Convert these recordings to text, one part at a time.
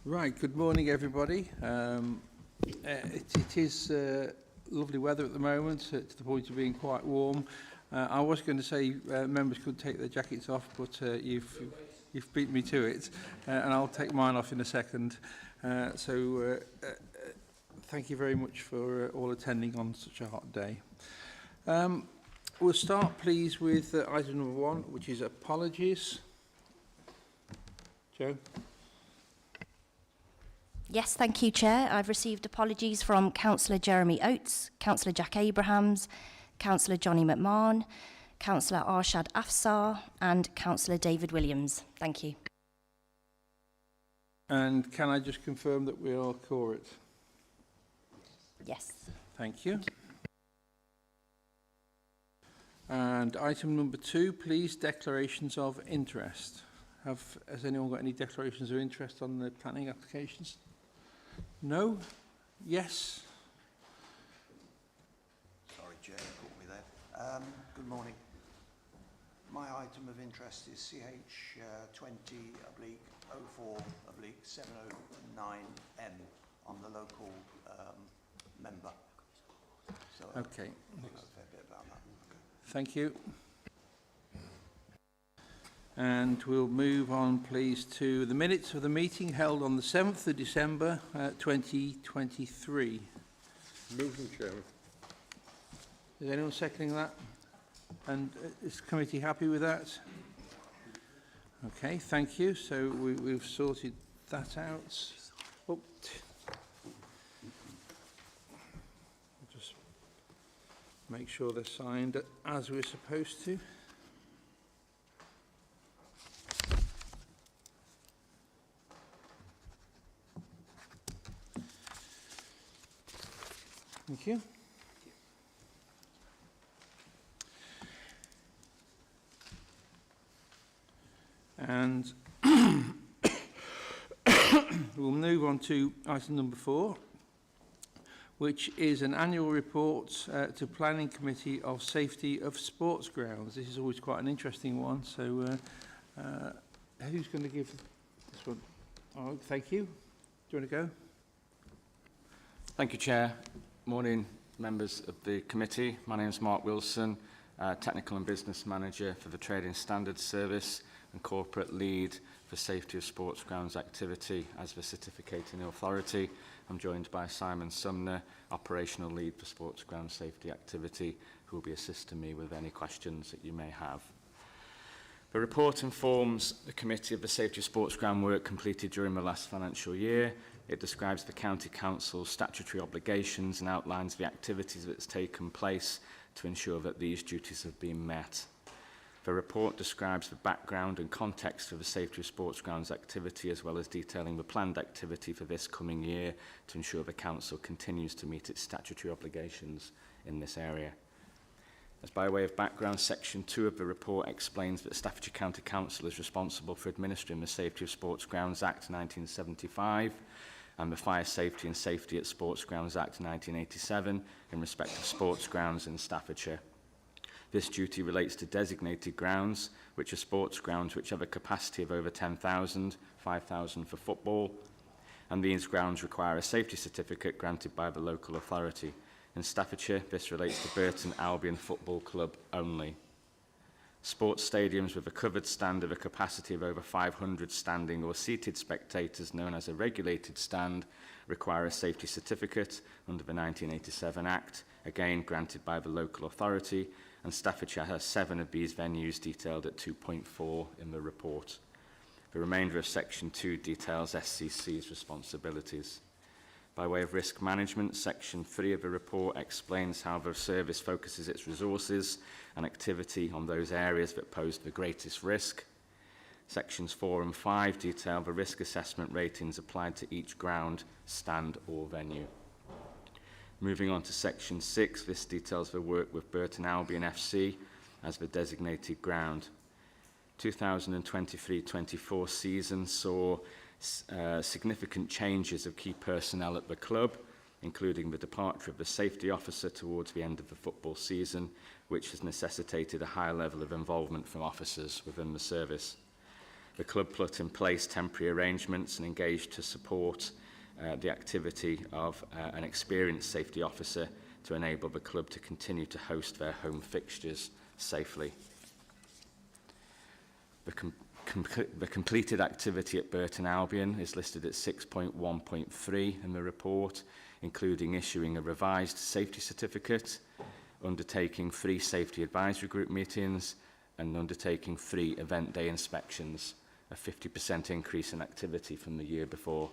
Right, good morning everybody. It is lovely weather at the moment, to the point of being quite warm. I was going to say members could take their jackets off, but you've beat me to it, and I'll take mine off in a second. So thank you very much for all attending on such a hot day. We'll start please with item number 1, which is apologies. Joe? Yes, thank you, Chair. I've received apologies from Councillor Jeremy Oates, Councillor Jack Abrahams, Councillor Johnny McMahon, Councillor Arshad Afsar and Councillor David Williams. Thank you. And can I just confirm that we all core it? Yes. Thank you. And item number 2, please, declarations of interest. Has anyone got any declarations of interest on the planning applications? No? Yes? Sorry, Jay, you caught me there. Good morning. My item of interest is CH 20/04/709M on the local member. So okay. I know a fair bit about that. Okay. Thank you. And we'll move on, please, to the minutes of the meeting held on the 7th of December 2023. Move them, Chairman. Is anyone seconding that? And is the committee happy with that? Okay, thank you. So we've sorted that out. Oh. Just make sure they're signed as we're supposed to. Thank you. And we'll move on to item number 4, which is an annual report to Planning Committee of Safety of Sports Grounds. This is always quite an interesting one. So who's going to give this one? Oh, thank you. Do you want to go? Thank you, Chair. Morning, members of the committee. My name is Mark Wilson, Technical and Business Manager for the Trading Standards Service and Corporate Lead for Safety of Sports Grounds Activity as the Certificating Authority. I'm joined by Simon Sumner, Operational Lead for Sports Ground Safety Activity, who will be assisting me with any questions that you may have. The report informs the Committee of the Safety of Sports Ground work completed during the last financial year. It describes the County Council's statutory obligations and outlines the activities that's taken place to ensure that these duties have been met. The report describes the background and context of the Safety of Sports Grounds activity, as well as detailing the planned activity for this coming year to ensure the Council continues to meet its statutory obligations in this area. As by way of background, Section 2 of the report explains that Staffordshire County Council is responsible for administering the Safety of Sports Grounds Act 1975 and the Fire Safety and Safety at Sports Grounds Act 1987 in respect of sports grounds in Staffordshire. This duty relates to designated grounds, which are sports grounds which have a capacity of over 10,000, 5,000 for football, and these grounds require a safety certificate granted by the local authority. In Staffordshire, this relates to Burton Albion Football Club only. Sports stadiums with a covered stand of a capacity of over 500 standing or seated spectators, known as a regulated stand, require a safety certificate under the 1987 Act, again granted by the local authority, and Staffordshire has 7 of these venues detailed at 2.4 in the report. The remainder of Section 2 details SCC's responsibilities. By way of risk management, Section 3 of the report explains how the service focuses its resources and activity on those areas that pose the greatest risk. Sections 4 and 5 detail the risk assessment ratings applied to each ground, stand or venue. Moving on to Section 6, this details the work with Burton Albion FC as the designated ground. 2023-24 season saw significant changes of key personnel at the club, including the departure of the safety officer towards the end of the football season, which has necessitated a higher level of involvement from officers within the service. The club put in place temporary arrangements and engaged to support the activity of an experienced safety officer to enable the club to continue to host their home fixtures safely. The completed activity at Burton Albion is listed at 6.1.3 in the report, including issuing a revised safety certificate, undertaking 3 safety advisory group meetings, and undertaking 3 event day inspections, a 50% increase in activity from the year before.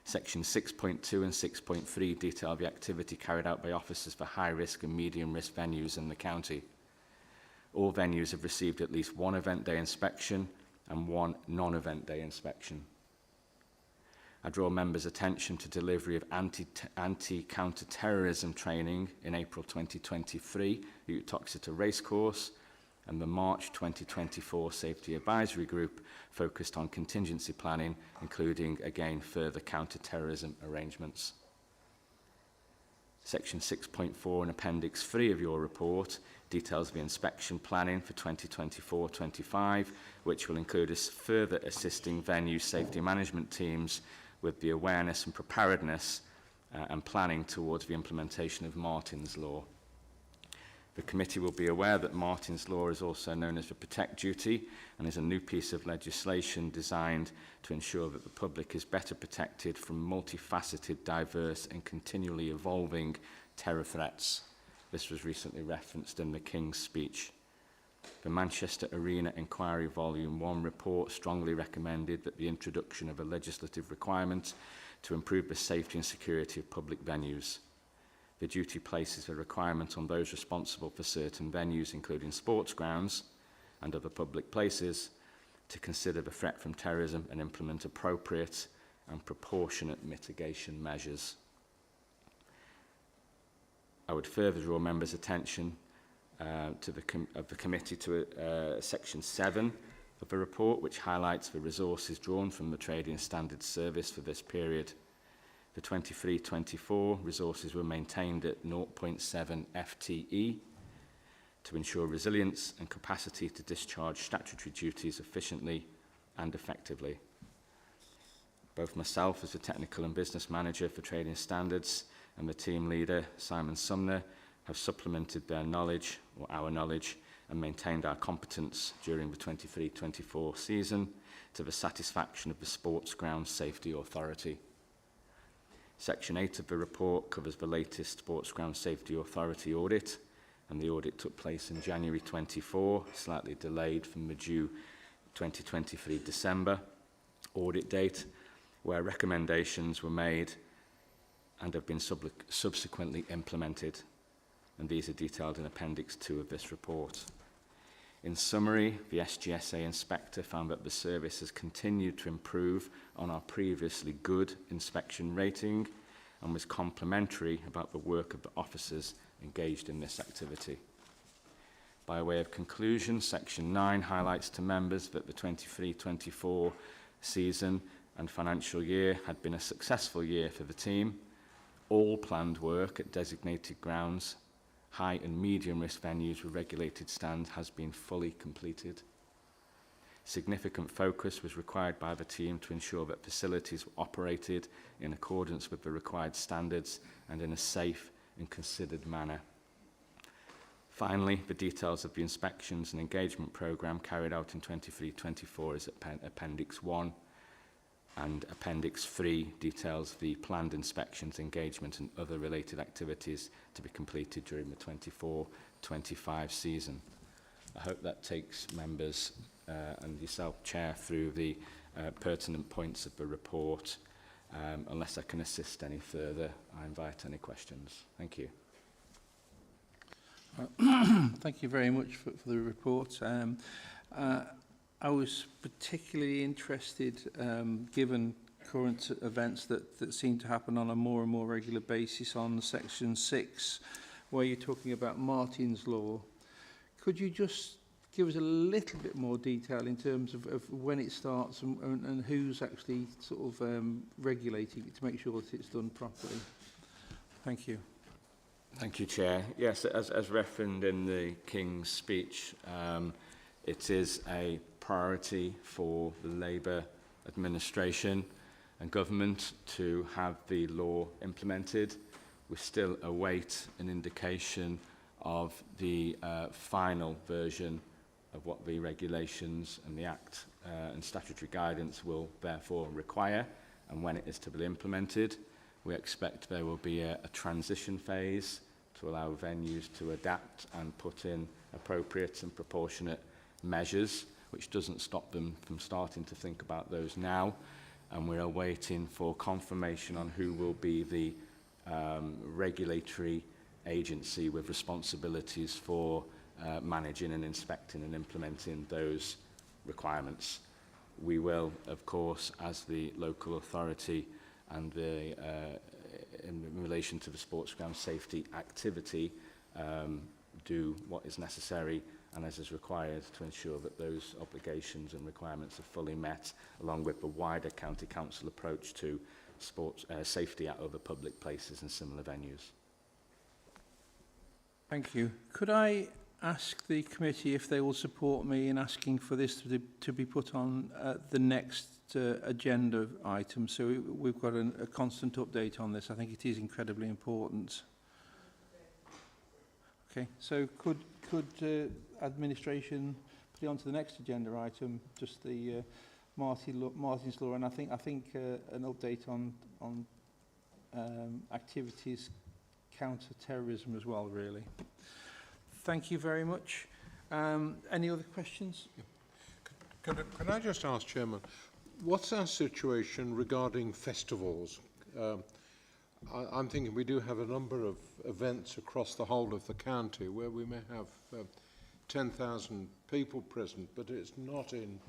Section 6.2 and 6.3 detail the activity carried out by officers for high-risk and medium-risk venues in the county. All venues have received at least 1 event day inspection and 1 non-event day inspection. I draw members' attention to delivery of anti-counter-terrorism training in April 2023 at Uttoxeter Racecourse, and the March 2024 Safety Advisory Group focused on contingency planning, including, again, further counter-terrorism arrangements. Section 6.4 and Appendix 3 of your report details the inspection planning for 2024-25, which will include us further assisting venue safety management teams with the awareness and preparedness and planning towards the implementation of Martin's Law. The committee will be aware that Martin's Law is also known as the Protect Duty and is a new piece of legislation designed to ensure that the public is better protected from multifaceted, diverse and continually evolving terror threats. This was recently referenced in the King's speech. The Manchester Arena Inquiry Volume 1 report strongly recommended that the introduction of a legislative requirement to improve the safety and security of public venues. The duty places a requirement on those responsible for certain venues, including sports grounds and other public places, to consider the threat from terrorism and implement appropriate and proportionate mitigation measures. I would further draw members' attention of the committee to Section 7 of the report, which highlights the resources drawn from the Trading Standards Service for this period. The 23-24 resources were maintained at 0.7 FTE to ensure resilience and capacity to discharge statutory duties efficiently and effectively. Both myself as the Technical and Business Manager for Trading Standards and the team leader, Simon Sumner, have supplemented their knowledge, or our knowledge, and maintained our competence during the 23-24 season to the satisfaction of the Sports Ground Safety Authority. Section 8 of the report covers the latest Sports Ground Safety Authority audit, and the audit took place in January 24, slightly delayed from the due 2023 December audit date, where recommendations were made and have been subsequently implemented, and these are detailed in Appendix 2 of this report. In summary, the SGSA inspector found that the service has continued to improve on our previously good inspection rating and was complimentary about the work of the officers engaged in this activity. By way of conclusion, Section 9 highlights to members that the 23-24 season and financial year had been a successful year for the team. All planned work at designated grounds, high and medium risk venues with regulated stands has been fully completed. Significant focus was required by the team to ensure that facilities were operated in accordance with the required standards and in a safe and considered manner. Finally, the details of the inspections and engagement programme carried out in 23-24 is Appendix 1, and Appendix 3 details the planned inspections, engagement and other related activities to be completed during the 24-25 season. I hope that takes members and yourself, Chair, through the pertinent points of the report. Unless I can assist any further, I invite any questions. Thank you. Thank you very much for the report. I was particularly interested, given current events that seem to happen on a more and more regular basis, on Section 6, where you're talking about Martin's Law. Could you just give us a little bit more detail in terms of when it starts and who's actually sort of regulating it to make sure that it's done properly? Thank you. Thank you, Chair. Yes, as referenced in the King's speech, it is a priority for the Labour administration and government to have the law implemented. We still await an indication of the final version of what the regulations and the Act and statutory guidance will therefore require and when it is to be implemented. We expect there will be a transition phase to allow venues to adapt and put in appropriate and proportionate measures, which doesn't stop them from starting to think about those now. And we are waiting for confirmation on who will be the regulatory agency with responsibilities for managing and inspecting and implementing those requirements. We will, of course, as the local authority and the in relation to the sports ground safety activity, do what is necessary and as is required to ensure that those obligations and requirements are fully met, along with the wider county council approach to sports safety at other public places and similar venues. Thank you. Could I ask the committee if they will support me in asking for this to be put on the next agenda item, so we've got a constant update on this? I think it is incredibly important. Okay, so could administration put it onto the next agenda item, just the Martin's Law, and I think an update on activities counter-terrorism as well, really. Thank you very much. Any other questions? Can I just ask, Chairman, what's our situation regarding festivals? I'm thinking we do have a number of events across the whole of the county where we may have 10,000 people present, but it's not in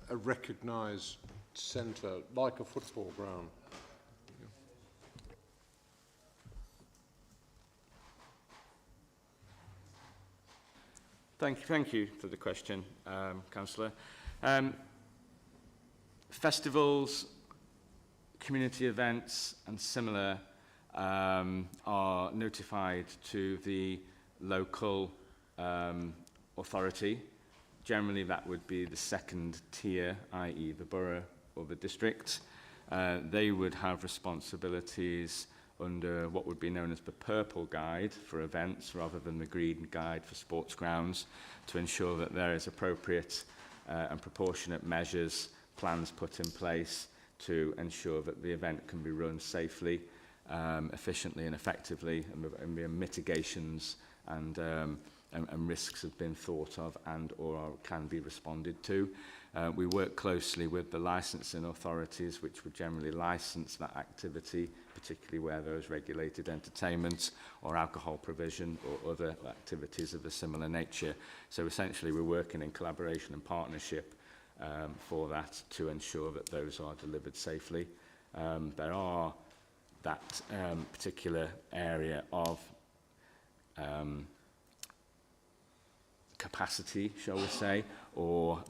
a recognised centre like a football ground. Thank you for the question, Councillor. Festivals, community events and similar are notified to the local authority. Generally that would be the second tier, i.e. the borough or the district. They would have responsibilities under what would be known as the purple guide for events rather than the green guide for sports grounds, to ensure that there is appropriate and proportionate measures, plans put in place to ensure that the event can be run safely, efficiently and effectively, and the mitigations and risks have been thought of and or can be responded to. We work closely with the licensing authorities, which would generally license that activity, particularly where there is regulated entertainment or alcohol provision or other activities of a similar nature. So essentially we're working in collaboration and partnership for that to ensure that those are delivered safely. There are that particular area of capacity, shall we say, or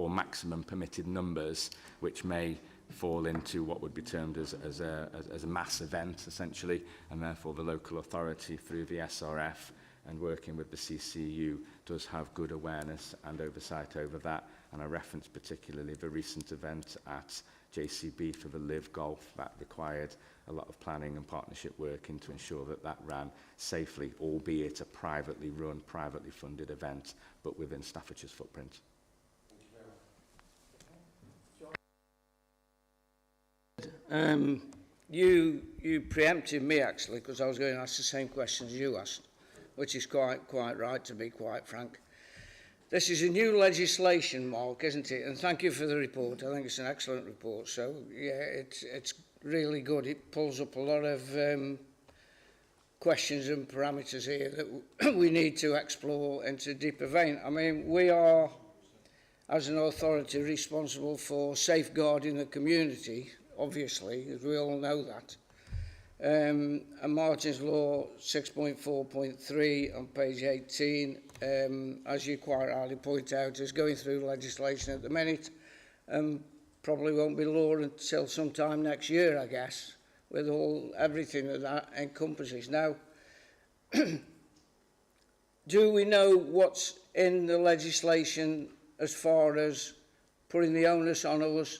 maximum permitted numbers, which may fall into what would be termed as a mass event, essentially, and therefore the local authority through the SRF and working with the CCU does have good awareness and oversight over that. And I reference particularly the recent event at JCB for the Live Golf that required a lot of planning and partnership working to ensure that that ran safely, albeit a privately run, privately funded event, but within Staffordshire's footprint. You preempted me actually, because I was going to ask the same questions you asked, which is quite right, to be quite frank. This is a new legislation, Mark, isn't it? And thank you for the report. I think it's an excellent report. So yeah, it's really good. It pulls up a lot of questions and parameters here that we need to explore into a deeper vein. I mean, we are, as an authority, responsible for safeguarding the community, obviously, as we all know that. And Martin's Law 6.4.3 on page 18 as you quite rightly point out, is going through legislation at the minute. Probably won't be law until sometime next year, I guess, with everything that encompasses. Now, do we know what's in the legislation as far as putting the onus on us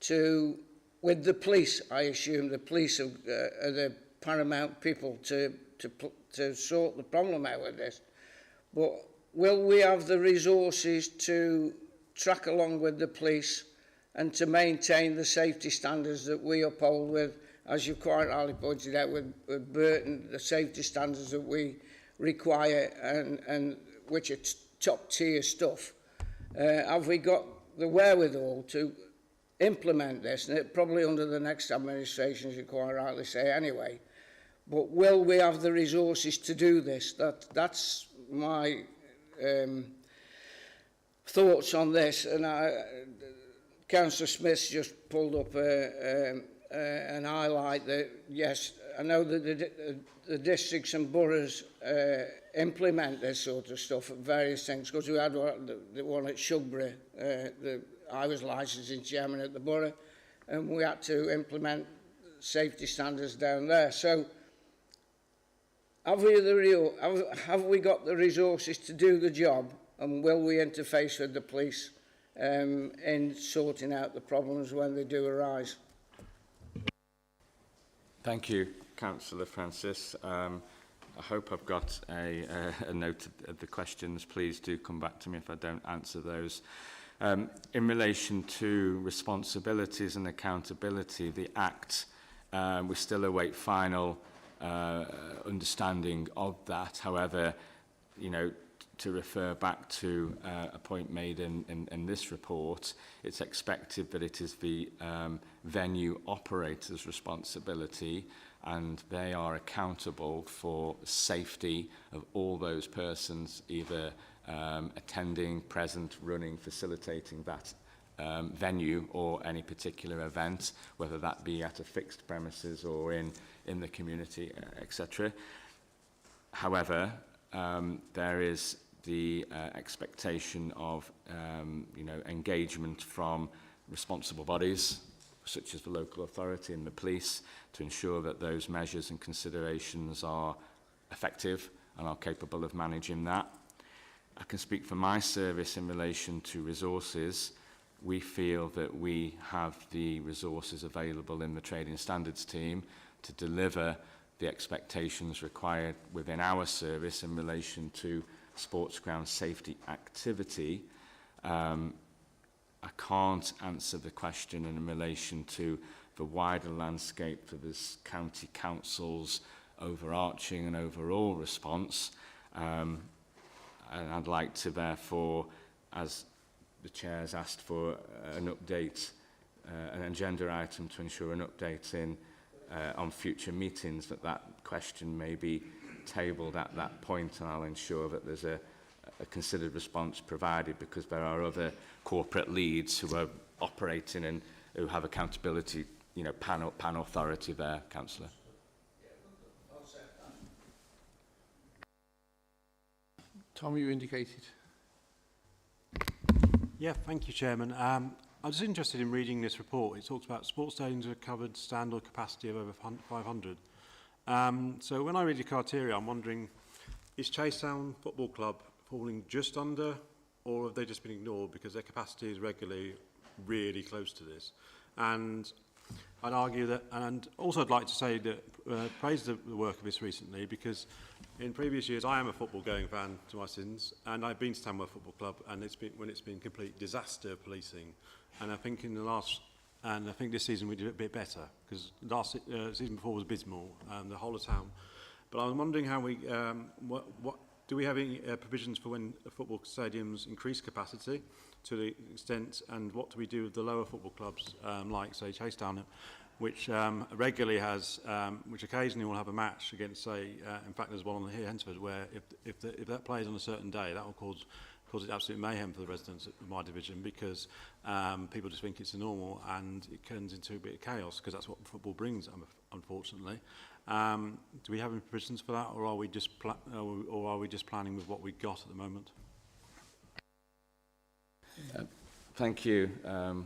to, with the police, I assume the police are the paramount people to sort the problem out with this, but will we have the resources to track along with the police and to maintain the safety standards that we uphold with, as you quite rightly pointed out, with Burton, the safety standards that we require and which are top tier stuff? Have we got the wherewithal to implement this? And it probably under the next administration, as you quite rightly say anyway. But will we have the resources to do this? That's my thoughts on this. And Councillor Smith's just pulled up an highlight that, yes, I know that the districts and boroughs implement this sort of stuff at various things, because we had the one at Shugborough, I was licensing chairman at the borough, and we had to implement safety standards down there. So have we got the resources to do the job, and will we interface with the police in sorting out the problems when they do arise? Thank you, Councillor Francis. I hope I've got a note of the questions. Please do come back to me if I don't answer those. In relation to responsibilities and accountability, the Act, we still await final understanding of that. However, you know, to refer back to a point made in this report, it's expected that it is the venue operator's responsibility, and they are accountable for safety of all those persons either attending, present, running, facilitating that venue or any particular event, whether that be at a fixed premises or in the community, etc. However, there is the expectation of engagement from responsible bodies such as the local authority and the police to ensure that those measures and considerations are effective and are capable of managing that. I can speak for my service in relation to resources. We feel that we have the resources available in the trading standards team to deliver the expectations required within our service in relation to sports ground safety activity. I can't answer the question in relation to the wider landscape for this county council's overarching and overall response. And I'd like to therefore, as the Chair has asked for an update, an agenda item to ensure an update on future meetings, that question may be tabled at that point, and I'll ensure that there's a considered response provided, because there are other corporate leads who are operating and who have accountability, pan authority there, Councillor. Tom, you indicated. Yeah, thank you, Chairman. I was interested in reading this report. It talks about sports stadiums with a covered stand or capacity of over 500. So when I read the criteria, I'm wondering, is Chasetown Football Club falling just under, or have they just been ignored because their capacity is regularly really close to this? And I'd argue that, and also I'd like to say that praise the work of this recently, because in previous years I am a football going fan to my sins, and I've been to Tamworth Football Club, and it's been complete disaster policing. And I think I think this season we did it a bit better, because last season before was abysmal, the whole of town. But I was wondering how we, what do we have any provisions for when football stadiums increase capacity to the extent, and what do we do with the lower football clubs, like say Chasetown, which regularly has, which occasionally will have a match against, say, in fact there's one on here, Hensford, where if that plays on a certain day, that will cause causes absolute mayhem for the residents of my division, because people just think it's normal, and it turns into a bit of chaos, because that's what football brings, unfortunately. Do we have any provisions for that, or are we just planning with what we've got at the moment? Thank you,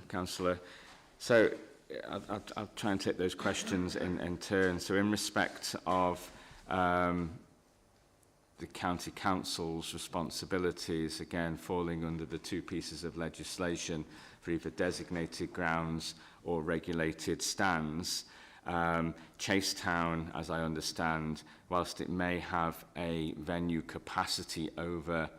Councillor. So I'll try and take those questions in turn. So in respect of the County Council's responsibilities, again, falling under the two pieces of legislation for either designated grounds or regulated stands, Chasetown, as I understand, whilst it may have a venue capacity over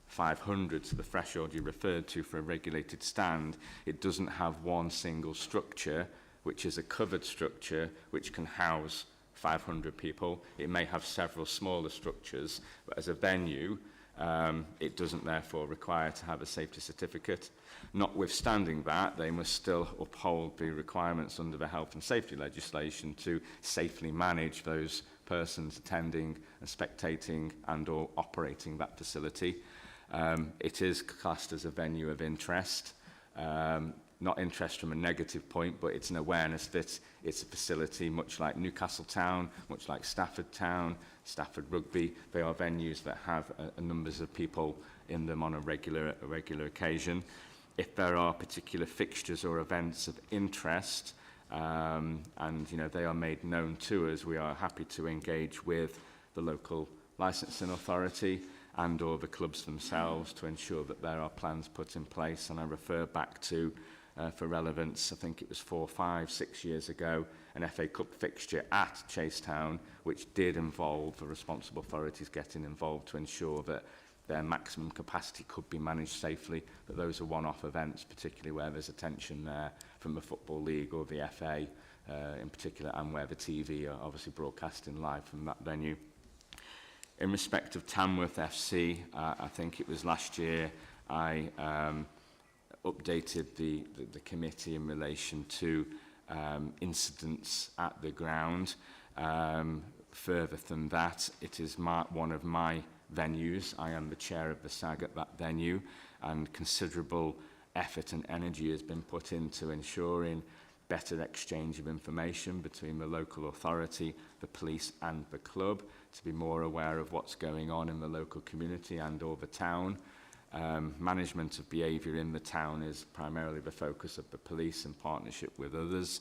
500, so the threshold you referred to for a regulated stand, it doesn't have one single structure, which is a covered structure, which can house 500 people. It may have several smaller structures, but as a venue, it doesn't therefore require to have a safety certificate. Notwithstanding that, they must still uphold the requirements under the health and safety legislation to safely manage those persons attending and spectating and or operating that facility. It is classed as a venue of interest, not interest from a negative point, but it's an awareness that it's a facility much like Newcastle Town, much like Stafford Town, Stafford Rugby. They are venues that have a numbers of people in them on a regular occasion. If there are particular fixtures or events of interest, and they are made known to us, we are happy to engage with the local licensing authority and or the clubs themselves to ensure that there are plans put in place. And I refer back to, for relevance, I think it was 4, 5, 6 years ago, an FA Cup fixture at Chasetown, which did involve the responsible authorities getting involved to ensure that their maximum capacity could be managed safely. But those are one-off events, particularly where there's attention there from the Football League or the FA in particular, and where the TV are obviously broadcasting live from that venue. In respect of Tamworth FC, I think it was last year I updated the committee in relation to incidents at the ground. Further than that, it is one of my venues. I am the chair of the SAG at that venue, and considerable effort and energy has been put into ensuring better exchange of information between the local authority, the police and the club, to be more aware of what's going on in the local community and or the town. Management of behaviour in the town is primarily the focus of the police in partnership with others.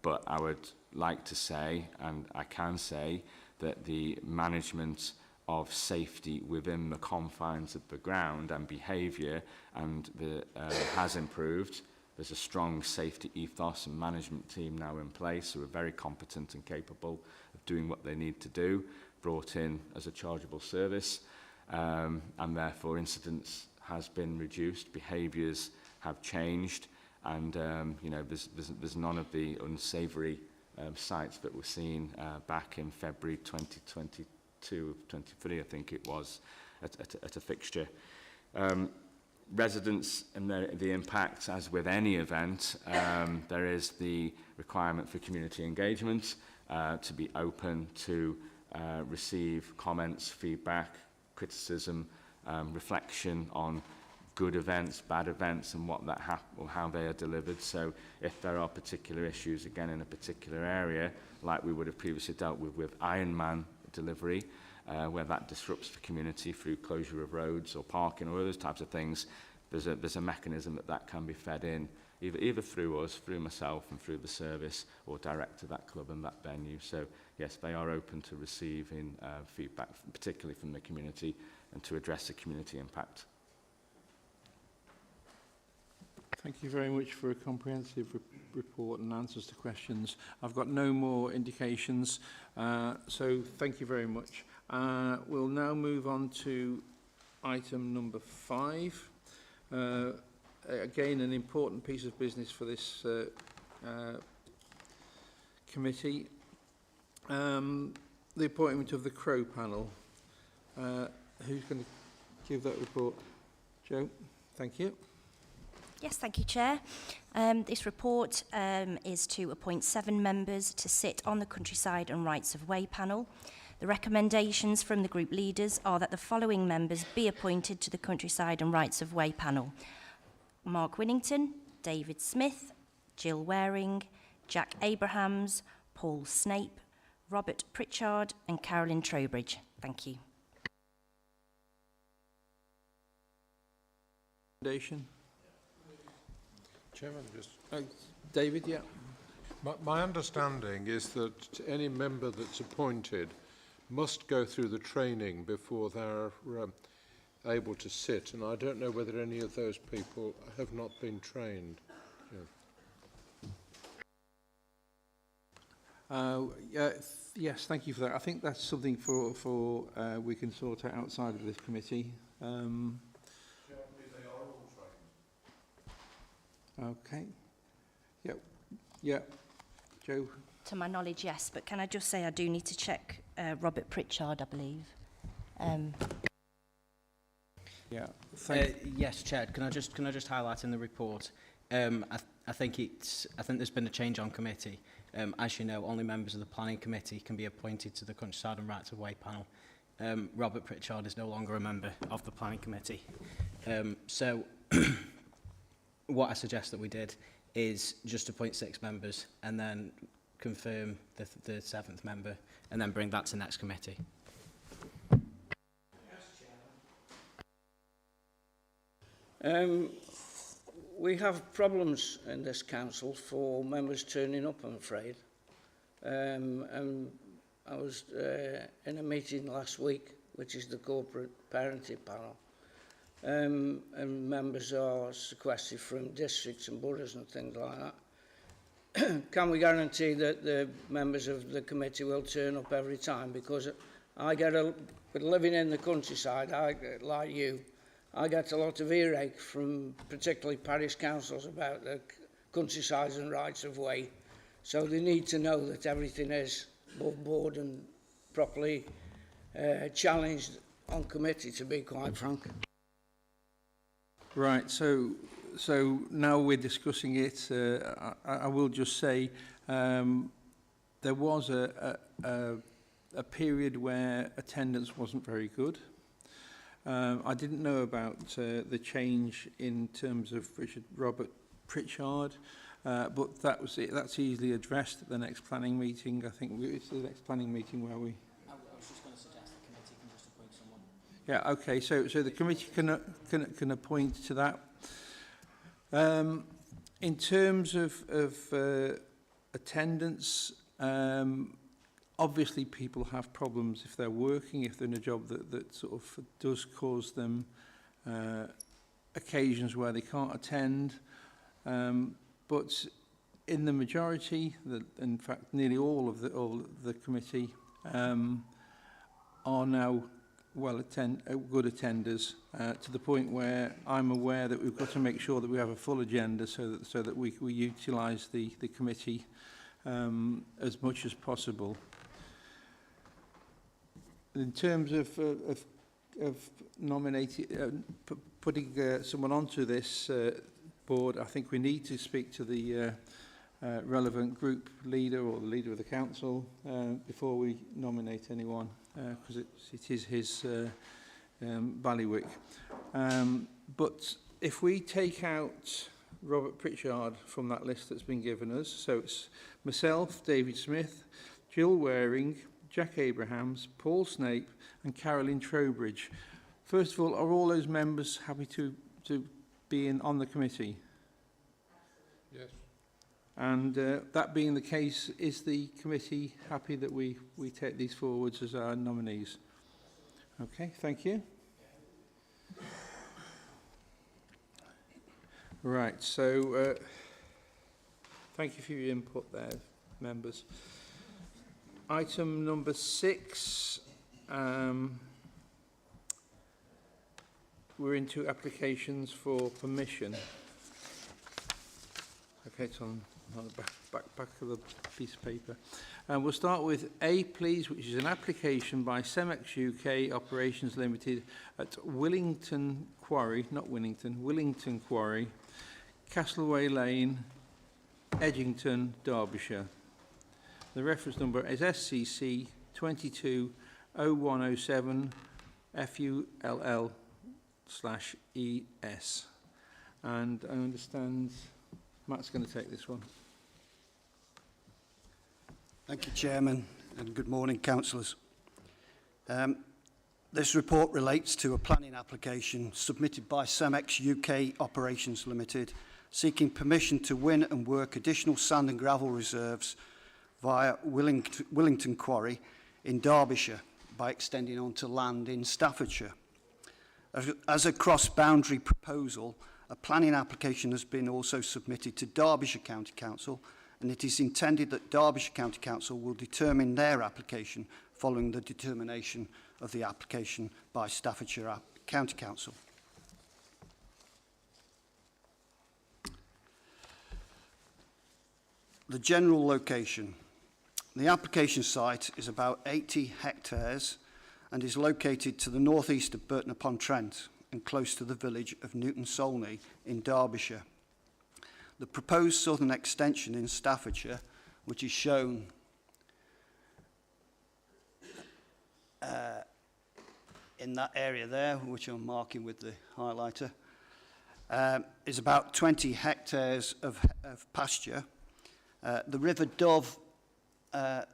But I would like to say, and I can say, that the management of safety within the confines of the ground and behaviour has improved. There's a strong safety ethos and management team now in place who are very competent and capable of doing what they need to do, brought in as a chargeable service, and therefore incidents has been reduced, behaviours have changed, and there's none of the unsavoury sites that were seen back in February 2022, 23, I think it was, at a fixture. Residents and the impact, as with any event, there is the requirement for community engagement, to be open to receive comments, feedback, criticism, reflection on good events, bad events, and or how they are delivered. So if there are particular issues, again, in a particular area, like we would have previously dealt with Ironman delivery, where that disrupts the community through closure of roads or parking or those types of things, there's a mechanism that can be fed in, either through us, through myself and through the service, or direct to that club and that venue. So yes, they are open to receiving feedback, particularly from the community, and to address the community impact. Thank you very much for a comprehensive report and answers to questions. I've got no more indications, so thank you very much. We'll now move on to item number 5. Again, an important piece of business for this committee. The appointment of the Crow panel. Who's going to give that report? Joe, thank you. Yes, thank you, Chair. This report is to appoint 7 members to sit on the Countryside and Rights of Way panel. The recommendations from the group leaders are that the following members be appointed to the Countryside and Rights of Way panel: Mark Winnington, David Smith, Jill Waring, Jack Abrahams, Paul Snape, Robert Pritchard and Carolyn Trowbridge. Thank you. Recommendation? Chairman, just David, yeah. my understanding is that any member that's appointed must go through the training before they're able to sit, and I don't know whether any of those people have not been trained. Yes, thank you for that. I think that's something for we can sort out outside of this committee. Okay. Yep. Yep. Joe? To my knowledge, yes, but can I just say I do need to check Robert Pritchard, I believe. Yeah. Yes, Chair. Can I just highlight in the report? I think there's been a change on committee. As you know, only members of the planning committee can be appointed to the Countryside and Rights of Way panel. Robert Pritchard is no longer a member of the planning committee. So what I suggest that we did is just appoint 6 members and then confirm the 7th member and then bring that to next committee. We have problems in this council for members turning up, I'm afraid. And I was in a meeting last week, which is the corporate parenting panel, and members are sequestered from districts and boroughs and things like that. Can we guarantee that the members of the committee will turn up every time? Because with living in the countryside, like you, I get a lot of earache from particularly parish councils about the Countrysides and Rights of Way. So they need to know that everything is above board and properly challenged on committee, to be quite frank. Right, so now we're discussing it. I will just say there was a period where attendance wasn't very good. I didn't know about the change in terms of Robert Pritchard, but that was it. That's easily addressed at the next planning meeting. I think it's the next planning meeting where we... I was just going to suggest the committee can just appoint someone. Yeah, okay, so the committee can appoint to that. In terms of attendance, obviously people have problems if they're working, if they're in a job that sort of does cause them occasions where they can't attend. But in the majority, in fact nearly all of the committee are now good attenders, to the point where I'm aware that we've got to make sure that we have a full agenda so that we utilise the committee as much as possible. In terms of nominating, putting someone onto this board, I think we need to speak to the relevant group leader or the leader of the council before we nominate anyone, because it is his bailiwick. But if we take out Robert Pritchard from that list that's been given us, so it's myself, David Smith, Jill Waring, Jack Abrahams, Paul Snape and Carolyn Trowbridge. First of all, are all those members happy to be on the committee? Yes. And that being the case, is the committee happy that we take these forwards as our nominees? Okay, thank you. Right, so thank you for your input there, members. Item number 6, we're into applications for permission. Okay, it's on the back of the piece of paper. We'll start with A, please, which is an application by Cemex UK Operations Limited at Willington Quarry, not Winnington, Willington Quarry, Castleway Lane, Edgington, Derbyshire. The reference number is SCC 0107 FULL/ES. And I understand Matt's going to take this one. Thank you, Chairman, and good morning, councillors. This report relates to a planning application submitted by Cemex UK Operations Limited, seeking permission to win and work additional sand and gravel reserves via Willington Quarry in Derbyshire by extending onto land in Staffordshire. As a cross-boundary proposal, a planning application has been also submitted to Derbyshire County Council, and it is intended that Derbyshire County Council will determine their application following the determination of the application by Staffordshire County Council. The general location. The application site is about 80 hectares and is located to the northeast of Burton-upon-Trent and close to the village of Newton-Solney in Derbyshire. The proposed southern extension in Staffordshire, which is shown in that area there, which I'm marking with the highlighter, is about 20 hectares of pasture. The River Dove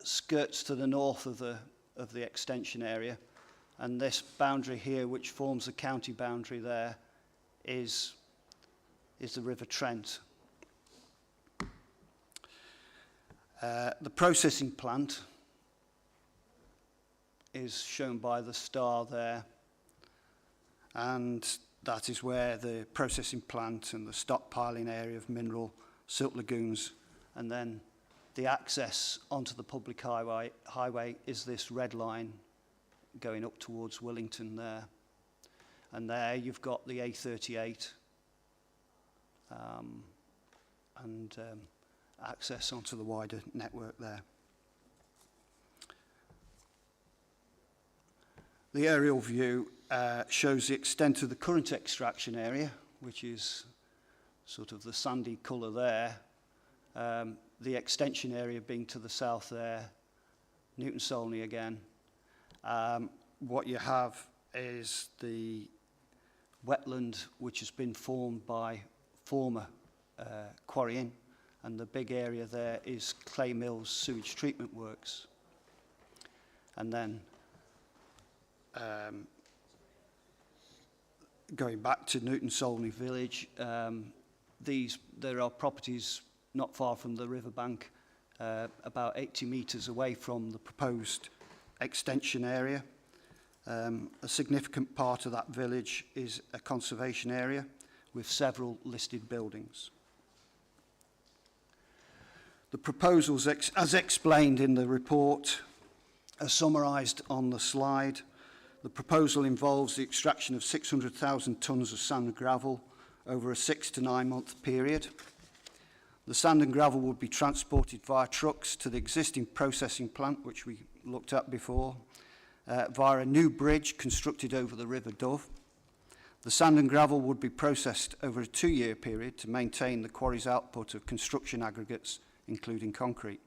skirts to the north of the extension area, and this boundary here, which forms the county boundary there, is the River Trent. The processing plant is shown by the star there, and that is where the processing plant and the stockpiling area of mineral silt lagoons, and then the access onto the public highway is this red line going up towards Willington there. And there you've got the A38 and access onto the wider network there. The aerial view shows the extent of the current extraction area, which is sort of the sandy colour there. The extension area being to the south there, Newton-Solney again. What you have is the wetland which has been formed by former quarrying, and the big area there is Clay Mills sewage treatment works. And then going back to Newton-Solney village, there are properties not far from the riverbank, about 80 metres away from the proposed extension area. A significant part of that village is a conservation area with several listed buildings. The proposals, as explained in the report, are summarised on the slide. The proposal involves the extraction of 600,000 tonnes of sand and gravel over a 6 to 9 month period. The sand and gravel would be transported via trucks to the existing processing plant, which we looked at before, via a new bridge constructed over the River Dove. The sand and gravel would be processed over a 2-year period to maintain the quarry's output of construction aggregates, including concrete.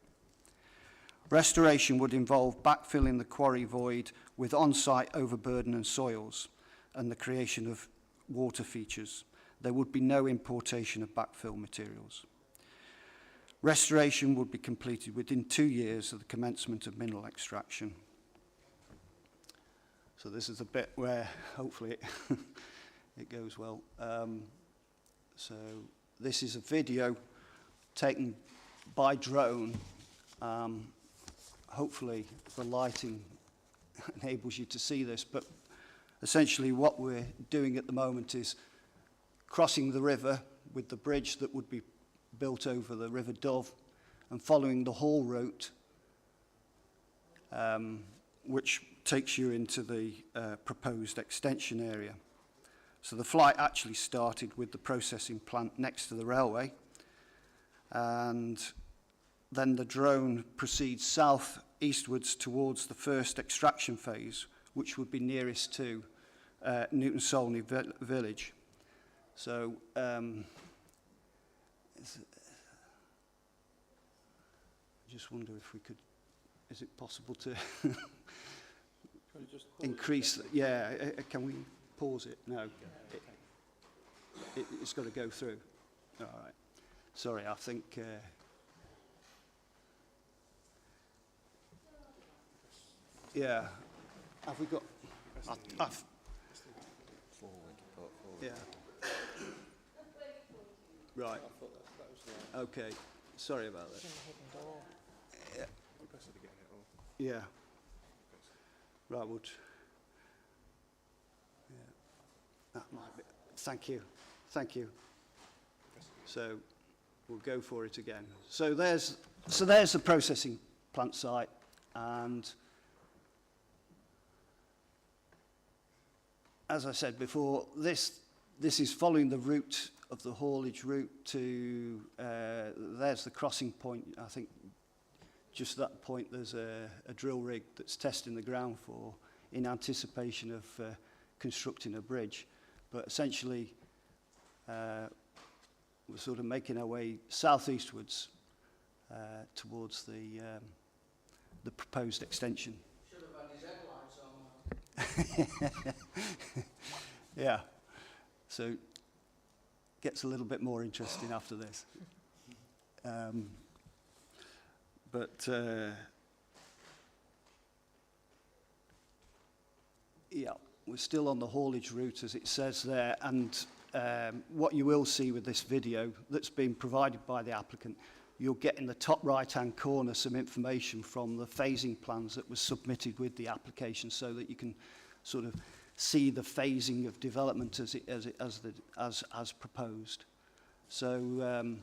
Restoration would involve backfilling the quarry void with on-site overburden and soils and the creation of water features. There would be no importation of backfill materials. Restoration would be completed within 2 years of the commencement of mineral extraction. So this is a bit where hopefully it goes well. So this is a video taken by drone. Hopefully the lighting enables you to see this, but essentially what we're doing at the moment is crossing the river with the bridge that would be built over the River Dove and following the haul route, which takes you into the proposed extension area. So the flight actually started with the processing plant next to the railway, and then the drone proceeds south eastwards towards the first extraction phase, which would be nearest to Newton-Solney village. So I just wonder if we could, is it possible to increase, yeah, can we pause it? No. It's got to go through. All right. Sorry, I think... yeah. Have we got... I've... Yeah. Right. Okay. Sorry about that. Yeah. Yeah. Right, would... Yeah. That might be... Thank you. Thank you. So we'll go for it again. So there's the processing plant site, and as I said before, this is following the route of the haulage route to there's the crossing point. I think just at that point there's a drill rig that's testing the ground for in anticipation of constructing a bridge. But essentially, we're sort of making our way southeastwards towards the proposed extension. Should have had his headlights on. Yeah. So gets a little bit more interesting after this. Yeah, we're still on the haulage route as it says there, and what you will see with this video that's been provided by the applicant, you'll get in the top right-hand corner some information from the phasing plans that was submitted with the application, so that you can sort of see the phasing of development as proposed. So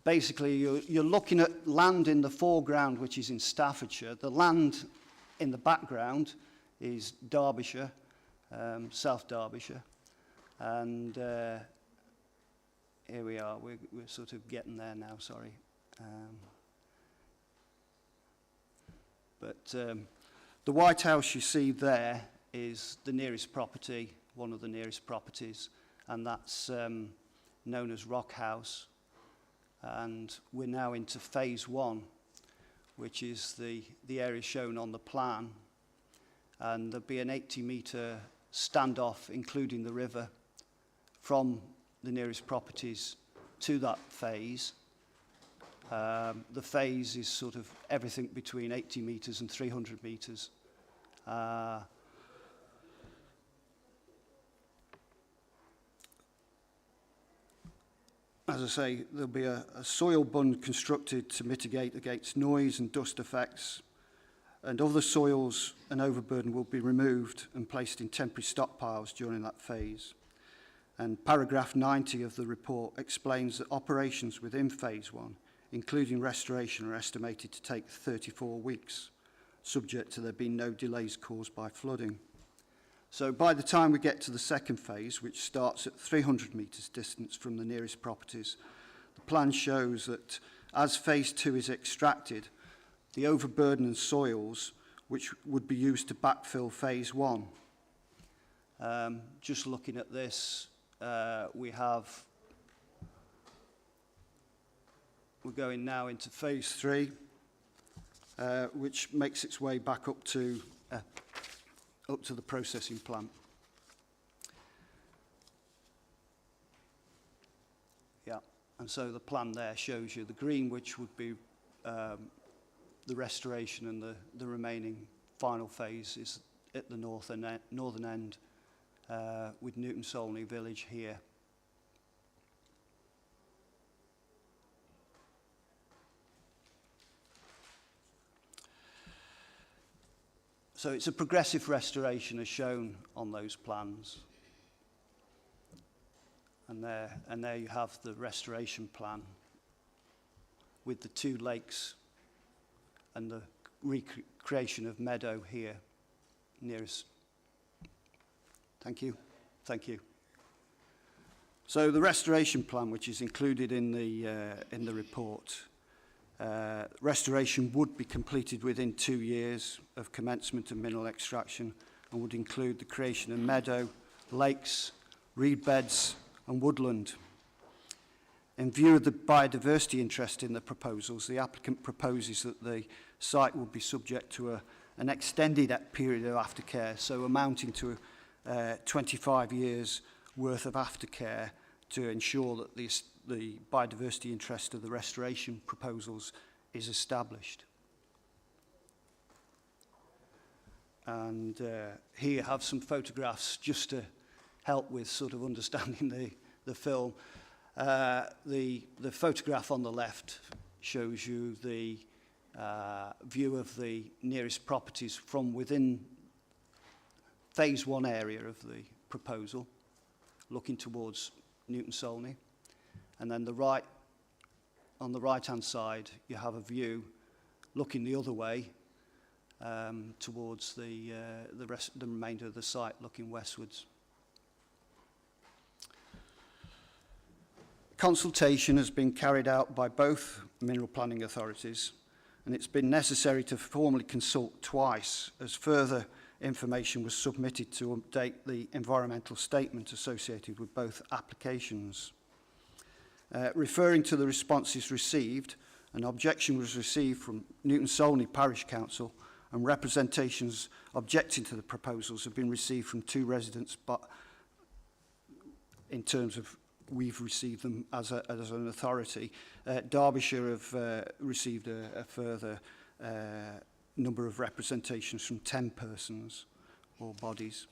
basically, you're looking at land in the foreground, which is in Staffordshire. The land in the background is Derbyshire, South Derbyshire. And here we are, we're sort of getting there now, sorry. The White House you see there is the nearest property, one of the nearest properties, and that's known as Rock House. And we're now into phase 1, which is the area shown on the plan. And there'll be an 80-metre standoff, including the river, from the nearest properties to that phase. The phase is sort of everything between 80 metres and 300 metres. As I say, there'll be a soil bund constructed to mitigate against noise and dust effects, and other soils and overburden will be removed and placed in temporary stockpiles during that phase. And paragraph 90 of the report explains that operations within phase 1, including restoration, are estimated to take 34 weeks, subject to there being no delays caused by flooding. So by the time we get to the second phase, which starts at 300 metres distance from the nearest properties, the plan shows that as phase 2 is extracted, the overburden and soils which would be used to backfill phase 1. Just looking at this, we're going now into phase 3, which makes its way back up to the processing plant. Yeah, and so the plan there shows you the green, which would be the restoration, and the remaining final phase is at the northern end with Newton Solney Village here. So it's a progressive restoration as shown on those plans. And there you have the restoration plan with the 2 lakes and the recreation of meadow here nearest. Thank you. Thank you. So the restoration plan, which is included in the report, restoration would be completed within 2 years of commencement of mineral extraction, and would include the creation of meadow, lakes, reed beds and woodland. In view of the biodiversity interest in the proposals, the applicant proposes that the site will be subject to an extended period of aftercare, so amounting to 25 years worth of aftercare to ensure that the biodiversity interest of the restoration proposals is established. And here I have some photographs just to help with sort of understanding the film. The photograph on the left shows you the view of the nearest properties from within phase 1 area of the proposal, looking towards Newton Solney. And then on the right-hand side, you have a view looking the other way towards the remainder of the site, looking westwards. Consultation has been carried out by both mineral planning authorities, and it's been necessary to formally consult twice as further information was submitted to update the environmental statement associated with both applications. Referring to the responses received, an objection was received from Newton Solney Parish Council, and representations objecting to the proposals have been received from 2 residents, but in terms of we've received them as an authority. Derbyshire have received a further number of representations from 10 persons or bodies.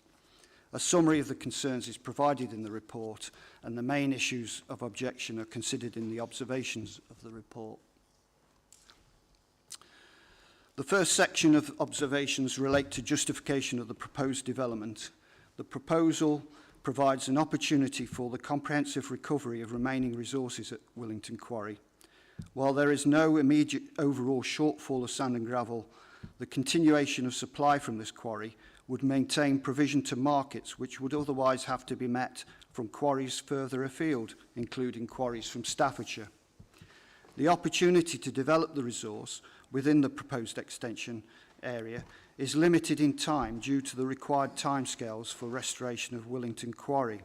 A summary of the concerns is provided in the report, and the main issues of objection are considered in the observations of the report. The first section of observations relate to justification of the proposed development. The proposal provides an opportunity for the comprehensive recovery of remaining resources at Willington Quarry. While there is no immediate overall shortfall of sand and gravel, the continuation of supply from this quarry would maintain provision to markets which would otherwise have to be met from quarries further afield, including quarries from Staffordshire. The opportunity to develop the resource within the proposed extension area is limited in time due to the required timescales for restoration of Willington Quarry.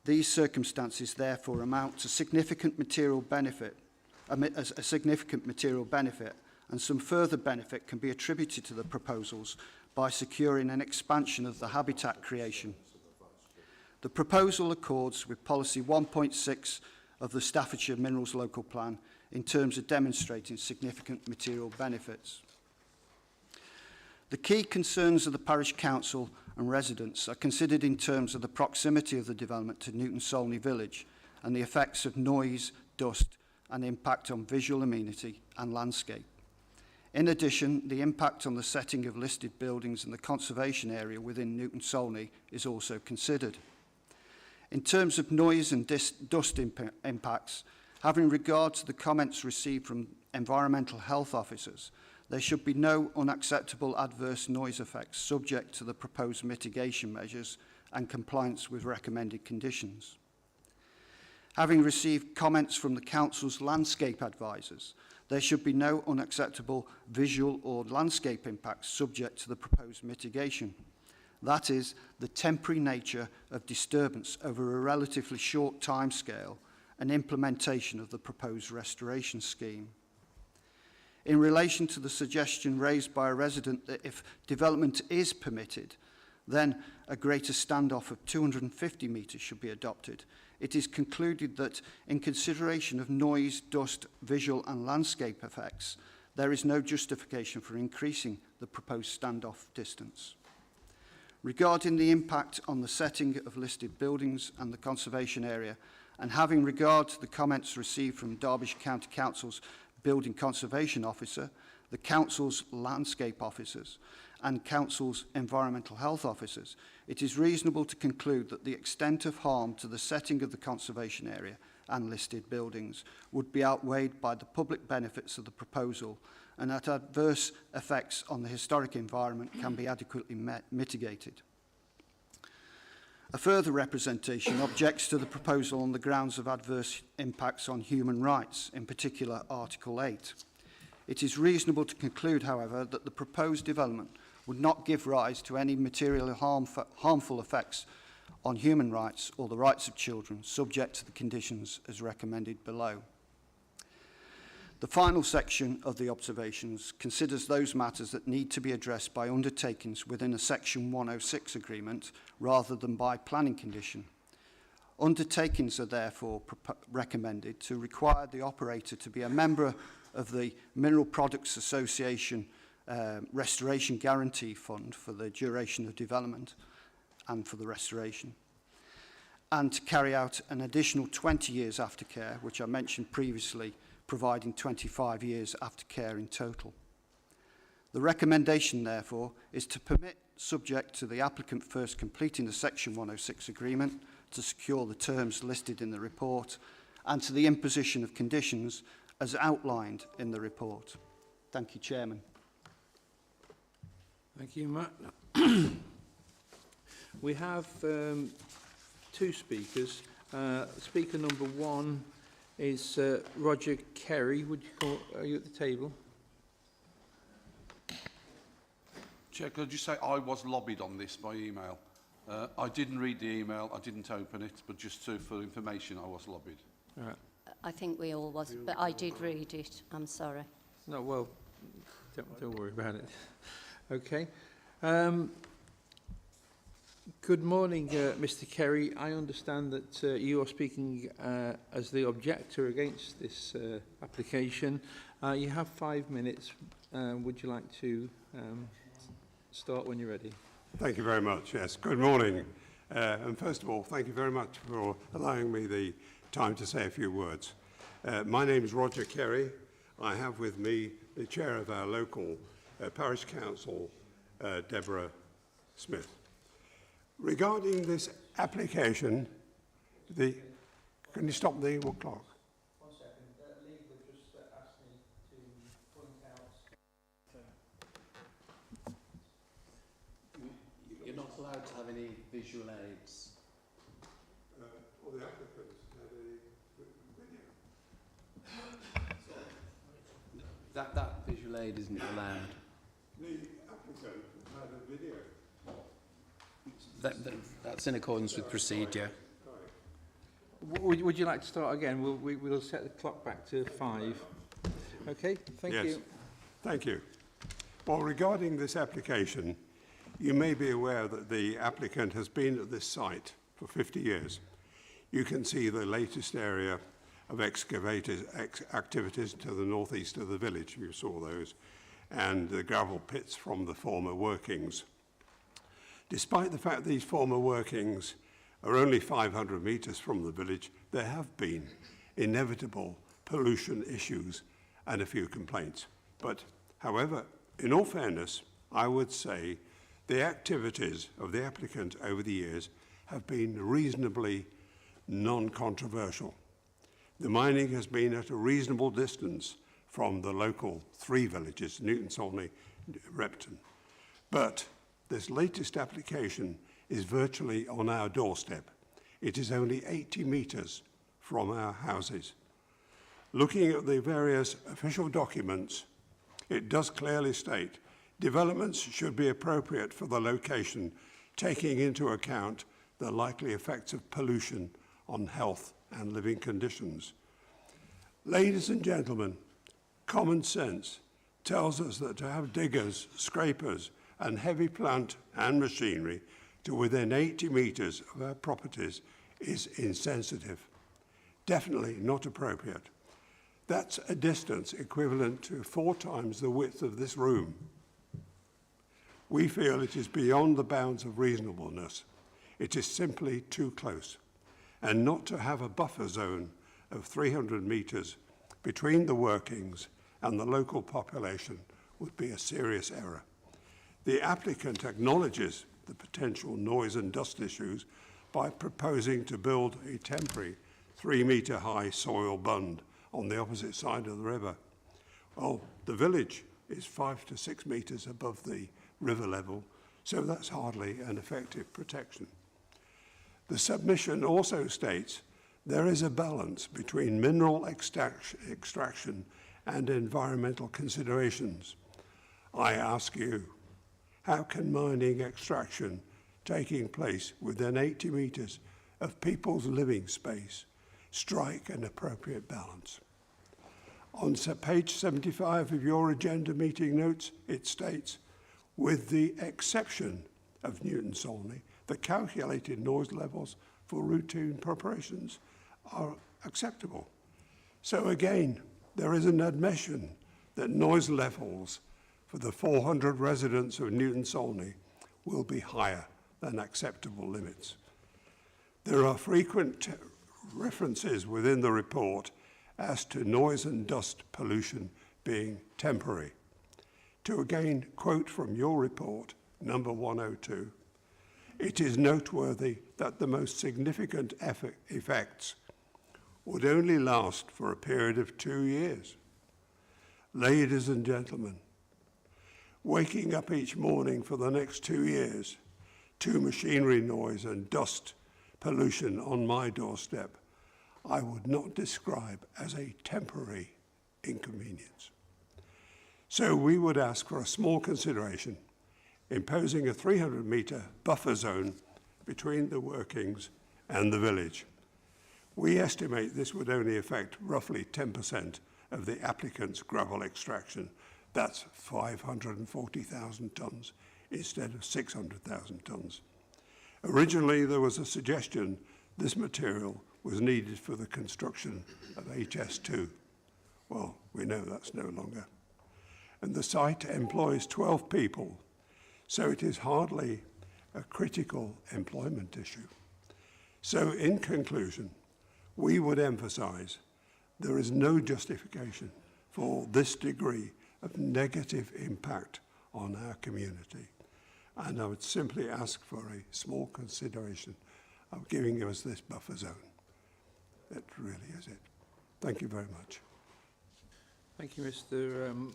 These circumstances therefore amount to significant material benefit, a significant material benefit, and some further benefit can be attributed to the proposals by securing an expansion of the habitat creation. The proposal accords with policy 1.6 of the Staffordshire Minerals Local Plan in terms of demonstrating significant material benefits. The key concerns of the Parish Council and residents are considered in terms of the proximity of the development to Newton Solney Village and the effects of noise, dust and impact on visual amenity and landscape. In addition, the impact on the setting of listed buildings and the conservation area within Newton Solney is also considered. In terms of noise and dust impacts, having regard to the comments received from environmental health officers, there should be no unacceptable adverse noise effects subject to the proposed mitigation measures and compliance with recommended conditions. Having received comments from the Council's landscape advisors, there should be no unacceptable visual or landscape impacts subject to the proposed mitigation. That is, the temporary nature of disturbance over a relatively short timescale and implementation of the proposed restoration scheme. In relation to the suggestion raised by a resident that if development is permitted, then a greater standoff of 250 metres should be adopted, it is concluded that in consideration of noise, dust, visual and landscape effects, there is no justification for increasing the proposed standoff distance. Regarding the impact on the setting of listed buildings and the conservation area, and having regard to the comments received from Derbyshire County Council's Building Conservation Officer, the Council's Landscape Officers and Council's Environmental Health Officers, it is reasonable to conclude that the extent of harm to the setting of the conservation area and listed buildings would be outweighed by the public benefits of the proposal, and that adverse effects on the historic environment can be adequately mitigated. A further representation objects to the proposal on the grounds of adverse impacts on human rights, in particular Article 8. It is reasonable to conclude, however, that the proposed development would not give rise to any materially harmful effects on human rights or the rights of children, subject to the conditions as recommended below. The final section of the observations considers those matters that need to be addressed by undertakings within a Section 106 agreement rather than by planning condition. Undertakings are therefore recommended to require the operator to be a member of the Mineral Products Association Restoration Guarantee Fund for the duration of development and for the restoration, and to carry out an additional 20 years aftercare, which I mentioned previously, providing 25 years aftercare in total. The recommendation, therefore, is to permit, subject to the applicant first completing the Section 106 agreement to secure the terms listed in the report, and to the imposition of conditions as outlined in the report. Thank you, Chairman. Thank you, Matt. We have two speakers. Speaker number one is Roger Kerry. Are you at the table? Chair, could I just say I was lobbied on this by email. I didn't read the email, I didn't open it, but just for information, I was lobbied. All right. I think we all was, but I did read it. I'm sorry. No, well, don't worry about it. Okay. Good morning, Mr. Kerry. I understand that you are speaking as the objector against this application. You have 5 minutes. Would you like to start when you're ready? Thank you very much. Yes, good morning. And first of all, thank you very much for allowing me the time to say a few words. My name is Roger Kerry. I have with me the chair of our local parish council, Deborah Smith. Regarding this application, can you stop the clock? 1 second. Lee would just ask me to point out. You're not allowed to have any visual aids. Well, the applicants had a video. That visual aid isn't allowed. The applicant had a video. That's in accordance with procedure. Would you like to start again? We'll set the clock back to 5. Okay, thank you. Thank you. Well, regarding this application, you may be aware that the applicant has been at this site for 50 years. You can see the latest area of activities to the northeast of the village. You saw those, and the gravel pits from the former workings. Despite the fact these former workings are only 500 metres from the village, there have been inevitable pollution issues and a few complaints. But, however, in all fairness, I would say the activities of the applicant over the years have been reasonably non-controversial. The mining has been at a reasonable distance from the local 3 villages, Newton, Solney, Repton. But this latest application is virtually on our doorstep. It is only 80 metres from our houses. Looking at the various official documents, it does clearly state developments should be appropriate for the location, taking into account the likely effects of pollution on health and living conditions. Ladies and gentlemen, common sense tells us that to have diggers, scrapers, and heavy plant and machinery to within 80 metres of our properties is insensitive, definitely not appropriate. That's a distance equivalent to 4 times the width of this room. We feel it is beyond the bounds of reasonableness. It is simply too close. And not to have a buffer zone of 300 metres between the workings and the local population would be a serious error. The applicant acknowledges the potential noise and dust issues by proposing to build a temporary 3-metre high soil bund on the opposite side of the river. Well, the village is 5 to 6 metres above the river level, so that's hardly an effective protection. The submission also states there is a balance between mineral extraction and environmental considerations. I ask you, how can mining extraction taking place within 80 metres of people's living space strike an appropriate balance? On page 75 of your agenda meeting notes, it states, with the exception of Newton Solney, the calculated noise levels for routine preparations are acceptable. So again, there is an admission that noise levels for the 400 residents of Newton Solney will be higher than acceptable limits. There are frequent references within the report as to noise and dust pollution being temporary. To again quote from your report, number 102, it is noteworthy that the most significant effects would only last for a period of 2 years. Ladies and gentlemen, waking up each morning for the next 2 years to machinery noise and dust pollution on my doorstep, I would not describe as a temporary inconvenience. So we would ask for a small consideration, imposing a 300-metre buffer zone between the workings and the village. We estimate this would only affect roughly 10% of the applicant's gravel extraction. That's 540,000 tonnes instead of 600,000 tonnes. Originally, there was a suggestion this material was needed for the construction of HS2. Well, we know that's no longer. And the site employs 12 people, so it is hardly a critical employment issue. So in conclusion, we would emphasize there is no justification for this degree of negative impact on our community. And I would simply ask for a small consideration of giving us this buffer zone. That really is it. Thank you very much. Thank you, Mr.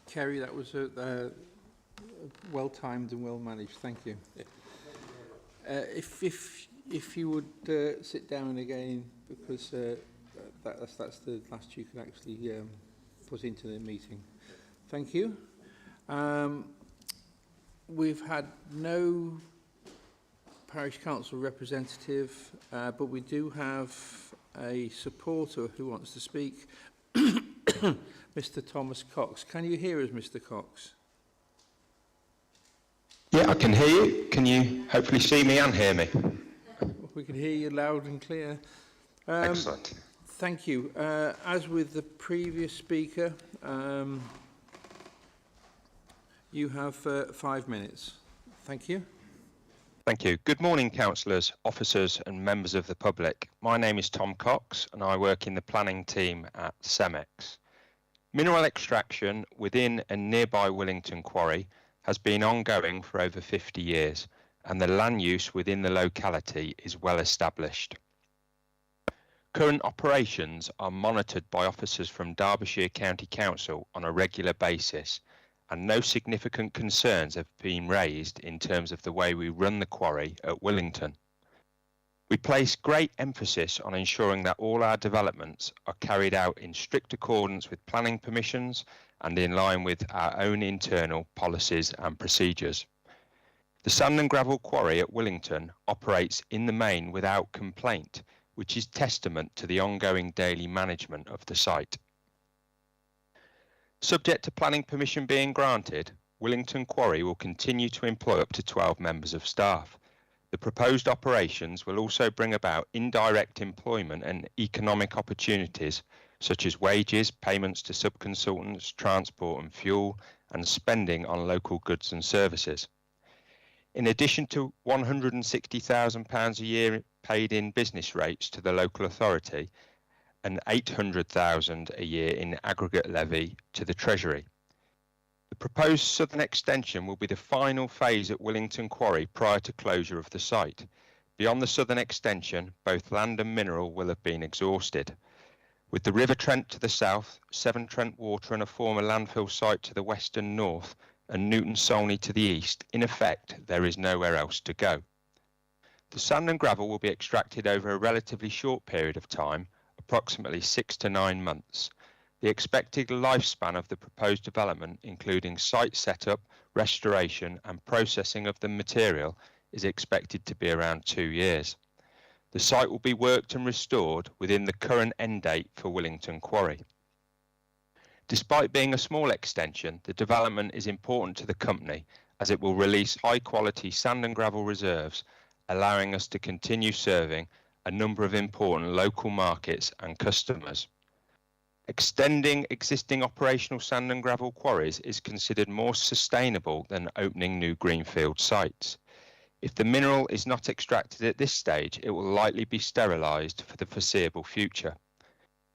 Kerry. That was well-timed and well-managed. Thank you. If you would sit down again, because that's the last you can actually put into the meeting. Thank you. We've had no parish council representative, but we do have a supporter who wants to speak. Mr. Thomas Cox. Can you hear us, Mr. Cox? Yeah, I can hear you. Can you hopefully see me and hear me? We can hear you loud and clear. Excellent. Thank you. As with the previous speaker, you have 5 minutes. Thank you. Thank you. Good morning, councillors, officers and members of the public. My name is Tom Cox and I work in the planning team at CEMEX. Mineral extraction within and nearby Willington Quarry has been ongoing for over 50 years and the land use within the locality is well established. Current operations are monitored by officers from Derbyshire County Council on a regular basis, and no significant concerns have been raised in terms of the way we run the quarry at Willington. We place great emphasis on ensuring that all our developments are carried out in strict accordance with planning permissions and in line with our own internal policies and procedures. The sand and gravel quarry at Willington operates in the main without complaint, which is testament to the ongoing daily management of the site. Subject to planning permission being granted, Willington Quarry will continue to employ up to 12 members of staff. The proposed operations will also bring about indirect employment and economic opportunities such as wages, payments to subconsultants, transport and fuel, and spending on local goods and services. In addition to £160,000 a year paid in business rates to the local authority and £800,000 a year in aggregate levy to the Treasury. The proposed southern extension will be the final phase at Willington Quarry prior to closure of the site. Beyond the southern extension, both land and mineral will have been exhausted. With the River Trent to the south, Severn Trent Water and a former landfill site to the west and north, and Newton Solney to the east, in effect, there is nowhere else to go. The sand and gravel will be extracted over a relatively short period of time, approximately 6 to 9 months. The expected lifespan of the proposed development, including site setup, restoration and processing of the material, is expected to be around 2 years. The site will be worked and restored within the current end date for Willington Quarry. Despite being a small extension, the development is important to the company as it will release high-quality sand and gravel reserves, allowing us to continue serving a number of important local markets and customers. Extending existing operational sand and gravel quarries is considered more sustainable than opening new greenfield sites. If the mineral is not extracted at this stage, it will likely be sterilised for the foreseeable future.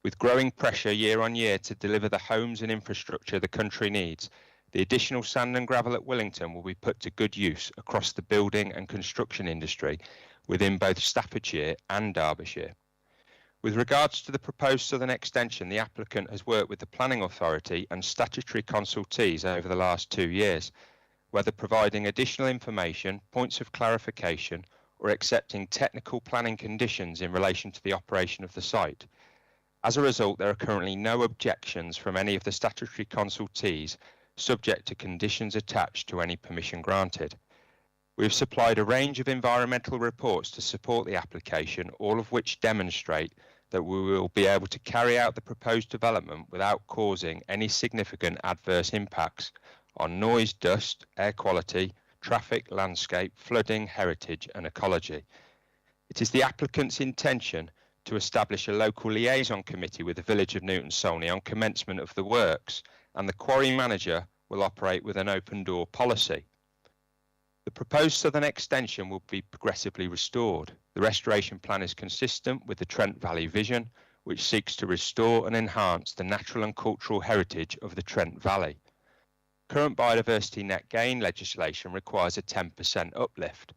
With growing pressure year on year to deliver the homes and infrastructure the country needs, the additional sand and gravel at Willington will be put to good use across the building and construction industry within both Staffordshire and Derbyshire. With regards to the proposed southern extension, the applicant has worked with the Planning Authority and statutory consultees over the last 2 years, whether providing additional information, points of clarification, or accepting technical planning conditions in relation to the operation of the site. As a result, there are currently no objections from any of the statutory consultees, subject to conditions attached to any permission granted. We have supplied a range of environmental reports to support the application, all of which demonstrate that we will be able to carry out the proposed development without causing any significant adverse impacts on noise, dust, air quality, traffic, landscape, flooding, heritage and ecology. It is the applicant's intention to establish a local liaison committee with the village of Newton Solney on commencement of the works, and the quarry manager will operate with an open door policy. The proposed southern extension will be progressively restored. The restoration plan is consistent with the Trent Valley vision, which seeks to restore and enhance the natural and cultural heritage of the Trent Valley. Current biodiversity net gain legislation requires a 10% uplift.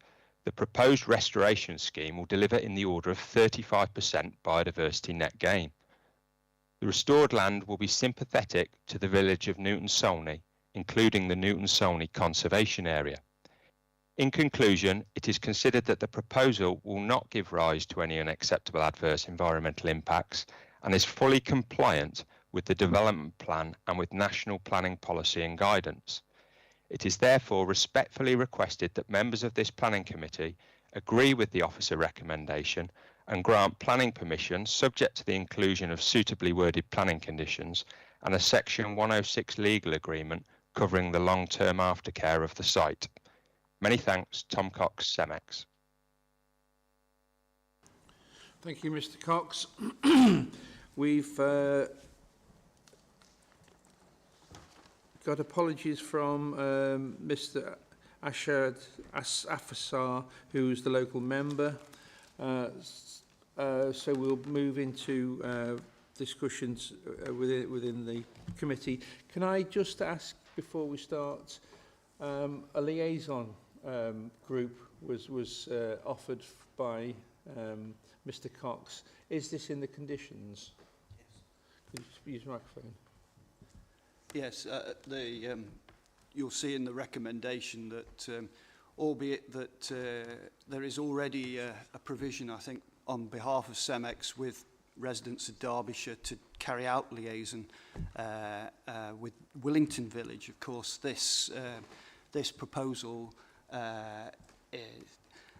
The proposed restoration scheme will deliver in the order of 35% biodiversity net gain. The restored land will be sympathetic to the village of Newton Solney, including the Newton Solney Conservation Area. In conclusion, it is considered that the proposal will not give rise to any unacceptable adverse environmental impacts and is fully compliant with the development plan and with national planning policy and guidance. It is therefore respectfully requested that members of this planning committee agree with the officer recommendation and grant planning permission subject to the inclusion of suitably worded planning conditions and a Section 106 legal agreement covering the long-term aftercare of the site. Many thanks, Tom Cox, CEMEX. Thank you, Mr. Cox. We've got apologies from Mr. Ashad Afasar, who's the local member. So we'll move into discussions within the committee. Can I just ask, before we start, a liaison group was offered by Mr. Cox. Is this in the conditions? Yes. Could you use the microphone? Yes, you'll see in the recommendation that, albeit that there is already a provision, I think, on behalf of CEMEX with residents of Derbyshire to carry out liaison with Willington Village. Of course, this proposal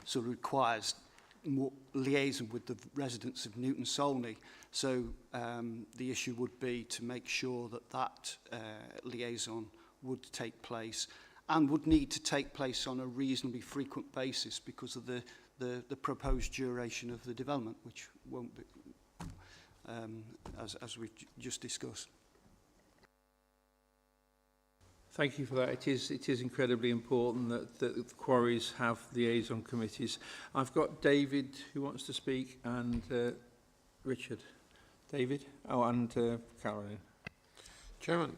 sort of requires more liaison with the residents of Newton Solney. So the issue would be to make sure that that liaison would take place and would need to take place on a reasonably frequent basis because of the proposed duration of the development, which won't be, as we've just discussed. Thank you for that. It is incredibly important that the quarries have liaison committees. I've got David who wants to speak and Richard. David? Oh, and Caroline. Chairman,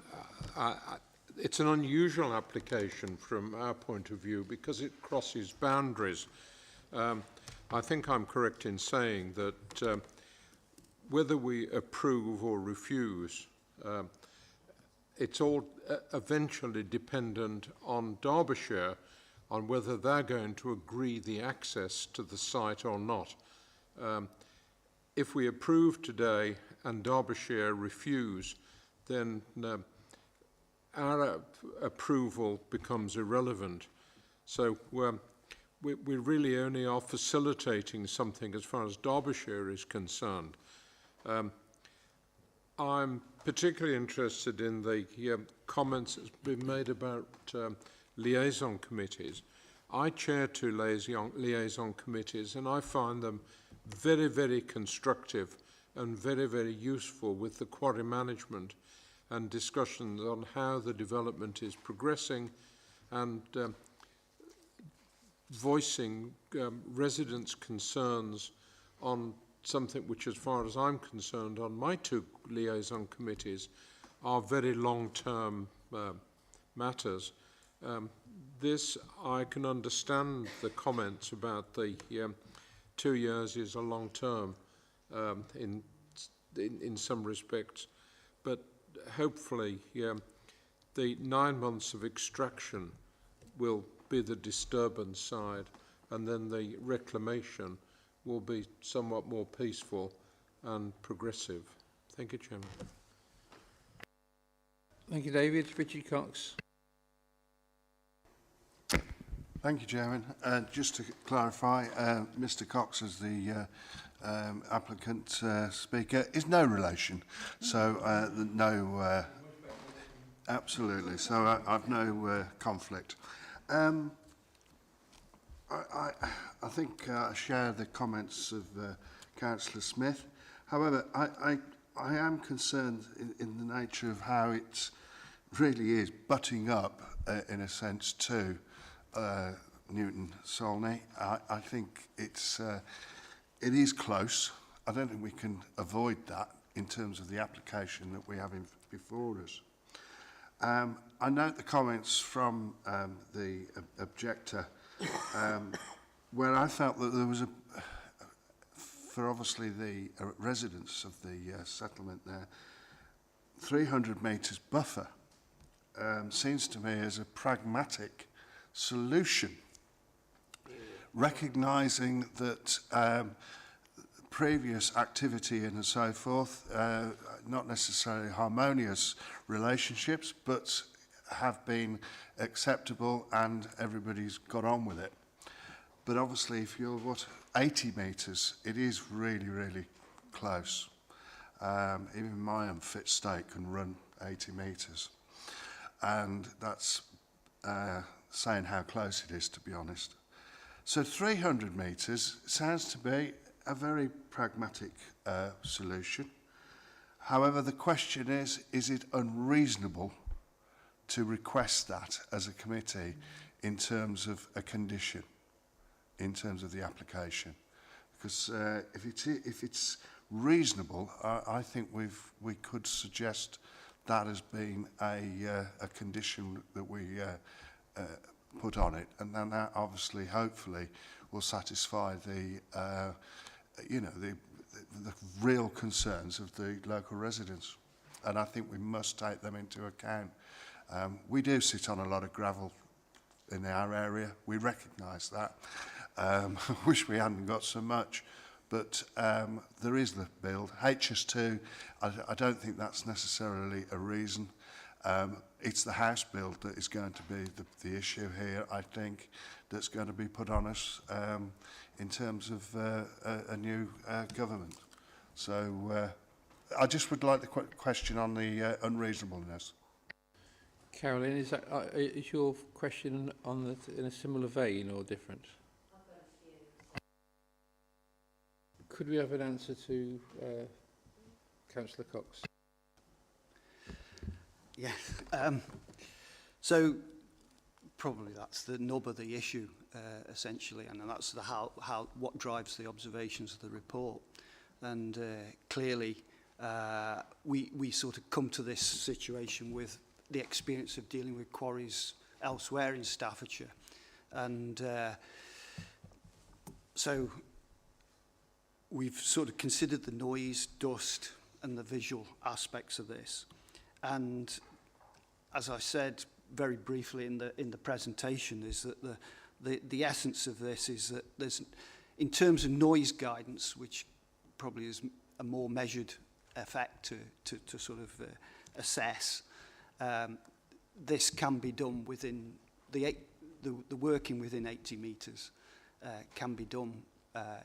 it's an unusual application from our point of view because it crosses boundaries. I think I'm correct in saying that whether we approve or refuse, it's all eventually dependent on Derbyshire on whether they're going to agree the access to the site or not. If we approve today and Derbyshire refuse, then our approval becomes irrelevant. So we really only are facilitating something as far as Derbyshire is concerned. I'm particularly interested in the comments that's been made about liaison committees. I chair 2 liaison committees, and I find them very, very constructive and very, very useful with the quarry management and discussions on how the development is progressing and voicing residents' concerns on something which, as far as I'm concerned, on my 2 liaison committees, are very long-term matters. This, I can understand the comments about the 2 years is a long term in some respects, but hopefully the 9 months of extraction will be the disturbance side, and then the reclamation will be somewhat more peaceful and progressive. Thank you, Chairman. Thank you, David. Richard Cox. Thank you, Chairman. Just to clarify, Mr. Cox, as the applicant speaker, is no relation. So no, absolutely. So I've no conflict. I think I share the comments of Councillor Smith. However, I am concerned in the nature of how it really is butting up, in a sense, to Newton Solney. I think it is close. I don't think we can avoid that in terms of the application that we have before us. I note the comments from the objector where I felt that there was for obviously the residents of the settlement there, 300 metres buffer seems to me as a pragmatic solution, recognising that previous activity and so forth, not necessarily harmonious relationships, but have been acceptable and everybody's got on with it. But obviously if you're 80 metres, it is really, really close. Even my unfit state can run 80 metres. And that's saying how close it is, to be honest. So 300 metres sounds to be a very pragmatic solution. However, the question is it unreasonable to request that as a committee in terms of a condition, in terms of the application? Because if it's reasonable, I think we could suggest that as being a condition that we put on it, and then that obviously, hopefully, will satisfy the real concerns of the local residents, and I think we must take them into account. We do sit on a lot of gravel in our area. We recognise that. I wish we hadn't got so much, but there is the build. HS2, I don't think that's necessarily a reason. It's the house build that is going to be the issue here, I think, that's going to be put on us in terms of a new government. So I just would like the question on the unreasonableness. Carolyn, is your question on in a similar vein or different? Could we have an answer to Councillor Cox? Yeah. So probably that's the nub of the issue, essentially, and that's what drives the observations of the report. And clearly, we sort of come to this situation with the experience of dealing with quarries elsewhere in Staffordshire, and so we've sort of considered the noise, dust, and the visual aspects of this. And as I said very briefly in the presentation, is that the essence of this is that there's, in terms of noise guidance, which probably is a more measured effect to sort of assess, this can be done within the working within 80 metres can be done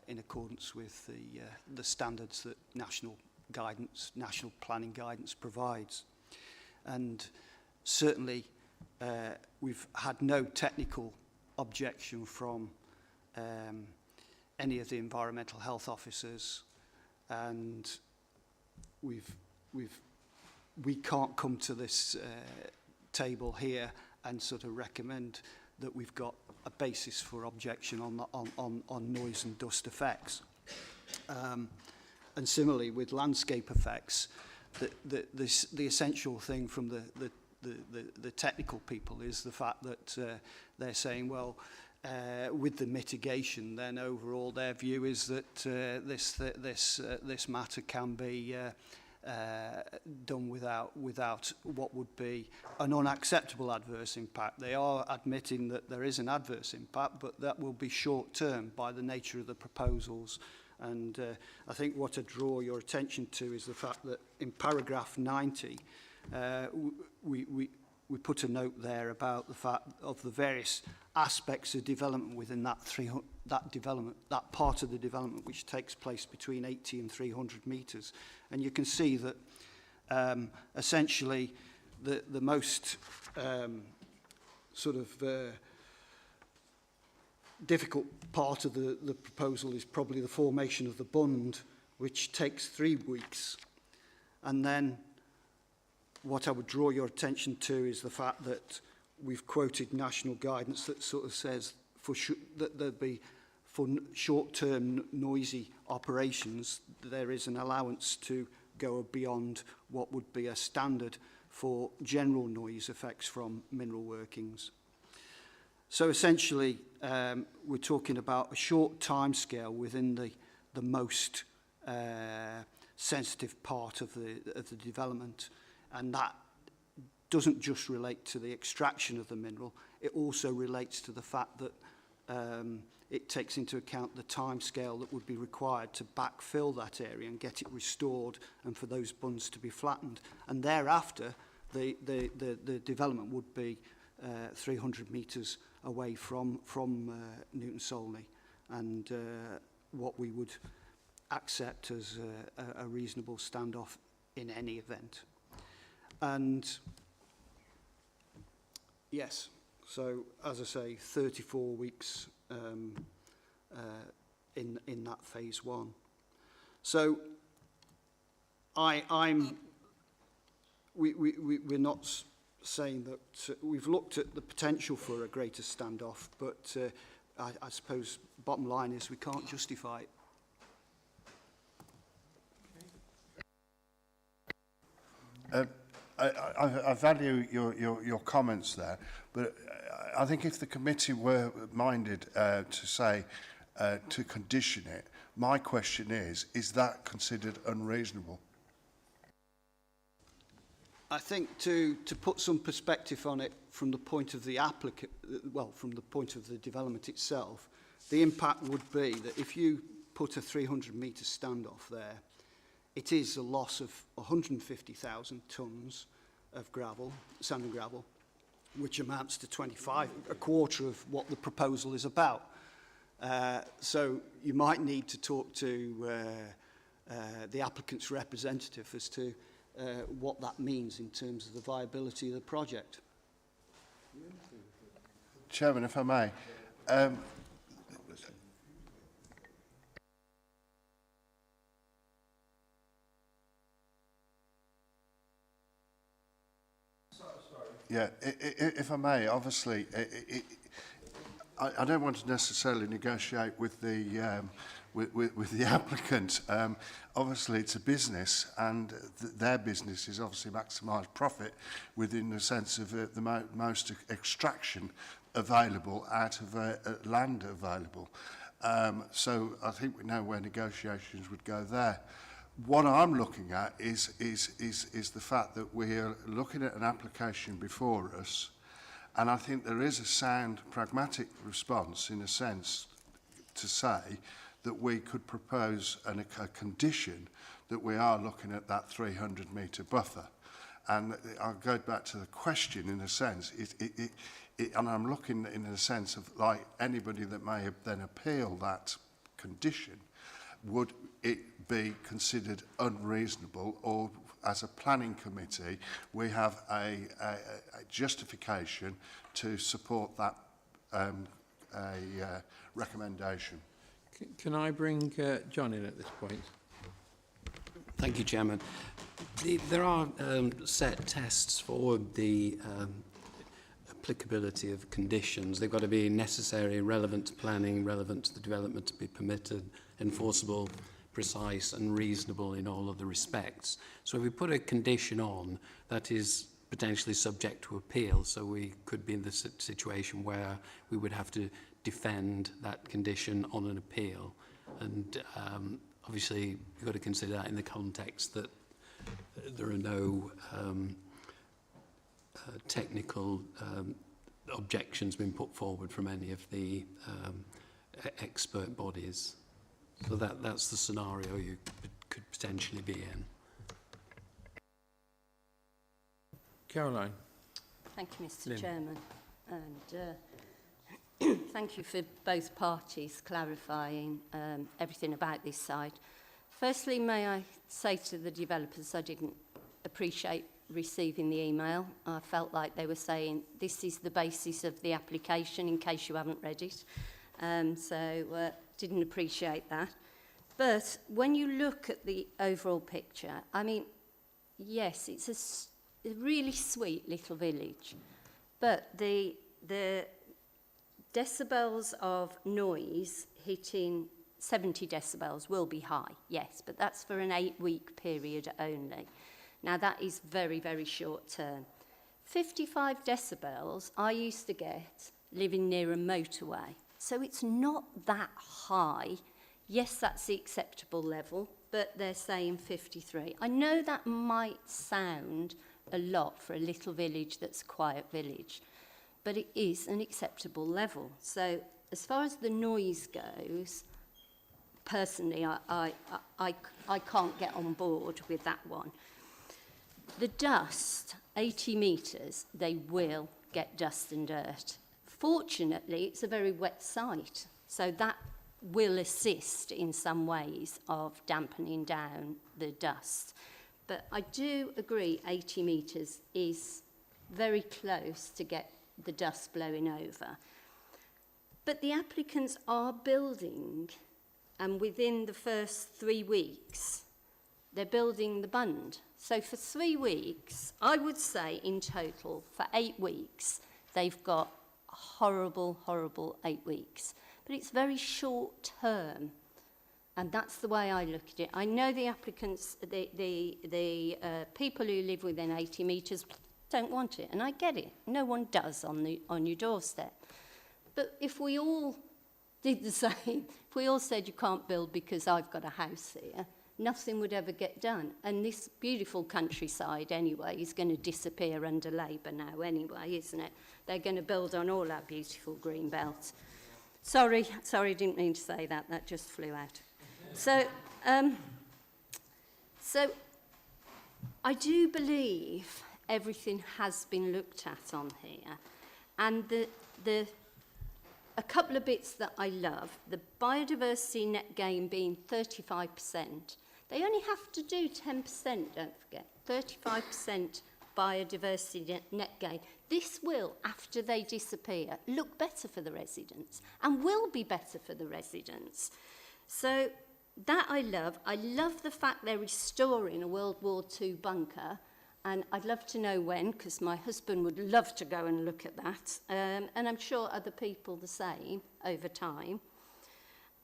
in accordance with the standards that national guidance, national planning guidance provides. And certainly we've had no technical objection from any of the environmental health officers, and we can't come to this table here and sort of recommend that we've got a basis for objection on noise and dust effects. And similarly with landscape effects, the essential thing from the technical people is the fact that they're saying, well, with the mitigation, then overall their view is that this matter can be done without what would be an unacceptable adverse impact. They are admitting that there is an adverse impact, but that will be short term by the nature of the proposals. And I think what I draw your attention to is the fact that in paragraph 90, we put a note there about the fact of the various aspects of development within that part of the development which takes place between 80 and 300 metres. And you can see that essentially the most difficult part of the proposal is probably the formation of the bund, which takes 3 weeks. And then what I would draw your attention to is the fact that we've quoted national guidance that sort of says that there'd be for short-term noisy operations, there is an allowance to go beyond what would be a standard for general noise effects from mineral workings. So essentially, we're talking about a short time scale within the most sensitive part of the development. And that doesn't just relate to the extraction of the mineral, it also relates to the fact that it takes into account the time scale that would be required to backfill that area and get it restored and for those bunds to be flattened. And thereafter, the development would be 300 metres away from Newton Solney, and what we would accept as a reasonable standoff in any event. And yes, so as I say, 34 weeks in that phase 1. So we're not saying that we've looked at the potential for a greater standoff, but I suppose bottom line is we can't justify it. I value your comments there, but I think if the committee were minded to say to condition it, my question is that considered unreasonable? I think to put some perspective on it from the point of the applicant, well, from the point of the development itself, the impact would be that if you put a 300-metre standoff there, it is a loss of 150,000 tonnes of gravel, sand and gravel, which amounts to a quarter of what the proposal is about. So you might need to talk to the applicant's representative as to what that means in terms of the viability of the project. Chairman, if I may. Yeah, if I may, obviously, I don't want to necessarily negotiate with the applicant. Obviously, it's a business, and their business is obviously maximise profit within the sense of the most extraction available out of land available. So I think we know where negotiations would go there. What I'm looking at is the fact that we're looking at an application before us, and I think there is a sound pragmatic response in a sense to say that we could propose a condition that we are looking at that 300-metre buffer. And I'll go back to the question in a sense, and I'm looking in a sense of like anybody that may have then appeal that condition, would it be considered unreasonable, or as a planning committee we have a justification to support that recommendation? Can I bring John in at this point? Thank you, Chairman. There are set tests for the applicability of conditions. They've got to be necessary, relevant to planning, relevant to the development to be permitted, enforceable, precise and reasonable in all other respects. So if we put a condition on that is potentially subject to appeal, so we could be in the situation where we would have to defend that condition on an appeal. And obviously, you've got to consider that in the context that there are no technical objections being put forward from any of the expert bodies. So that's the scenario you could potentially be in. Caroline. Thank you, Mr. Lynn. Chairman. And thank you for both parties clarifying everything about this site. Firstly, may I say to the developers I didn't appreciate receiving the email. I felt like they were saying this is the basis of the application in case you haven't read it. So didn't appreciate that. But when you look at the overall picture, I mean, yes, it's a really sweet little village, but the decibels of noise hitting 70 decibels will be high, yes, but that's for an 8-week period only. Now, that is very, very short term. 55 decibels I used to get living near a motorway, so it's not that high. Yes, that's the acceptable level, but they're saying 53. I know that might sound a lot for a little village that's a quiet village, but it is an acceptable level. So as far as the noise goes, personally, I can't get on board with that one. The dust, 80 metres, they will get dust and dirt. Fortunately, it's a very wet site, so that will assist in some ways of dampening down the dust. But I do agree 80 metres is very close to get the dust blowing over. But the applicants are building, and within the first 3 weeks, they're building the bund. So for 3 weeks, I would say in total, for 8 weeks, they've got a horrible, horrible 8 weeks. But it's very short term, and that's the way I look at it. I know the applicants, the people who live within 80 metres don't want it, and I get it. No one does on your doorstep. But if we all did the same, if we all said you can't build because I've got a house here, nothing would ever get done. And this beautiful countryside, anyway, is going to disappear under Labour now anyway, isn't it? They're going to build on all our beautiful green belt. Sorry, didn't mean to say that. That just flew out. So I do believe everything has been looked at on here. And a couple of bits that I love, the biodiversity net gain being 35%. They only have to do 10%, don't forget, 35% biodiversity net gain. This will, after they disappear, look better for the residents and will be better for the residents. So that I love. I love the fact they're restoring a World War II bunker, and I'd love to know when, because my husband would love to go and look at that, and I'm sure other people the same over time.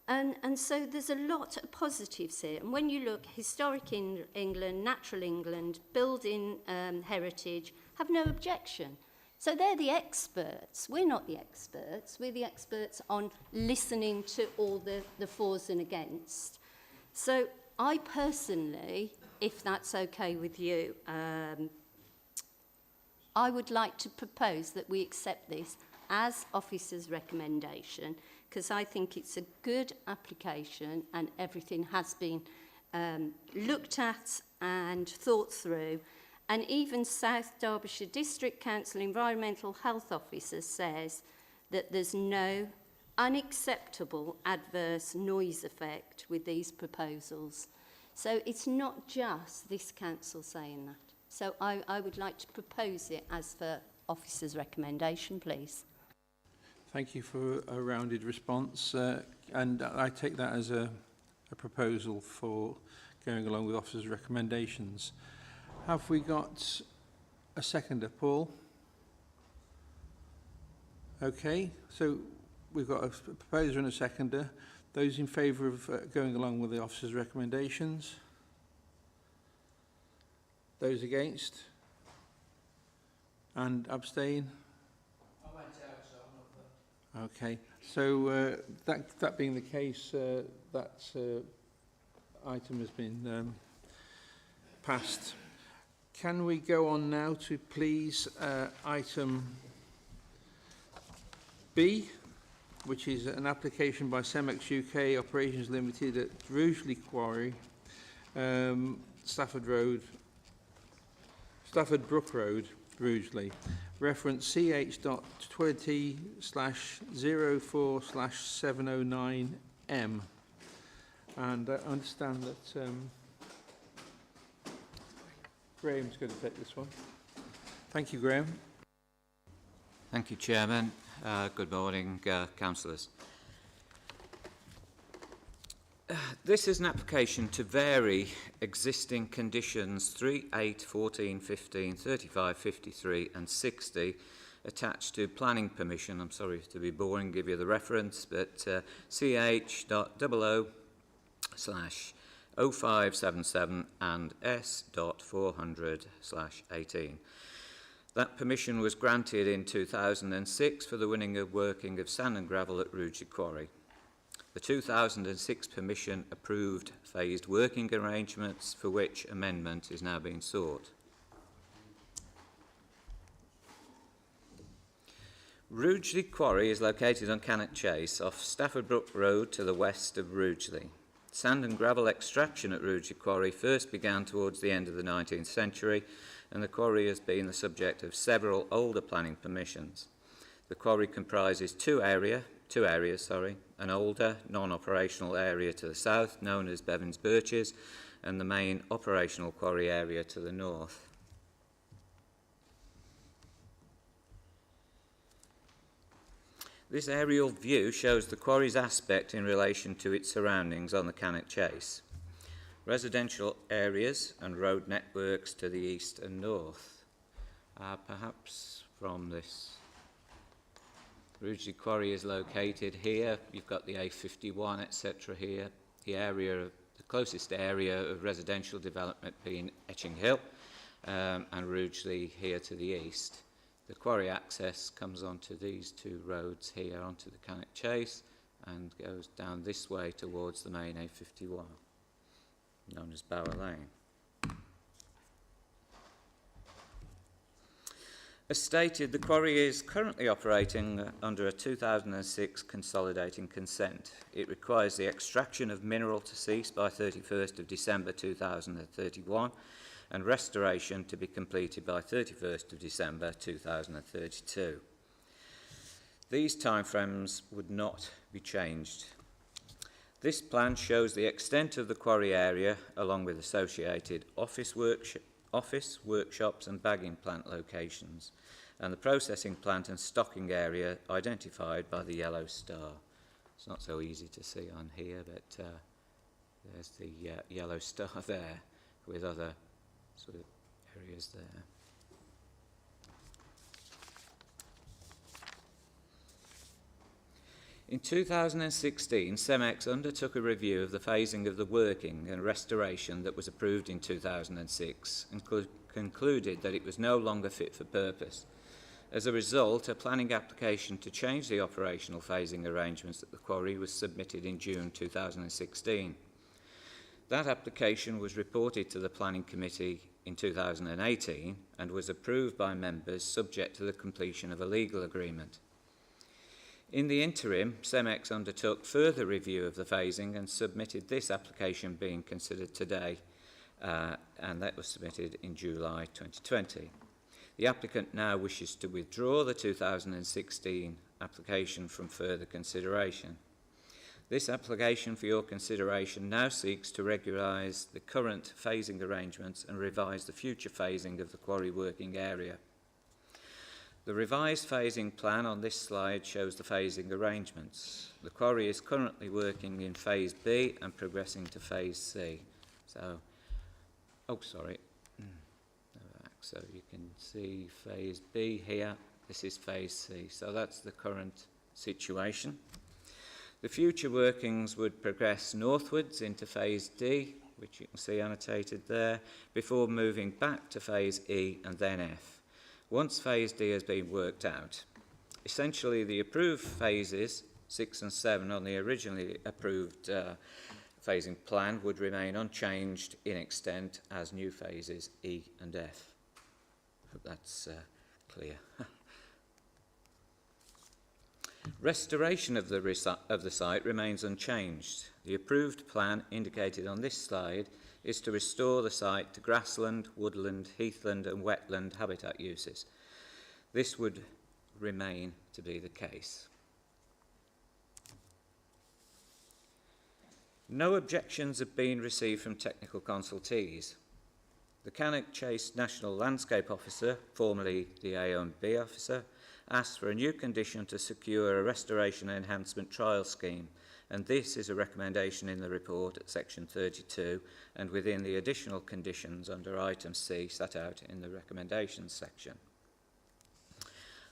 And so there's a lot of positives here. And when you look, historic England, natural England, building heritage, have no objection. So they're the experts. We're not the experts. We're the experts on listening to all the fors and against. So I personally, if that's okay with you, I would like to propose that we accept this as officer's recommendation, because I think it's a good application and everything has been looked at and thought through. And even South Derbyshire District Council Environmental Health Officer says that there's no unacceptable adverse noise effect with these proposals. So it's not just this council saying that. So I would like to propose it as for officer's recommendation, please. Thank you for a rounded response, and I take that as a proposal for going along with officer's recommendations. Have we got a seconder, Paul? Okay, so we've got a proposer and a seconder. Those in favour of going along with the officer's recommendations? Those against? And abstain? I went out, so I'm not there. Okay, so that being the case, that item has been passed. Can we go on now to please item B, which is an application by Cemex UK Operations Limited at Rugeley Quarry, Stafford Brook Road, Rugeley. Reference CH.20/04/709M. And I understand that Graham's going to take this one. Thank you, Graham. Thank you, Chairman. Good morning, councillors. This is an application to vary existing conditions 3, 8, 14, 15, 35, 53 and 60 attached to planning permission. I'm sorry to be boring, give you the reference, but CH.00/0577 and S.400/18. That permission was granted in 2006 for the winning of working of sand and gravel at Rugeley Quarry. The 2006 permission approved phased working arrangements for which amendment is now being sought. Rugeley Quarry is located on Cannock Chase off Stafford Brook Road to the west of Rugeley. Sand and gravel extraction at Rugeley Quarry first began towards the end of the 19th century, and the quarry has been the subject of several older planning permissions. The quarry comprises two areas, an older non-operational area to the south known as Bevins Birches and the main operational quarry area to the north. This aerial view shows the quarry's aspect in relation to its surroundings on the Cannock Chase. Residential areas and road networks to the east and north. Perhaps from this. Rugeley Quarry is located here. You've got the A51, etc. here. The closest area of residential development being Etching Hill, and Rugeley here to the east. The quarry access comes onto these two roads here, onto the Cannock Chase, and goes down this way towards the main A51, known as Bower Lane. As stated, the quarry is currently operating under a 2006 consolidating consent. It requires the extraction of mineral to cease by 31st of December 2031 and restoration to be completed by 31st of December 2032. These timeframes would not be changed. This plan shows the extent of the quarry area along with associated office, workshops and bagging plant locations, and the processing plant and stocking area identified by the yellow star. It's not so easy to see on here, but there's the yellow star there with other sort of areas there. In 2016, Cemex undertook a review of the phasing of the working and restoration that was approved in 2006 and concluded that it was no longer fit for purpose. As a result, a planning application to change the operational phasing arrangements at the quarry was submitted in June 2016. That application was reported to the Planning Committee in 2018 and was approved by members subject to the completion of a legal agreement. In the interim, Cemex undertook further review of the phasing and submitted this application being considered today, and that was submitted in July 2020. The applicant now wishes to withdraw the 2016 application from further consideration. This application for your consideration now seeks to regularise the current phasing arrangements and revise the future phasing of the quarry working area. The revised phasing plan on this slide shows the phasing arrangements. The quarry is currently working in phase B and progressing to phase C. So, so you can see phase B here. This is phase C. So that's the current situation. The future workings would progress northwards into phase D, which you can see annotated there, before moving back to phase E and then F. Once phase D has been worked out, essentially the approved phases 6 and 7 on the originally approved phasing plan would remain unchanged in extent as new phases E and F. Hope that's clear. Restoration of the site remains unchanged. The approved plan indicated on this slide is to restore the site to grassland, woodland, heathland and wetland habitat uses. This would remain to be the case. No objections have been received from technical consultees. The Cannock Chase National Landscape Officer, formerly the A&B Officer, asked for a new condition to secure a restoration enhancement trial scheme, and this is a recommendation in the report at section 32 and within the additional conditions under item C set out in the recommendations section.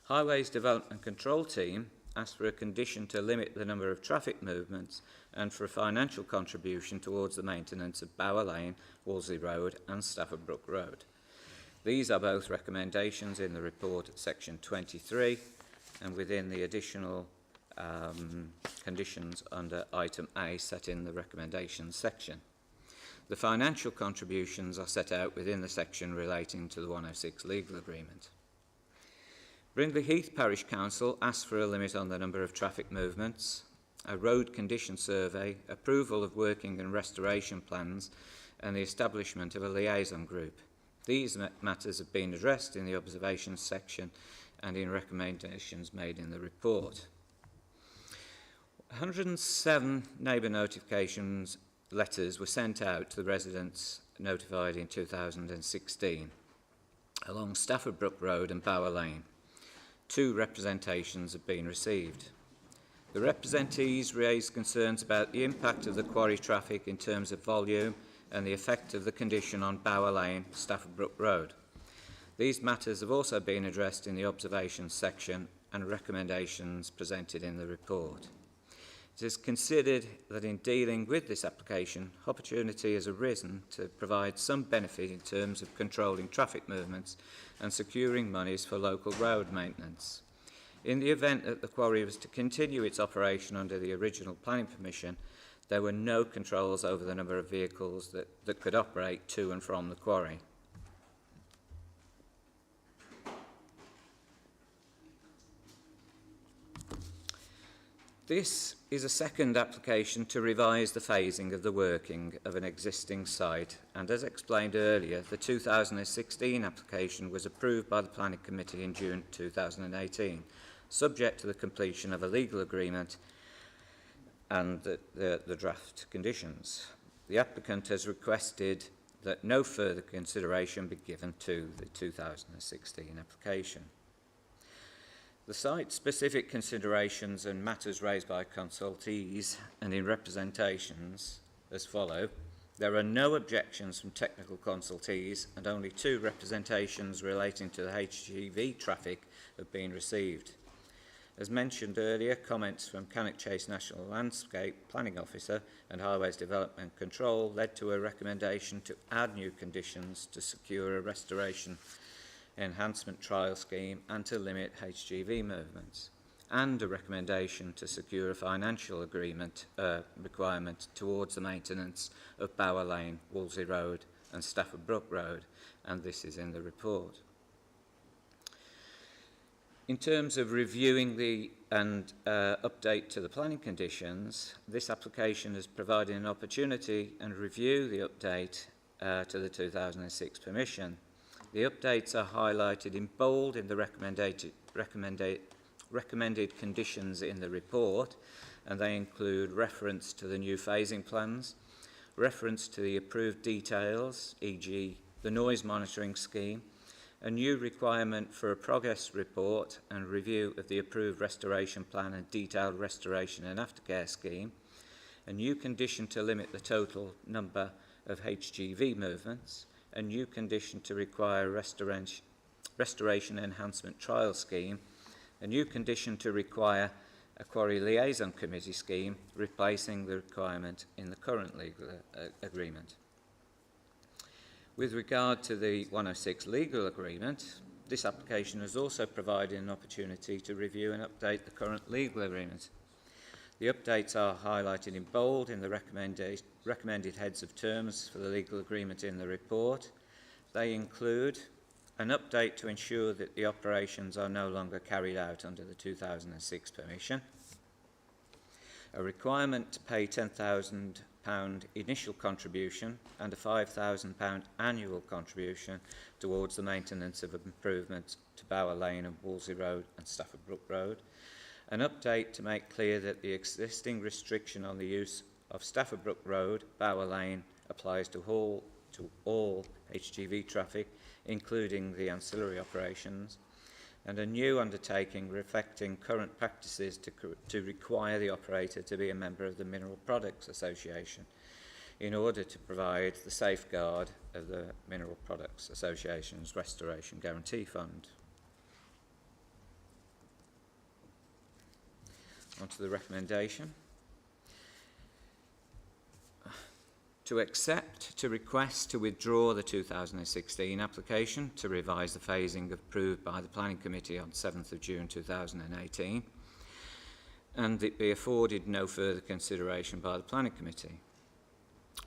Highways Development Control Team asked for a condition to limit the number of traffic movements and for a financial contribution towards the maintenance of Bower Lane, Wolseley Road and Stafford Brook Road. These are both recommendations in the report at section 23 and within the additional conditions under item A set in the recommendations section. The financial contributions are set out within the section relating to the 106 legal agreement. Brindley Heath Parish Council asked for a limit on the number of traffic movements, a road condition survey, approval of working and restoration plans and the establishment of a liaison group. These matters have been addressed in the observations section and in recommendations made in the report. 107 neighbour notifications letters were sent out to the residents notified in 2016 along Stafford Brook Road and Bower Lane. 2 representations have been received. The representees raised concerns about the impact of the quarry traffic in terms of volume and the effect of the condition on Bower Lane, Stafford Brook Road. These matters have also been addressed in the observations section and recommendations presented in the report. It is considered that in dealing with this application, opportunity has arisen to provide some benefit in terms of controlling traffic movements and securing monies for local road maintenance. In the event that the quarry was to continue its operation under the original planning permission, there were no controls over the number of vehicles that could operate to and from the quarry. This is a second application to revise the phasing of the working of an existing site, and as explained earlier, the 2016 application was approved by the Planning Committee in June 2018, subject to the completion of a legal agreement and the draft conditions. The applicant has requested that no further consideration be given to the 2016 application. The site-specific considerations and matters raised by consultees and in representations as follow. There are no objections from technical consultees and only 2 representations relating to the HGV traffic have been received. As mentioned earlier, comments from Cannock Chase National Landscape Planning Officer and Highways Development Control led to a recommendation to add new conditions to secure a restoration enhancement trial scheme and to limit HGV movements, and a recommendation to secure a financial agreement requirement towards the maintenance of Bower Lane, Wolseley Road and Stafford Brook Road, and this is in the report. In terms of reviewing the update to the planning conditions, this application has provided an opportunity and review the update to the 2006 permission. The updates are highlighted in bold in the recommended conditions in the report, and they include reference to the new phasing plans, reference to the approved details, e.g. the noise monitoring scheme, a new requirement for a progress report and review of the approved restoration plan and detailed restoration and aftercare scheme, a new condition to limit the total number of HGV movements, a new condition to require a restoration enhancement trial scheme, a new condition to require a quarry liaison committee scheme, replacing the requirement in the current legal agreement. With regard to the 106 legal agreement, this application has also provided an opportunity to review and update the current legal agreement. The updates are highlighted in bold in the recommended heads of terms for the legal agreement in the report. They include an update to ensure that the operations are no longer carried out under the 2006 permission, a requirement to pay £10,000 initial contribution and a £5,000 annual contribution towards the maintenance of improvements to Bower Lane and Wolsey Road and Stafford Brook Road, an update to make clear that the existing restriction on the use of Stafford Brook Road, Bower Lane, applies to all HGV traffic, including the ancillary operations, and a new undertaking reflecting current practices to require the operator to be a member of the Mineral Products Association in order to provide the safeguard of the Mineral Products Association's Restoration Guarantee Fund. On to the recommendation. To accept, to request to withdraw the 2016 application to revise the phasing approved by the Planning Committee on 7th of June 2018, and it be afforded no further consideration by the Planning Committee.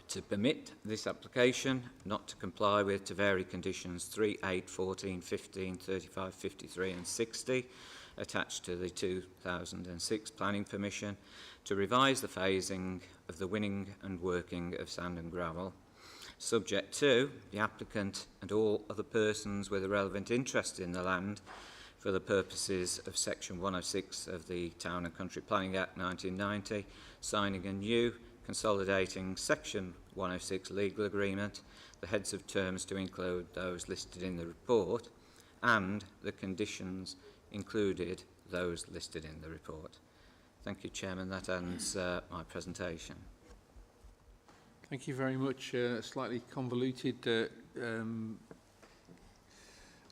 To permit this application not to comply with to vary conditions 3, 8, 14, 15, 35, 53 and 60 attached to the 2006 planning permission, to revise the phasing of the winning and working of sand and gravel, subject to the applicant and all other persons with a relevant interest in the land for the purposes of Section 106 of the Town and Country Planning Act 1990, signing a new consolidating Section 106 legal agreement, the heads of terms to include those listed in the report, and the conditions included those listed in the report. Thank you, Chairman. That ends my presentation. Thank you very much. Slightly convoluted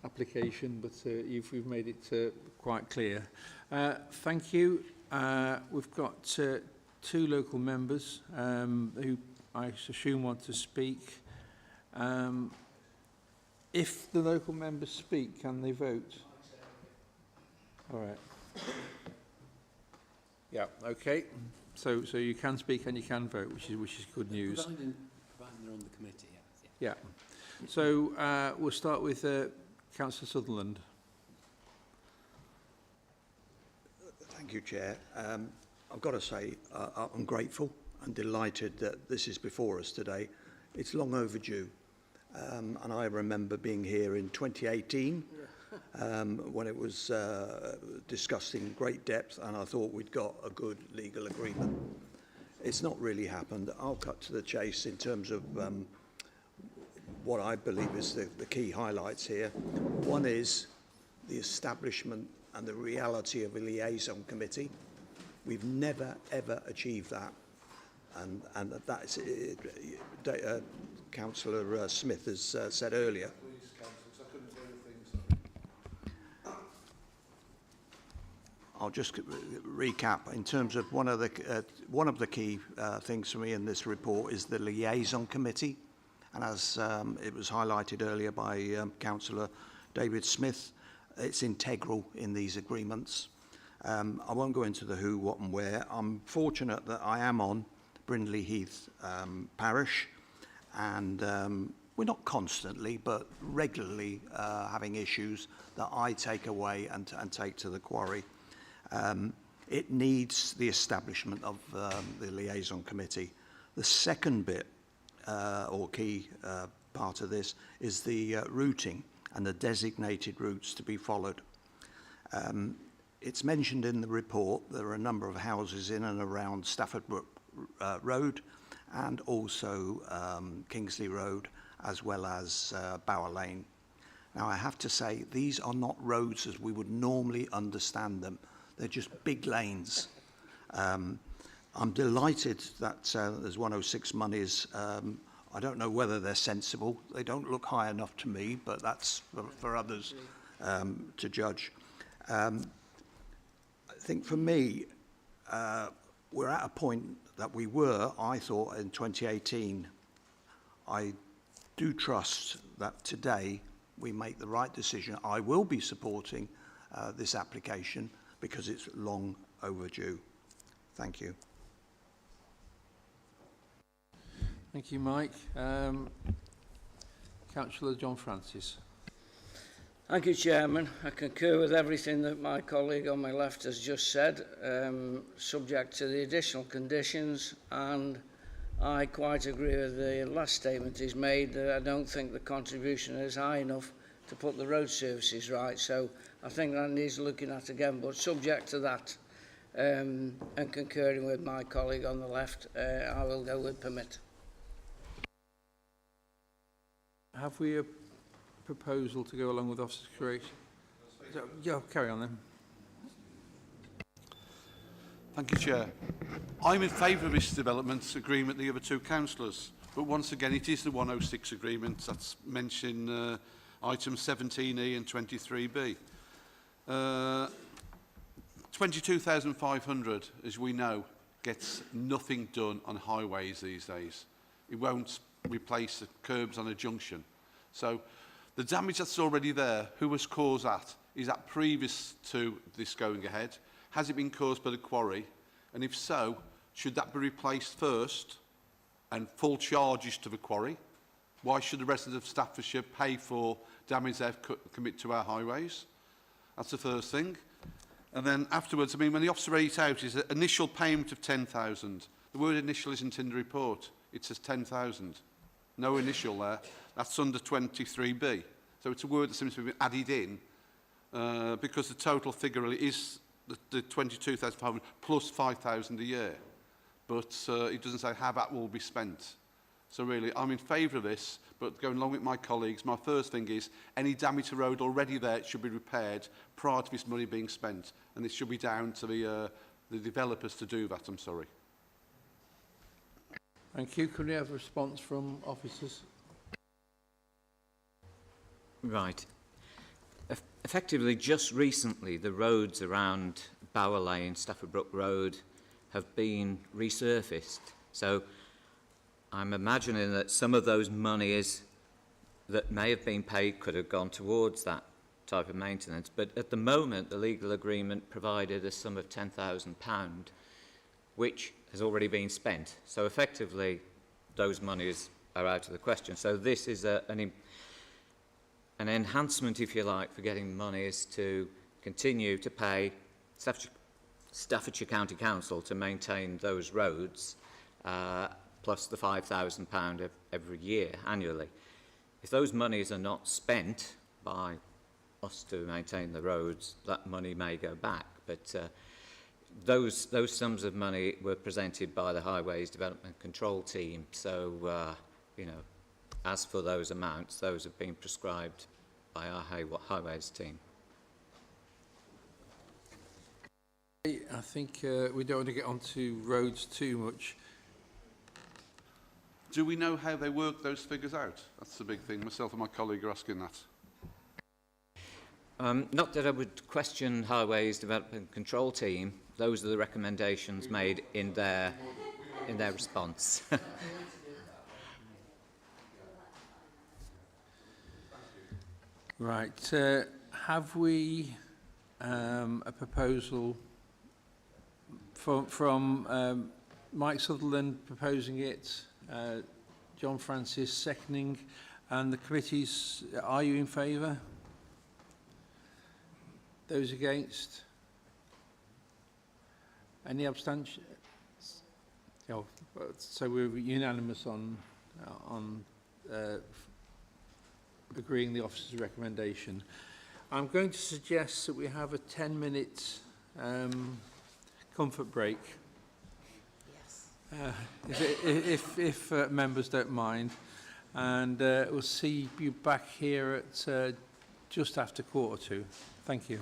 application, but we've made it quite clear. Thank you. We've got two local members who I assume want to speak. If the local members speak, can they vote? All right. Yeah, okay. So you can speak and you can vote, which is good news. Providing they're on the committee, yeah. So we'll start with Councillor Sutherland. Thank you, Chair. I've got to say I'm grateful and delighted that this is before us today. It's long overdue. And I remember being here in 2018 when it was discussed in great depth, and I thought we'd got a good legal agreement. It's not really happened. I'll cut to the chase in terms of what I believe is the key highlights here. One is the establishment and the reality of a liaison committee. We've never, ever achieved that. And that's Councillor Smith has said earlier. I'll just recap in terms of one of the key things for me in this report is the liaison committee, and as it was highlighted earlier by Councillor David Smith, it's integral in these agreements. I won't go into the who, what and where. I'm fortunate that I am on Brindley Heath Parish, and we're not constantly but regularly having issues that I take away and take to the quarry. It needs the establishment of the liaison committee. The second bit or key part of this is the routing and the designated routes to be followed. It's mentioned in the report there are a number of houses in and around Stafford Road and also Kingsley Road, as well as Bower Lane. Now, I have to say, these are not roads as we would normally understand them. They're just big lanes. I'm delighted that there's 106 monies. I don't know whether they're sensible. They don't look high enough to me, but that's for others to judge. I think for me, we're at a point that we were, I thought, in 2018. I do trust that today we make the right decision. I will be supporting this application because it's long overdue. Thank you. Thank you, Mike. Councillor John Francis. Thank you, Chairman. I concur with everything that my colleague on my left has just said, subject to the additional conditions, and I quite agree with the last statement he's made that I don't think the contribution is high enough to put the road services right, so I think that needs looking at again, but subject to that and concurring with my colleague on the left, I will go with permit. Have we a proposal to go along with officer's creation? Yeah, carry on then. Thank you, Chair. I'm in favour of this development agreement, the other two councillors, but once again it is the 106 agreement that's mentioned items 17E and 23B. 22,500, as we know, gets nothing done on highways these days. It won't replace the curbs on a junction. So the damage that's already there, who has caused that? Is that previous to this going ahead? Has it been caused by the quarry? And if so, should that be replaced first and full charges to the quarry? Why should the residents of Staffordshire pay for damage they've committed to our highways? That's the first thing. And then afterwards, I mean, when the officer read it out, is an initial payment of 10,000. The word initial isn't in the report. It says 10,000. No initial there. That's under 23B. So it's a word that seems to be added in because the total figure really is the 22,500 plus 5,000 a year. But it doesn't say how that will be spent. So really, I'm in favour of this, but going along with my colleagues, my first thing is any damage to road already there, it should be repaired prior to this money being spent. And it should be down to the developers to do that, I'm sorry. Thank you. Could we have a response from officers? Right. Effectively, just recently, the roads around Bower Lane, Stafford Brook Road, have been resurfaced. So I'm imagining that some of those monies that may have been paid could have gone towards that type of maintenance. But at the moment, the legal agreement provided a sum of £10,000, which has already been spent. So effectively, those monies are out of the question. So this is an enhancement, if you like, for getting monies to continue to pay Staffordshire County Council to maintain those roads, plus the £5,000 every year, annually. If those monies are not spent by us to maintain the roads, that money may go back. But those sums of money were presented by the Highways Development Control Team. So, you know, as for those amounts, those have been prescribed by our Highways team. I think we don't want to get onto roads too much. Do we know how they work those figures out? That's the big thing. Myself and my colleague are asking that. Not that I would question Highways Development Control Team. Those are the recommendations made in their response. Right. Have we a proposal from Mike Sutherland proposing it, John Francis seconding, and the committees, are you in favour? Those against? Any abstentions? Oh, so we're unanimous on agreeing the officer's recommendation. I'm going to suggest that we have a 10-minute comfort break. If members don't mind. And we'll see you back here at just after 1:45. Thank you.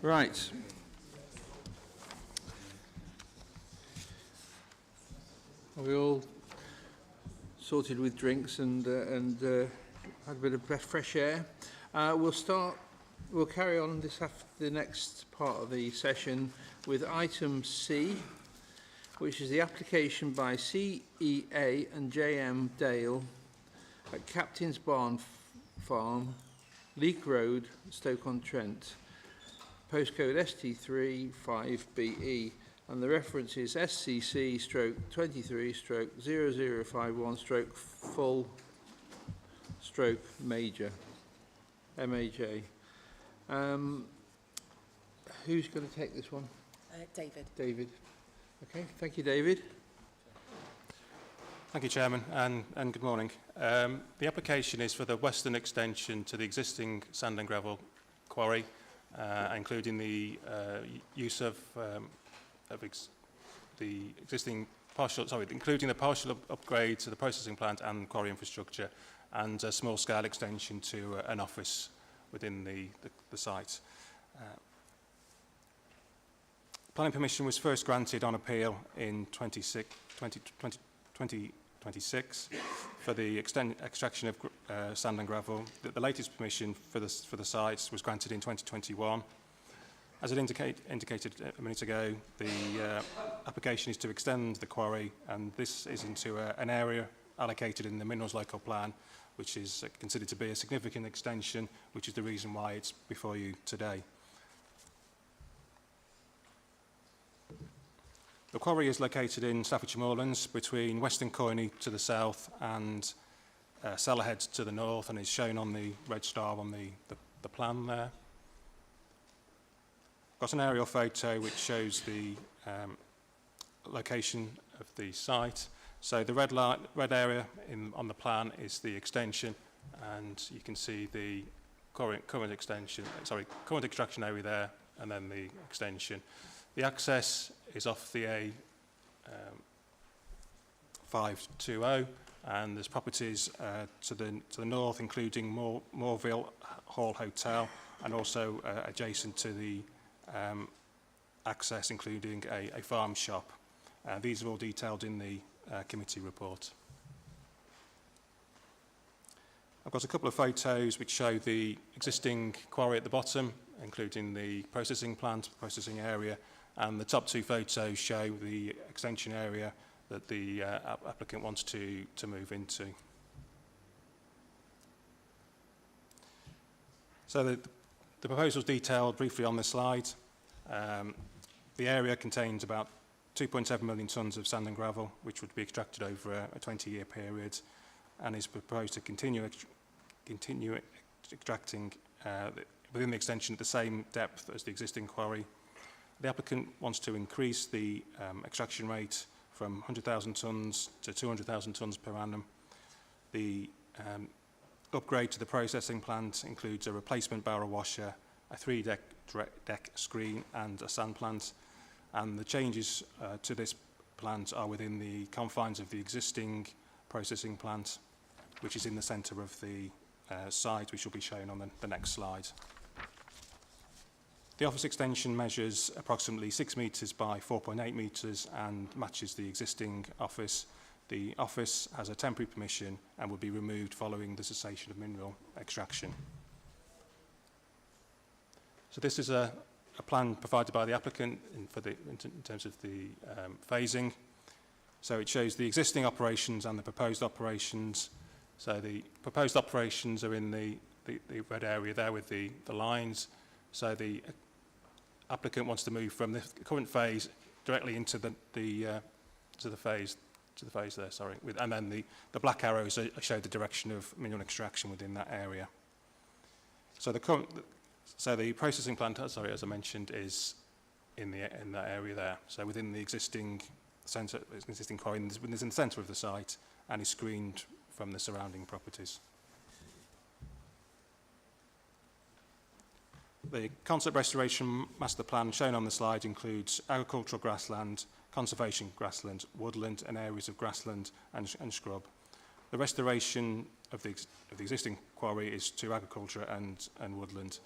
Right. Are we all sorted with drinks and had a bit of fresh air? We'll carry on the next part of the session with item C, which is the application by CEA and JM Dale at Captain's Barn Farm, Leek Road, Stoke-on-Trent, postcode ST3 5BE, and the reference is SCC/23/0051/full/major, MAJ. Who's going to take this one? David. David. Okay, thank you, David. Thank you, Chairman, and good morning. The application is for the western extension to the existing sand and gravel quarry, including the use of the existing including the partial upgrade to the processing plant and quarry infrastructure, and a small-scale extension to an office within the site. Planning permission was first granted on appeal in 2026 for the extraction of sand and gravel. The latest permission for the sites was granted in 2021. As it indicated a minute ago, the application is to extend the quarry, and this is into an area allocated in the Minerals Local Plan, which is considered to be a significant extension, which is the reason why it's before you today. The quarry is located in Staffordshire Moorlands between Western Coyney to the south and Sellerhead to the north, and is shown on the red star on the plan there. I've got an aerial photo which shows the location of the site. So the red area on the plan is the extension, and you can see the current extraction area there, and then the extension. The access is off the A520, and there's properties to the north, including Moorville Hall Hotel, and also adjacent to the access, including a farm shop. These are all detailed in the committee report. I've got a couple of photos which show the existing quarry at the bottom, including the processing plant, processing area, and the top two photos show the extension area that the applicant wants to move into. So the proposal is detailed briefly on the slide. The area contains about 2.7 million tonnes of sand and gravel, which would be extracted over a 20-year period, and is proposed to continue extracting within the extension at the same depth as the existing quarry. The applicant wants to increase the extraction rate from 100,000 tonnes to 200,000 tonnes per annum. The upgrade to the processing plant includes a replacement barrel washer, a 3-deck screen, and a sand plant. And the changes to this plant are within the confines of the existing processing plant, which is in the centre of the site, which will be shown on the next slide. The office extension measures approximately 6 metres by 4.8 metres and matches the existing office. The office has a temporary permission and will be removed following the cessation of mineral extraction. So this is a plan provided by the applicant in terms of the phasing. So it shows the existing operations and the proposed operations. So the proposed operations are in the red area there with the lines. So the applicant wants to move from the current phase directly into the phase there, sorry. And then the black arrows show the direction of mineral extraction within that area. So the processing plant, as I mentioned, is in that area there. So within the existing quarry, is in the centre of the site, and is screened from the surrounding properties. The concept restoration master plan shown on the slide includes agricultural grassland, conservation grassland, woodland, and areas of grassland and scrub. The restoration of the existing quarry is to agriculture and woodland,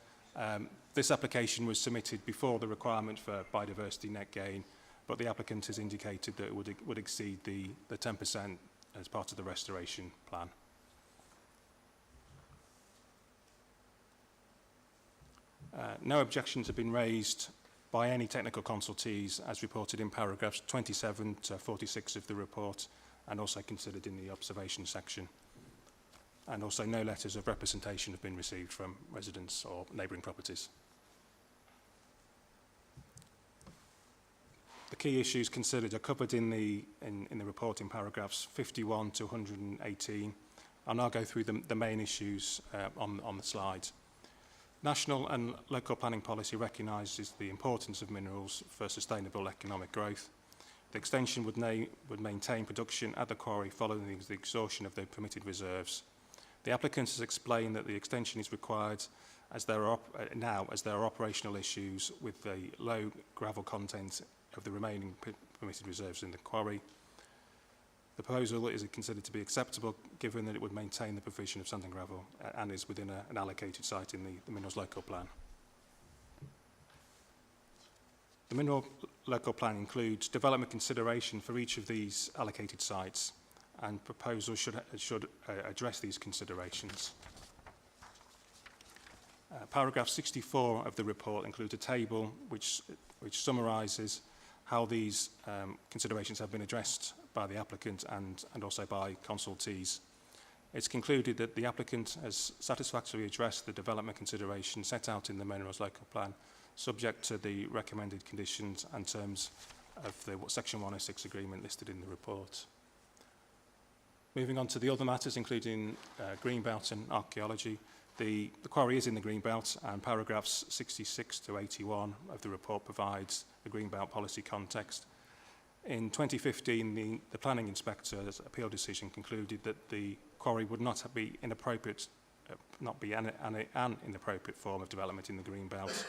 This application was submitted before the requirement for biodiversity net gain, but the applicant has indicated that it would exceed the 10% as part of the restoration plan. No objections have been raised by any technical consultees as reported in paragraphs 27 to 46 of the report and also considered in the observation section. And also no letters of representation have been received from residents or neighbouring properties. The key issues considered are covered in the report in paragraphs 51 to 118. I'll now go through the main issues on the slide. National and local planning policy recognises the importance of minerals for sustainable economic growth. The extension would maintain production at the quarry following the exhaustion of the permitted reserves. The applicant has explained that the extension is required as there are operational issues with the low gravel content of the remaining permitted reserves in the quarry. The proposal is considered to be acceptable given that it would maintain the provision of sand and gravel and is within an allocated site in the Minerals Local Plan. The Mineral Local Plan includes development consideration for each of these allocated sites, and proposals should address these considerations. Paragraph 64 of the report includes a table which summarises how these considerations have been addressed by the applicant and also by consultees. It's concluded that the applicant has satisfactorily addressed the development considerations set out in the Minerals Local Plan, subject to the recommended conditions and terms of the Section 106 agreement listed in the report. Moving on to the other matters, including Greenbelt and archaeology, the quarry is in the Greenbelt, and paragraphs 66 to 81 of the report provides the Greenbelt policy context. In 2015, the planning inspector's appeal decision concluded that the quarry would not be an inappropriate form of development in the Greenbelt.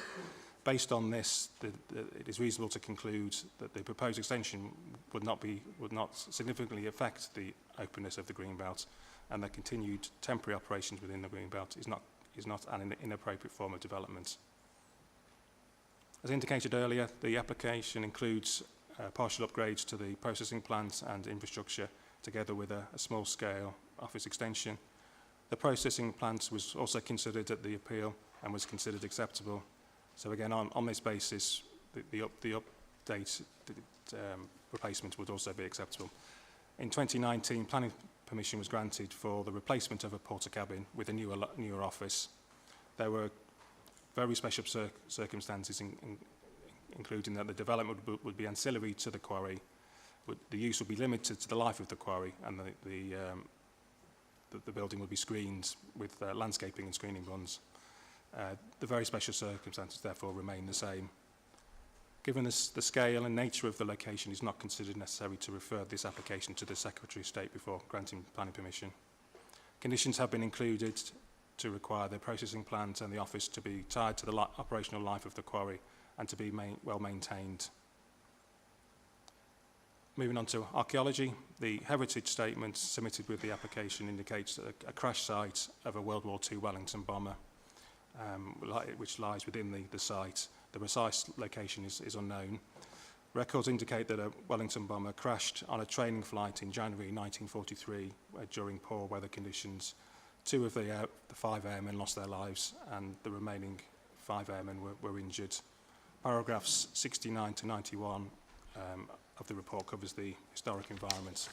Based on this, it is reasonable to conclude that the proposed extension would not significantly affect the openness of the Greenbelt, and that continued temporary operations within the Greenbelt is not an inappropriate form of development. As indicated earlier, the application includes partial upgrades to the processing plant and infrastructure, together with a small-scale office extension. The processing plant was also considered at the appeal and was considered acceptable. So again, on this basis, the update replacement would also be acceptable. In 2019, planning permission was granted for the replacement of a porter cabin with a newer office. There were very special circumstances, including that the development would be ancillary to the quarry. The use would be limited to the life of the quarry, and the building would be screened with landscaping and screening runs. The very special circumstances, therefore, remain the same. Given the scale and nature of the location, it's not considered necessary to refer this application to the Secretary of State before granting planning permission. Conditions have been included to require the processing plant and the office to be tied to the operational life of the quarry and to be well maintained. Moving on to archaeology, the heritage statement submitted with the application indicates a crash site of a World War II Wellington bomber, which lies within the site. The precise location is unknown. Records indicate that a Wellington bomber crashed on a training flight in January 1943 during poor weather conditions. 2 of the 5 airmen lost their lives, and the remaining 5 airmen were injured. Paragraphs 69 to 91 of the report covers the historic environment.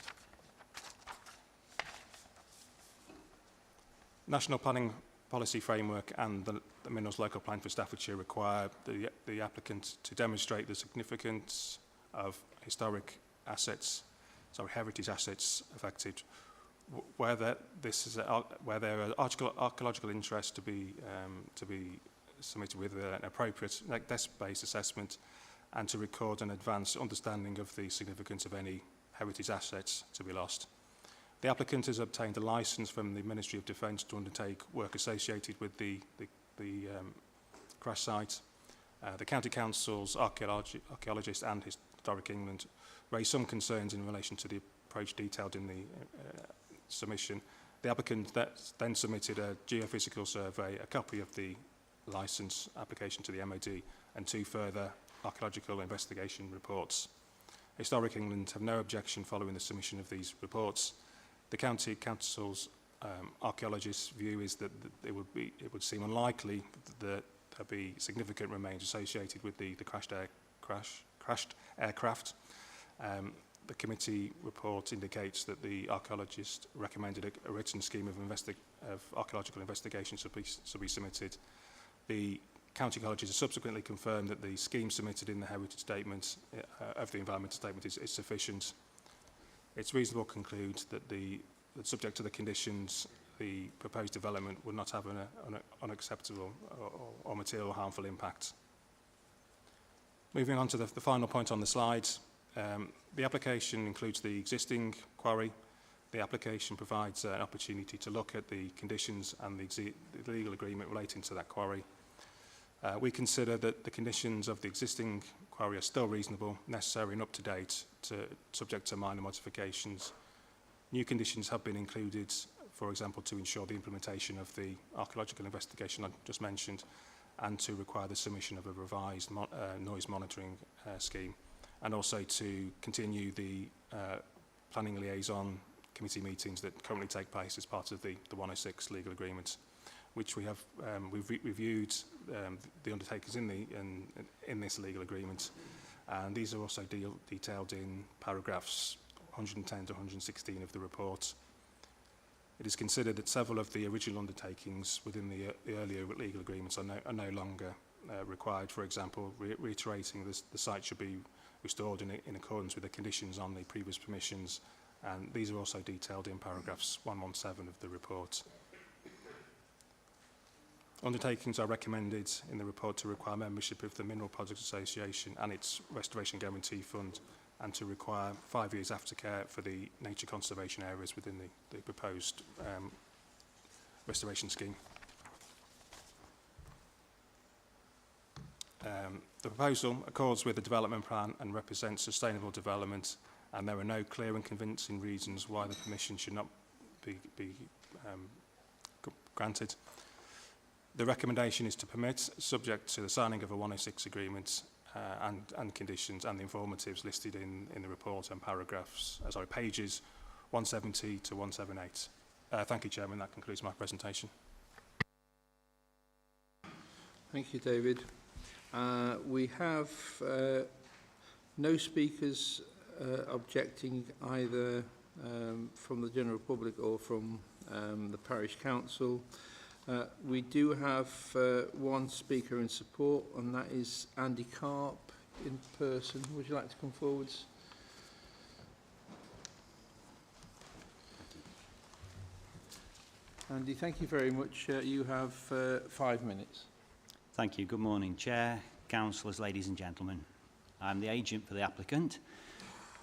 National Planning Policy Framework and the Minerals Local Plan for Staffordshire require the applicant to demonstrate the significance of heritage assets affected, where there are archaeological interests to be submitted with an appropriate desk-based assessment, and to record an advanced understanding of the significance of any heritage assets to be lost. The applicant has obtained a licence from the Ministry of Defence to undertake work associated with the crash site. The County Council's archaeologists and Historic England raised some concerns in relation to the approach detailed in the submission. The applicant then submitted a geophysical survey, a copy of the licence application to the MOD and 2 further archaeological investigation reports. Historic England have no objection following the submission of these reports. The County Council's archaeologists' view is that it would seem unlikely that there be significant remains associated with the crashed aircraft. The committee report indicates that the archaeologist recommended a written scheme of archaeological investigation should be submitted. The county colleges have subsequently confirmed that the scheme submitted in the heritage statement of the environmental statement is sufficient. It's reasonable to conclude that that subject to the conditions, the proposed development would not have an unacceptable or material harmful impact. Moving on to the final point on the slide, the application includes the existing quarry. The application provides an opportunity to look at the conditions and the legal agreement relating to that quarry. We consider that the conditions of the existing quarry are still reasonable, necessary and up to date, subject to minor modifications. New conditions have been included, for example, to ensure the implementation of the archaeological investigation I just mentioned, and to require the submission of a revised noise monitoring scheme, and also to continue the planning liaison committee meetings that currently take place as part of the 106 legal agreement, which we've reviewed the undertakers in this legal agreement, and these are also detailed in paragraphs 110 to 116 of the report. It is considered that several of the original undertakings within the earlier legal agreements are no longer required. For example, reiterating the site should be restored in accordance with the conditions on the previous permissions, and these are also detailed in paragraphs 117 of the report. Undertakings are recommended in the report to require membership of the Mineral Projects Association and its Restoration Guarantee Fund, and to require 5 years aftercare for the nature conservation areas within the proposed restoration scheme. The proposal accords with the development plan and represents sustainable development, and there are no clear and convincing reasons why the permission should not be granted. The recommendation is to permit, subject to the signing of a 106 agreement and conditions and the informatives listed in the report and pages 170 to 178. Thank you, Chairman. That concludes my presentation. Thank you, David. We have no speakers objecting either from the general public or from the parish council. We do have one speaker in support, and that is Andy Karp in person. Would you like to come forwards? Andy, thank you very much. You have 5 minutes. Thank you. Good morning, Chair, councillors, ladies and gentlemen. I'm the agent for the applicant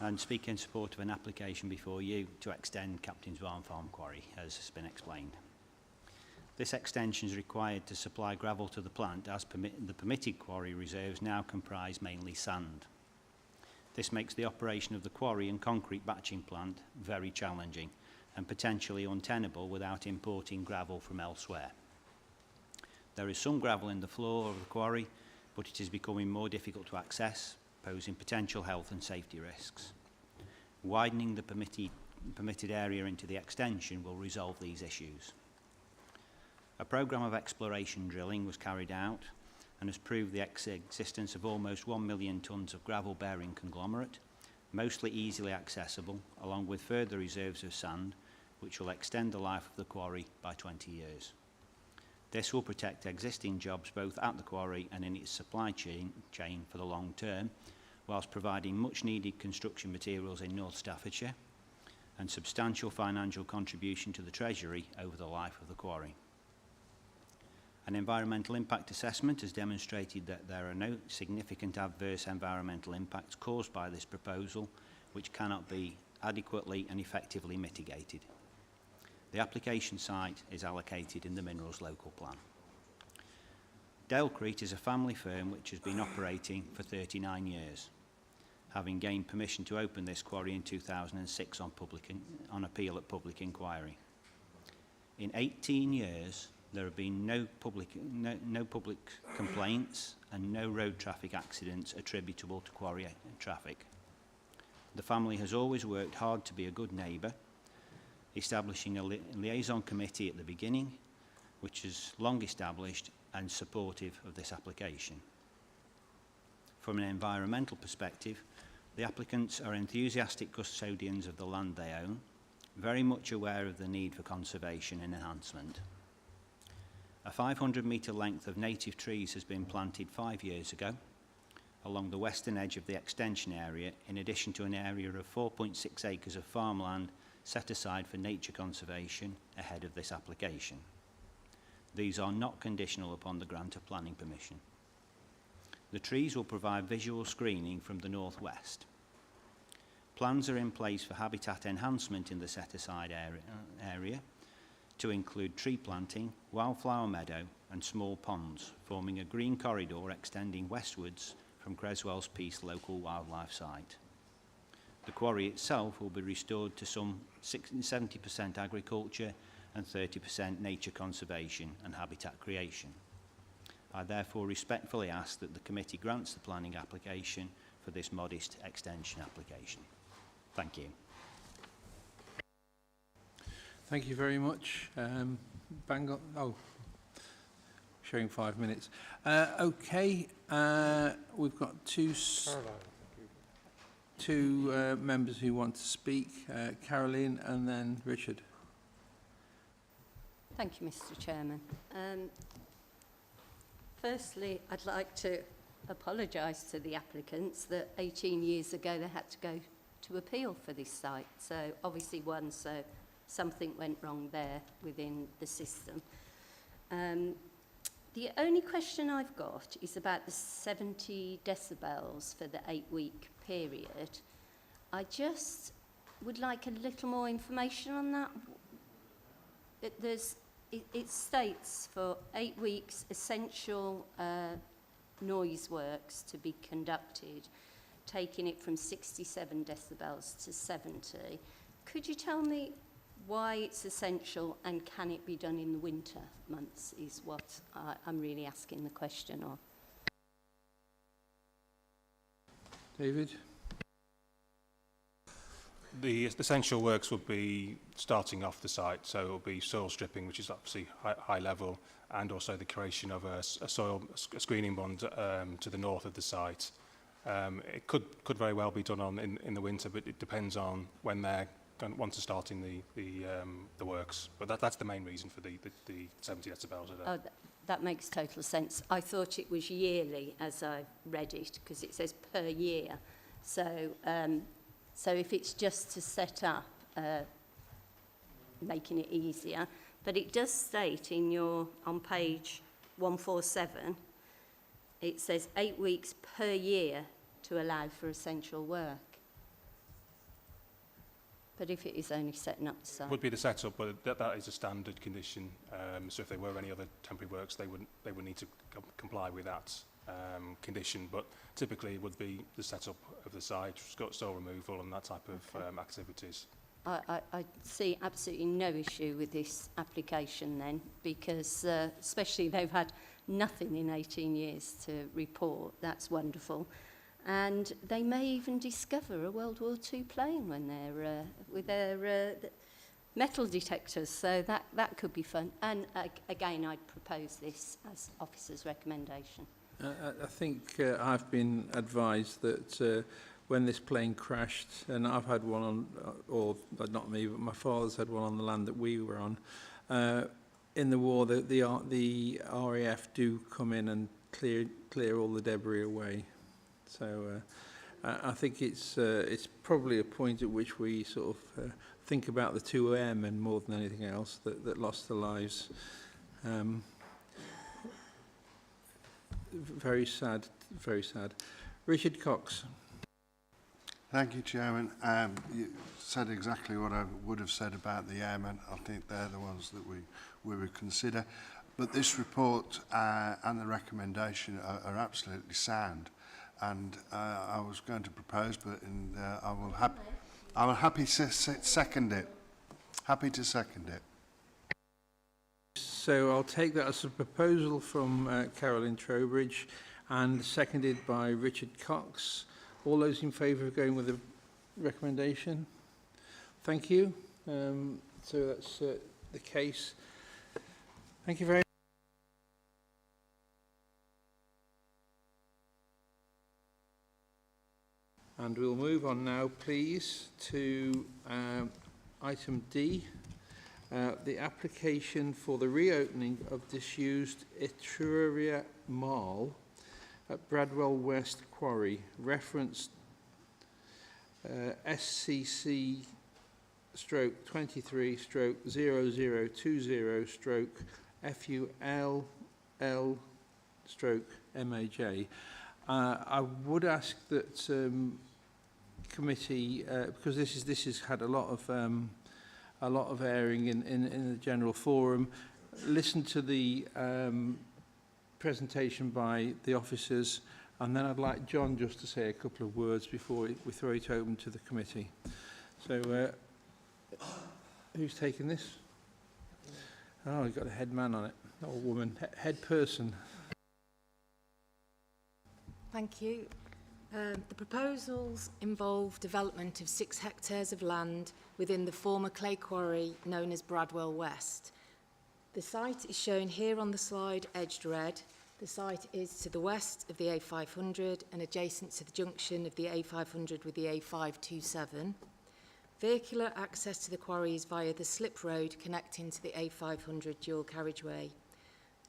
and speak in support of an application before you to extend Captain's Barn Farm Quarry, as has been explained. This extension is required to supply gravel to the plant, as the permitted quarry reserves now comprise mainly sand. This makes the operation of the quarry and concrete batching plant very challenging and potentially untenable without importing gravel from elsewhere. There is some gravel in the floor of the quarry, but it is becoming more difficult to access, posing potential health and safety risks. Widening the permitted area into the extension will resolve these issues. A programme of exploration drilling was carried out and has proved the existence of almost 1 million tonnes of gravel-bearing conglomerate, mostly easily accessible, along with further reserves of sand, which will extend the life of the quarry by 20 years. This will protect existing jobs both at the quarry and in its supply chain for the long term, whilst providing much-needed construction materials in North Staffordshire and substantial financial contribution to the Treasury over the life of the quarry. An environmental impact assessment has demonstrated that there are no significant adverse environmental impacts caused by this proposal, which cannot be adequately and effectively mitigated. The application site is allocated in the Minerals Local Plan. Dalecrete is a family firm which has been operating for 39 years, having gained permission to open this quarry in 2006 on appeal at public inquiry. In 18 years, There have been no public complaints and no road traffic accidents attributable to quarry traffic. The family has always worked hard to be a good neighbour, establishing a liaison committee at the beginning, which is long established and supportive of this application. From an environmental perspective, the applicants are enthusiastic custodians of the land they own, very much aware of the need for conservation and enhancement. A 500-metre length of native trees has been planted 5 years ago along the western edge of the extension area, in addition to an area of 4.6 acres of farmland set aside for nature conservation ahead of this application. These are not conditional upon the grant of planning permission. The trees will provide visual screening from the northwest. Plans are in place for habitat enhancement in the set-aside area to include tree planting, wildflower meadow and small ponds, forming a green corridor extending westwards from Creswell's Peace local wildlife site. The quarry itself will be restored to some 70% agriculture and 30% nature conservation and habitat creation. I therefore respectfully ask that the committee grants the planning application for this modest extension application. Thank you. Thank you very much. Bang on. Oh, showing 5 minutes. Okay, we've got two members who want to speak, Caroline and then Richard. Thank you, Mr. Chairman. Firstly, I'd like to apologise to the applicants that 18 years ago they had to go to appeal for this site. So obviously something went wrong there within the system. The only question I've got is about the 70 decibels for the 8-week period. I just would like a little more information on that. It states for 8 weeks essential noise works to be conducted, taking it from 67 decibels to 70. Could you tell me why it's essential and can it be done in the winter months is what I'm really asking the question on. David? The essential works would be starting off the site, so it will be soil stripping, which is obviously high level, and also the creation of a screening bond to the north of the site. It could very well be done in the winter, but it depends on when they're want to start in the works, but that's the main reason for the 70 decibels. Oh, that makes total sense. I thought it was yearly as I read it, because it says per year. So, so if it's just to set up, making it easier, but it does state on page 147, it says 8 weeks per year to allow for essential work. But if it is only setting up the site, would be the setup, but that is a standard condition. So if there were any other temporary works, they would need to comply with that condition. But typically, it would be the setup of the site, soil removal, and that type of activities. I see absolutely no issue with this application then, because especially they've had nothing in 18 years to report. That's wonderful. And they may even discover a World War II plane when they're with their metal detectors, so that could be fun. And again, I'd propose this as officer's recommendation. I think I've been advised that when this plane crashed, and I've had one on, or not me, but my father's had one on the land that we were on, in the war, the RAF do come in and clear all the debris away. So I think it's probably a point at which we sort of think about the 2 airmen more than anything else that lost their lives. Very sad, very sad. Richard Cox. Thank you, Chairman. You said exactly what I would have said about the airmen. I think they're the ones that we would consider. But this report and the recommendation are absolutely sound. And I was going to propose, but I will happy to second it. Happy to second it. So I'll take that as a proposal from Carolyn Trowbridge and seconded by Richard Cox. All those in favour of going with the recommendation? Thank you. So that's the case. Thank you very much. And we'll move on now, please, to item D, the application for the reopening of disused Etruria Mall at Bradwell West Quarry, reference SCC stroke 23 stroke 0020 stroke FULL stroke MAJ. I would ask that committee, because this has had a lot of airing in the general forum, listen to the presentation by the officers, and then I'd like John just to say a couple of words before we throw it open to the committee. So, who's taking this? Oh, we've got a head man on it, not a woman, head person. Thank you. The proposals involve development of 6 hectares of land within the former clay quarry known as Bradwell West. The site is shown here on the slide, edged red. The site is to the west of the A500 and adjacent to the junction of the A500 with the A527. Vehicular access to the quarry is via the slip road connecting to the A500 dual carriageway.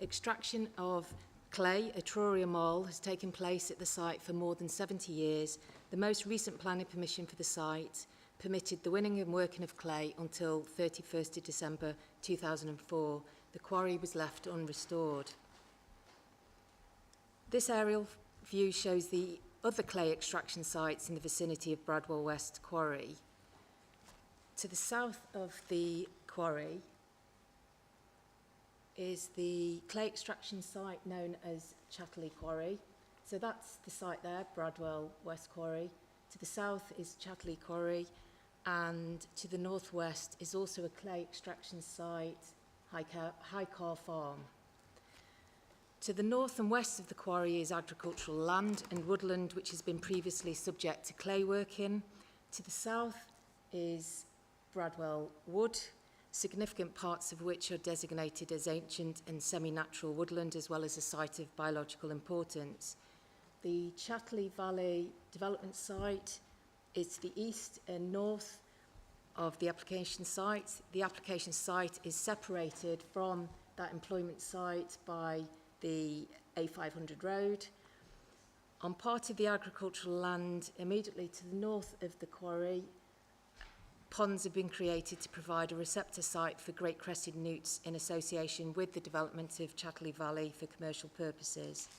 Extraction of clay, Etruria Mall, has taken place at the site for more than 70 years. The most recent planning permission for the site permitted the winning and working of clay until 31st of December 2004. The quarry was left unrestored. This aerial view shows the other clay extraction sites in the vicinity of Bradwell West Quarry. To the south of the quarry is the clay extraction site known as Chatterley Quarry. So that's the site there, Bradwell West Quarry. To the south is Chatterley Quarry, and to the northwest is also a clay extraction site, Highcar Farm. To the north and west of the quarry is agricultural land and woodland, which has been previously subject to clay working. To the south is Bradwell Wood, significant parts of which are designated as ancient and semi-natural woodland, as well as a site of biological importance. The Chatterley Valley development site is to the east and north of the application site. The application site is separated from that employment site by the A500 road. On part of the agricultural land immediately to the north of the quarry, ponds have been created to provide a receptor site for great crested newts in association with the development of Chatterley Valley for commercial purposes.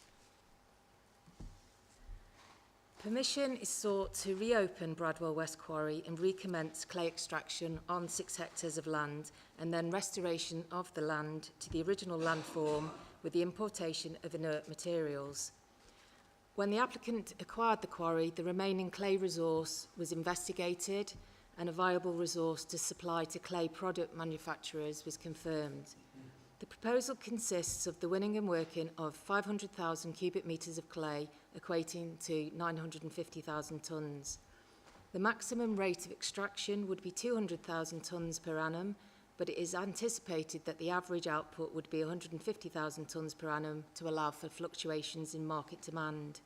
Permission is sought to reopen Bradwell West Quarry and recommence clay extraction on 6 hectares of land, and then restoration of the land to the original landform with the importation of inert materials. When the applicant acquired the quarry, the remaining clay resource was investigated and a viable resource to supply to clay product manufacturers was confirmed. The proposal consists of the winning and working of 500,000 cubic metres of clay, equating to 950,000 tonnes. The maximum rate of extraction would be 200,000 tonnes per annum, but it is anticipated that the average output would be 150,000 tonnes per annum to allow for fluctuations in market demand.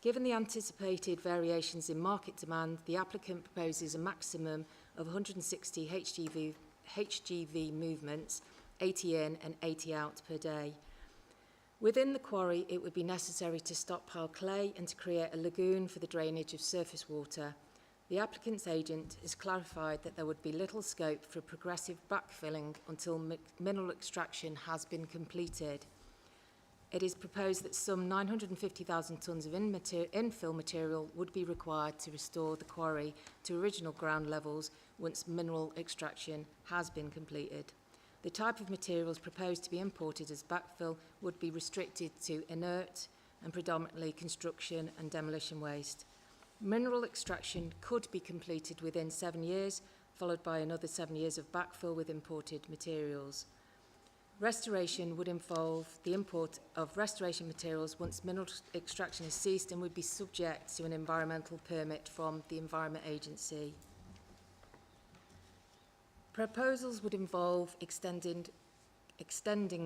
Given the anticipated variations in market demand, the applicant proposes a maximum of 160 HGV movements, 80 in and 80 out per day. Within the quarry, it would be necessary to stockpile clay and to create a lagoon for the drainage of surface water. The applicant's agent has clarified that there would be little scope for progressive backfilling until mineral extraction has been completed. It is proposed that some 950,000 tonnes of infill material would be required to restore the quarry to original ground levels once mineral extraction has been completed. The type of materials proposed to be imported as backfill would be restricted to inert and predominantly construction and demolition waste. Mineral extraction could be completed within 7 years, followed by another 7 years of backfill with imported materials. Restoration would involve the import of restoration materials once mineral extraction is ceased and would be subject to an environmental permit from the Environment Agency. Proposals would involve extending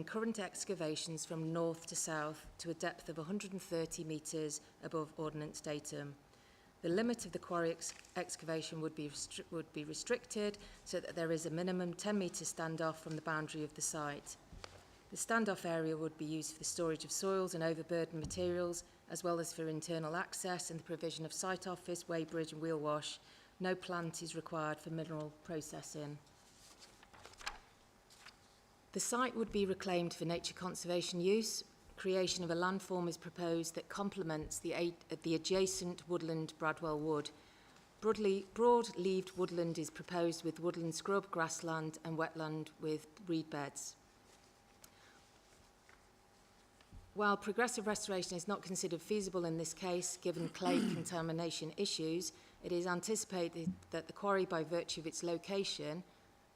current excavations from north to south to a depth of 130 metres above ordnance datum. The limit of the quarry excavation would be restricted so that there is a minimum 10 metre standoff from the boundary of the site. The standoff area would be used for the storage of soils and overburden materials, as well as for internal access and the provision of site office, weighbridge and wheel wash. No plant is required for mineral processing. The site would be reclaimed for nature conservation use. Creation of a landform is proposed that complements the adjacent woodland Bradwell Wood. Broad-leaved woodland is proposed with woodland scrub, grassland and wetland with reed beds. While progressive restoration is not considered feasible in this case, given clay contamination issues, it is anticipated that the quarry, by virtue of its location,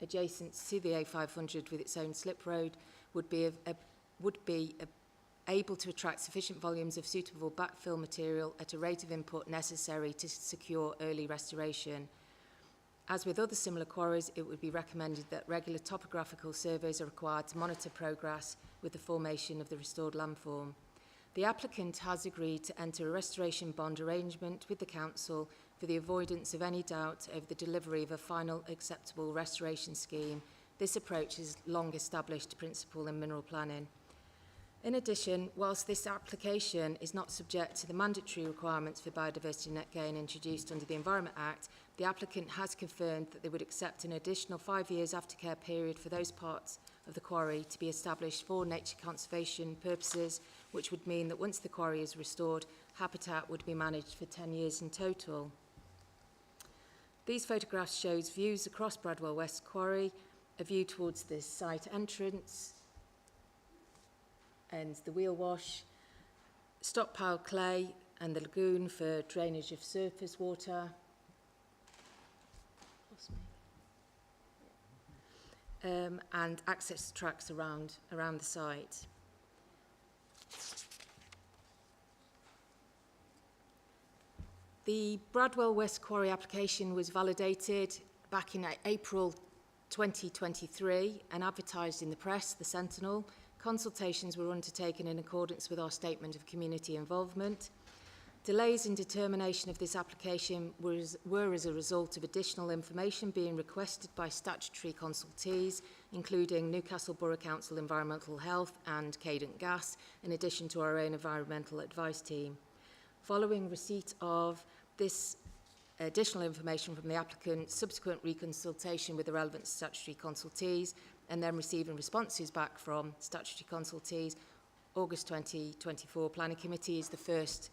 adjacent to the A500 with its own slip road, would be able to attract sufficient volumes of suitable backfill material at a rate of input necessary to secure early restoration. As with other similar quarries, it would be recommended that regular topographical surveys are required to monitor progress with the formation of the restored landform. The applicant has agreed to enter a restoration bond arrangement with the council for the avoidance of any doubt over the delivery of a final acceptable restoration scheme. This approach is long established principle in mineral planning. In addition, whilst this application is not subject to the mandatory requirements for biodiversity net gain introduced under the Environment Act, the applicant has confirmed that they would accept an additional 5 years aftercare period for those parts of the quarry to be established for nature conservation purposes, which would mean that once the quarry is restored, habitat would be managed for 10 years in total. These photographs show views across Bradwell West Quarry, a view towards the site entrance and the wheel wash, stockpile clay and the lagoon for drainage of surface water, and access tracks around the site. The Bradwell West Quarry application was validated back in April 2023 and advertised in the press, the Sentinel. Consultations were undertaken in accordance with our statement of community involvement. Delays in determination of this application were as a result of additional information being requested by statutory consultees, including Newcastle Borough Council Environmental Health and Cadent Gas, in addition to our own environmental advice team. Following receipt of this additional information from the applicant, subsequent reconsultation with the relevant statutory consultees, and then receiving responses back from statutory consultees, August 2024 Planning Committee is the first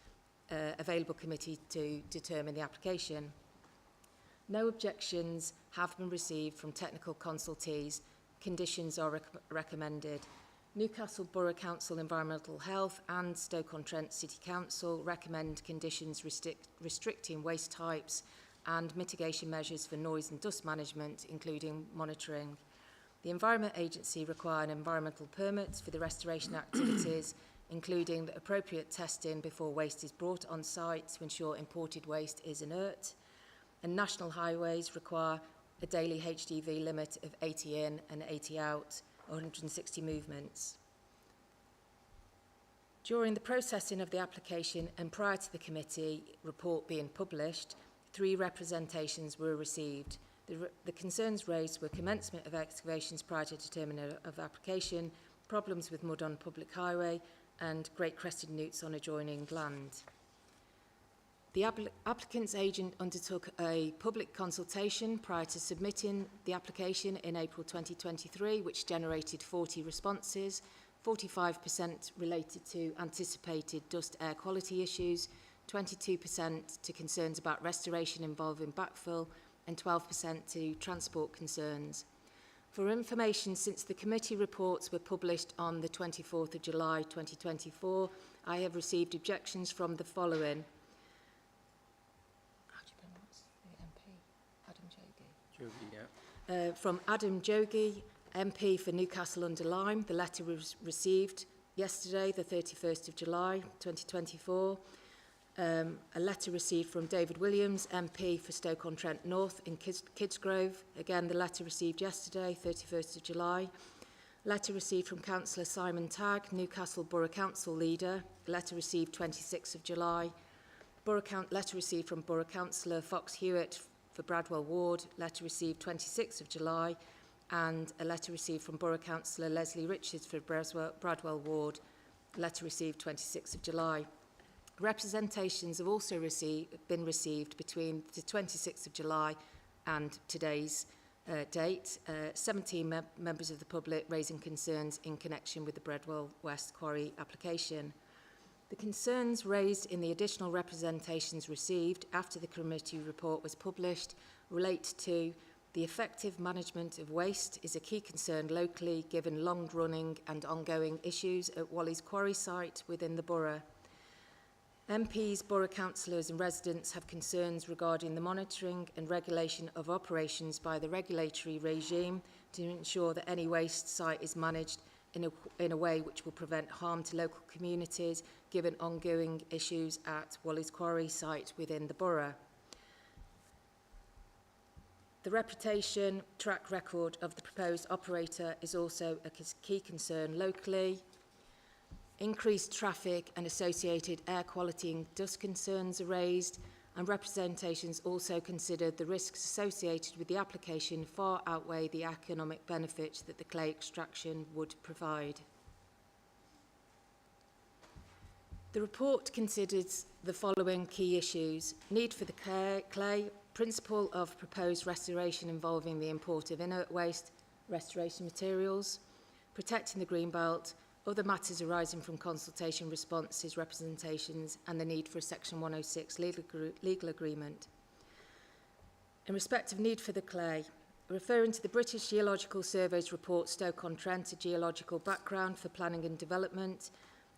available committee to determine the application. No objections have been received from technical consultees. Conditions are recommended. Newcastle Borough Council Environmental Health and Stoke-on-Trent City Council recommend conditions restricting waste types and mitigation measures for noise and dust management, including monitoring. The Environment Agency require an environmental permit for the restoration activities, including the appropriate testing before waste is brought on site to ensure imported waste is inert. And national highways require a daily HGV limit of 80 in and 80 out, 160 movements. During the processing of the application and prior to the committee report being published, 3 representations were received. The concerns raised were commencement of excavations prior to determination of application, problems with mud on public highway, and great crested newts on adjoining land. The applicant's agent undertook a public consultation prior to submitting the application in April 2023, which generated 40 responses. 45% related to anticipated dust air quality issues, 22% to concerns about restoration involving backfill, and 12% to transport concerns. For information, since the committee reports were published on the 24th of July 2024, I have received objections from the following. From Adam Jogi, MP for Newcastle-under-Lyme. The letter was received yesterday, the 31st of July 2024. A letter received from David Williams, MP for Stoke-on-Trent North in Kidsgrove. Again, the letter received yesterday, 31st of July. Letter received from Councillor Simon Tagg, Newcastle Borough Council leader. Letter received 26th of July. Letter received from Borough Councillor Fox Hewitt for Bradwell Ward. Letter received 26th of July. And a letter received from Borough Councillor Leslie Richards for Bradwell Ward. Letter received 26th of July. Representations have also been received between the 26th of July and today's date. 17 members of the public raising concerns in connection with the Bradwell West Quarry application. The concerns raised in the additional representations received after the committee report was published relate to the effective management of waste is a key concern locally given long-running and ongoing issues at Wally's Quarry site within the borough. MPs, borough councillors and residents have concerns regarding the monitoring and regulation of operations by the regulatory regime to ensure that any waste site is managed in a way which will prevent harm to local communities given ongoing issues at Wally's Quarry site within the borough. The reputation track record of the proposed operator is also a key concern locally. Increased traffic and associated air quality and dust concerns are raised, and representations also considered the risks associated with the application far outweigh the economic benefits that the clay extraction would provide. The report considers the following key issues: need for the clay, principle of proposed restoration involving the import of inert waste, restoration materials, protecting the greenbelt, other matters arising from consultation responses, representations, and the need for a Section 106 legal agreement. In respect of need for the clay, referring to the British Geological Survey's report Stoke-on-Trent, a geological background for planning and development,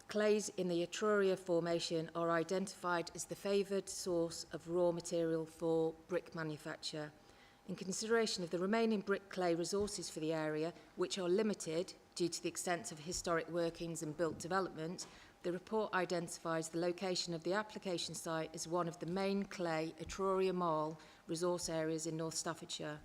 clays in the Etruria Formation are identified as the favoured source of raw material for brick manufacture. In consideration of the remaining brick clay resources for the area, which are limited due to the extent of historic workings and built development, the report identifies the location of the application site as one of the main clay Etruria Marl resource areas in North Staffordshire.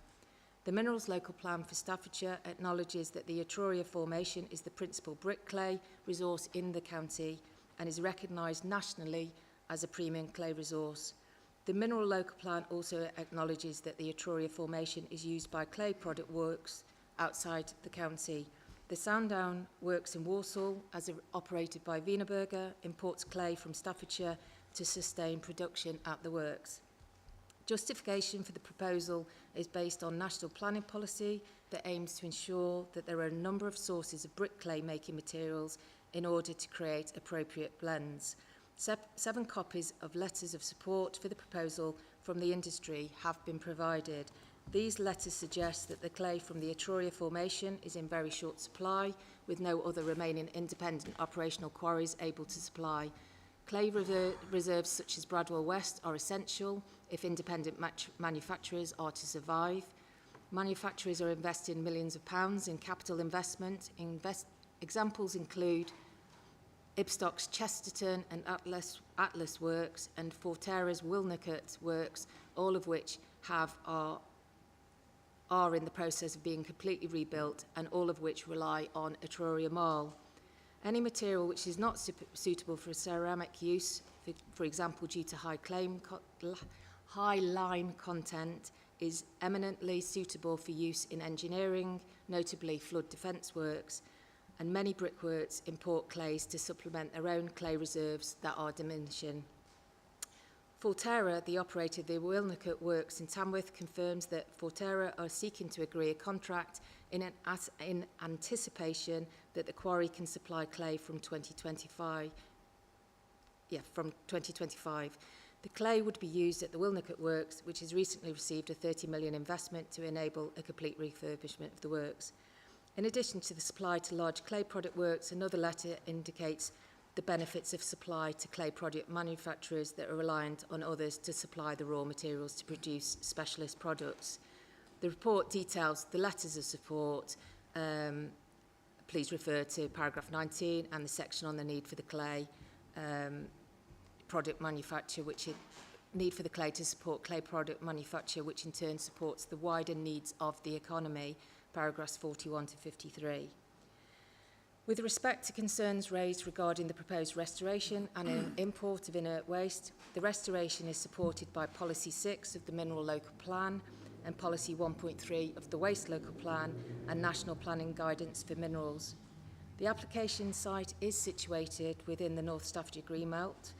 The Minerals Local Plan for Staffordshire acknowledges that the Etruria Formation is the principal brick clay resource in the county and is recognised nationally as a premium clay resource. The Mineral Local Plan also acknowledges that the Etruria Formation is used by clay product works outside the county. The Sandown Works in Walsall, as operated by Wienerberger, imports clay from Staffordshire to sustain production at the works. Justification for the proposal is based on national planning policy that aims to ensure that there are a number of sources of brick clay making materials in order to create appropriate blends. 7 copies of letters of support for the proposal from the industry have been provided. These letters suggest that the clay from the Etruria Formation is in very short supply, with no other remaining independent operational quarries able to supply. Clay reserves such as Bradwell West are essential if independent manufacturers are to survive. Manufacturers are investing millions of pounds in capital investment. Examples include Ibstock's Chesterton and Atlas Works and Forterra's Wilnecote Works, all of which are in the process of being completely rebuilt and all of which rely on Etruria Marl. Any material which is not suitable for ceramic use, for example due to high lime content, is eminently suitable for use in engineering, notably flood defence works, and many brickworks import clays to supplement their own clay reserves that are diminishing. Forterra, the operator of the Wilnecote Works in Tamworth, confirms that Forterra are seeking to agree a contract in anticipation that the quarry can supply clay from 2025. The clay would be used at the Wilnecote Works, which has recently received a 30 million investment to enable a complete refurbishment of the works. In addition to the supply to large clay product works, another letter indicates the benefits of supply to clay product manufacturers that are reliant on others to supply the raw materials to produce specialist products. The report details the letters of support please refer to paragraph 19 and the section on the need for the clay product manufacture, need for the clay to support clay product manufacture, which in turn supports the wider needs of the economy, paragraphs 41 to 53. With respect to concerns raised regarding the proposed restoration and import of inert waste, the restoration is supported by Policy 6 of the Mineral Local Plan and Policy 1.3 of the Waste Local Plan and National Planning Guidance for Minerals. The application site is situated within the North Staffordshire Greenbelt,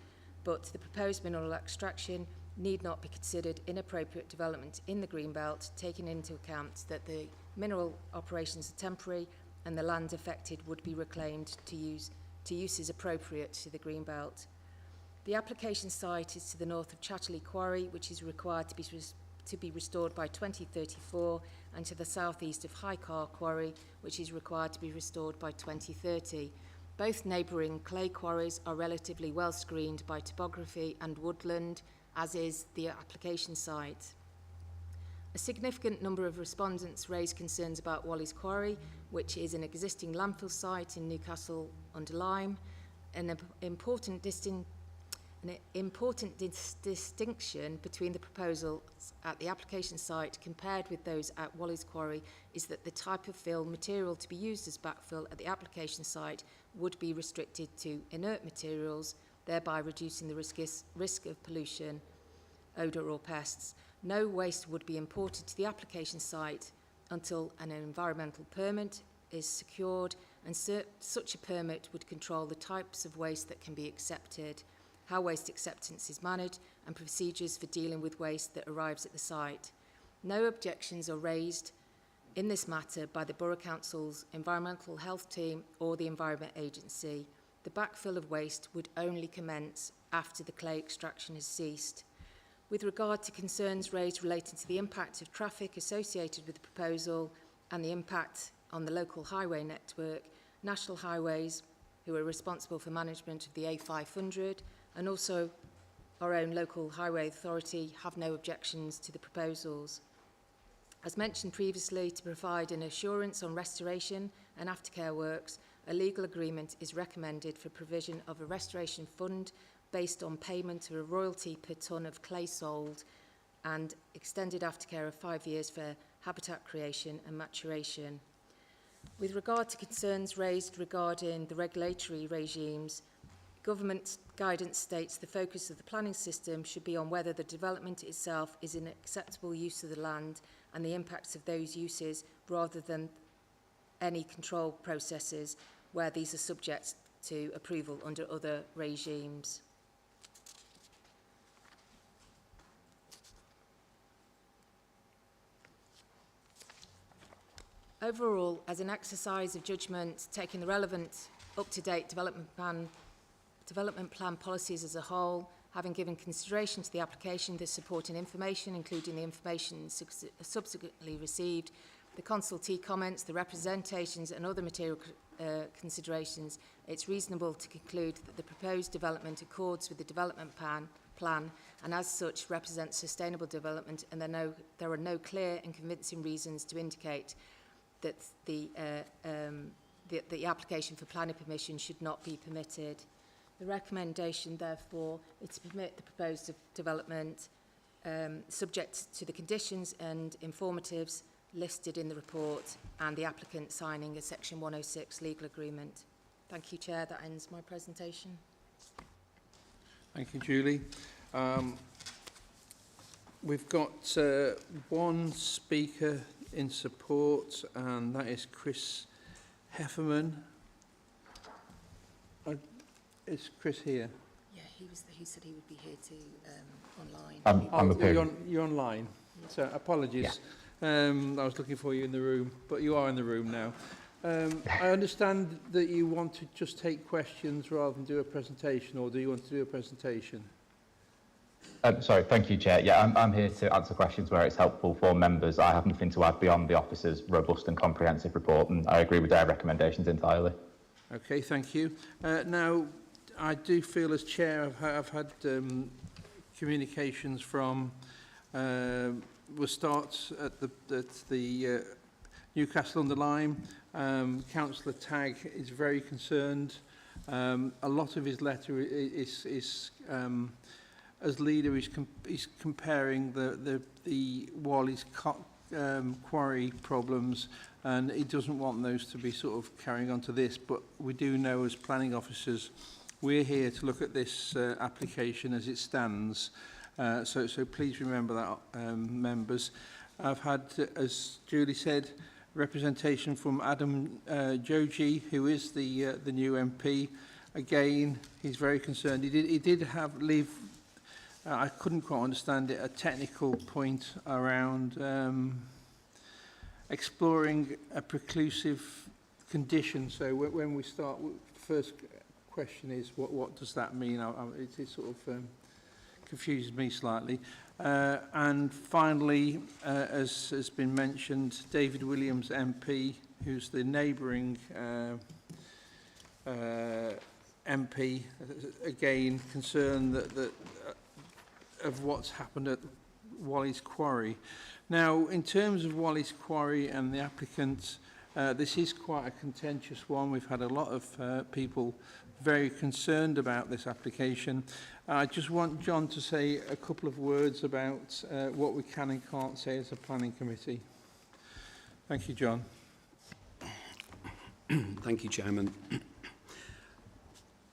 but the proposed mineral extraction need not be considered inappropriate development in the Greenbelt, taking into account that the mineral operations are temporary and the land affected would be reclaimed to uses appropriate to the Greenbelt. The application site is to the north of Chatterley Quarry, which is required to be restored by 2034, and to the southeast of Highcar Quarry, which is required to be restored by 2030. Both neighbouring clay quarries are relatively well screened by topography and woodland, as is the application site. A significant number of respondents raised concerns about Wally's Quarry, which is an existing landfill site in Newcastle-under-Lyme. An important distinction between the proposals at the application site compared with those at Wally's Quarry is that the type of fill material to be used as backfill at the application site would be restricted to inert materials, thereby reducing the risk of pollution, odour or pests. No waste would be imported to the application site until an environmental permit is secured, and such a permit would control the types of waste that can be accepted, how waste acceptance is managed, and procedures for dealing with waste that arrives at the site. No objections are raised in this matter by the Borough Council's Environmental Health Team or the Environment Agency. The backfill of waste would only commence after the clay extraction has ceased. With regard to concerns raised relating to the impact of traffic associated with the proposal and the impact on the local highway network, National Highways, who are responsible for management of the A500, and also our own local highway authority, have no objections to the proposals. As mentioned previously, to provide an assurance on restoration and aftercare works, a legal agreement is recommended for provision of a restoration fund based on payment of a royalty per tonne of clay sold and extended aftercare of 5 years for habitat creation and maturation. With regard to concerns raised regarding the regulatory regimes, government guidance states the focus of the planning system should be on whether the development itself is an acceptable use of the land and the impacts of those uses, rather than any control processes where these are subject to approval under other regimes. Overall, as an exercise of judgment, taking the relevant up-to-date development plan policies as a whole, having given consideration to the application, the supporting information, including the information subsequently received, the consultee comments, the representations and other material considerations, it's reasonable to conclude that the proposed development accords with the development plan and as such represents sustainable development, and there are no clear and convincing reasons to indicate that the application for planning permission should not be permitted. The recommendation, therefore, is to permit the proposed development subject to the conditions and informatives listed in the report and the applicant signing a Section 106 legal agreement. Thank you, Chair. That ends my presentation. Thank you, Julie. We've got one speaker in support, and that is Chris Hefferman. Is Chris here? Yeah, he said he would be here to online. You're online. So apologies. I was looking for you in the room, but you are in the room now. I understand that you want to just take questions rather than do a presentation, or do you want to do a presentation? Sorry, thank you, Chair. Yeah, I'm here to answer questions where it's helpful for members. I have nothing to add beyond the officer's robust and comprehensive report, and I agree with their recommendations entirely. Okay, thank you. Now, I do feel as Chair I've had communications from, we'll start at the Newcastle-under-Lyme, Councillor Tagg is very concerned. A lot of his letter is as leader, he's comparing the Wally's quarry problems, and he doesn't want those to be sort of carrying on to this. But we do know, as planning officers, we're here to look at this application as it stands. So please remember that, members. I've had, as Julie said, representation from Adam Joji, who is the new MP. Again, he's very concerned. He did leave. I couldn't quite understand it. A technical point around exploring a preclusive condition. So when we start, first question is what does that mean? It sort of confuses me slightly. And finally, as has been mentioned, David Williams MP, who's the neighbouring MP, again concerned that of what's happened at Wally's Quarry. Now, in terms of Wally's Quarry and the applicant, this is quite a contentious one. We've had a lot of people very concerned about this application. I just want John to say a couple of words about what we can and can't say as a planning committee. Thank you, John. Thank you, Chairman.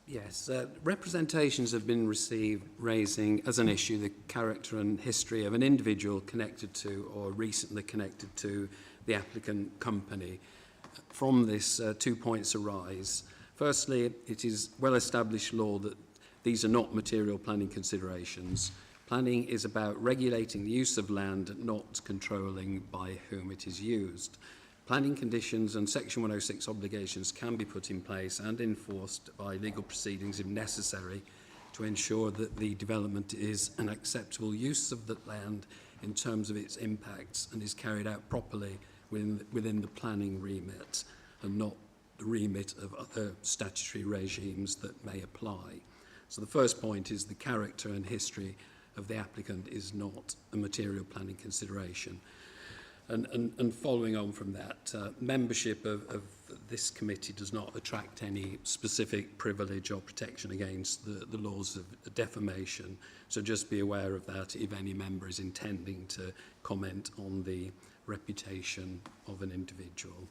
Yes, representations have been received raising as an issue the character and history of an individual connected to or recently connected to the applicant company. From this, 2 points arise. Firstly, it is well-established law that these are not material planning considerations. Planning is about regulating the use of land, not controlling by whom it is used. Planning conditions and Section 106 obligations can be put in place and enforced by legal proceedings if necessary to ensure that the development is an acceptable use of the land in terms of its impacts and is carried out properly within the planning remit and not the remit of other statutory regimes that may apply. So the first point is the character and history of the applicant is not a material planning consideration. And following on from that, membership of this committee does not attract any specific privilege or protection against the laws of defamation. So just be aware of that if any member is intending to comment on the reputation of an individual.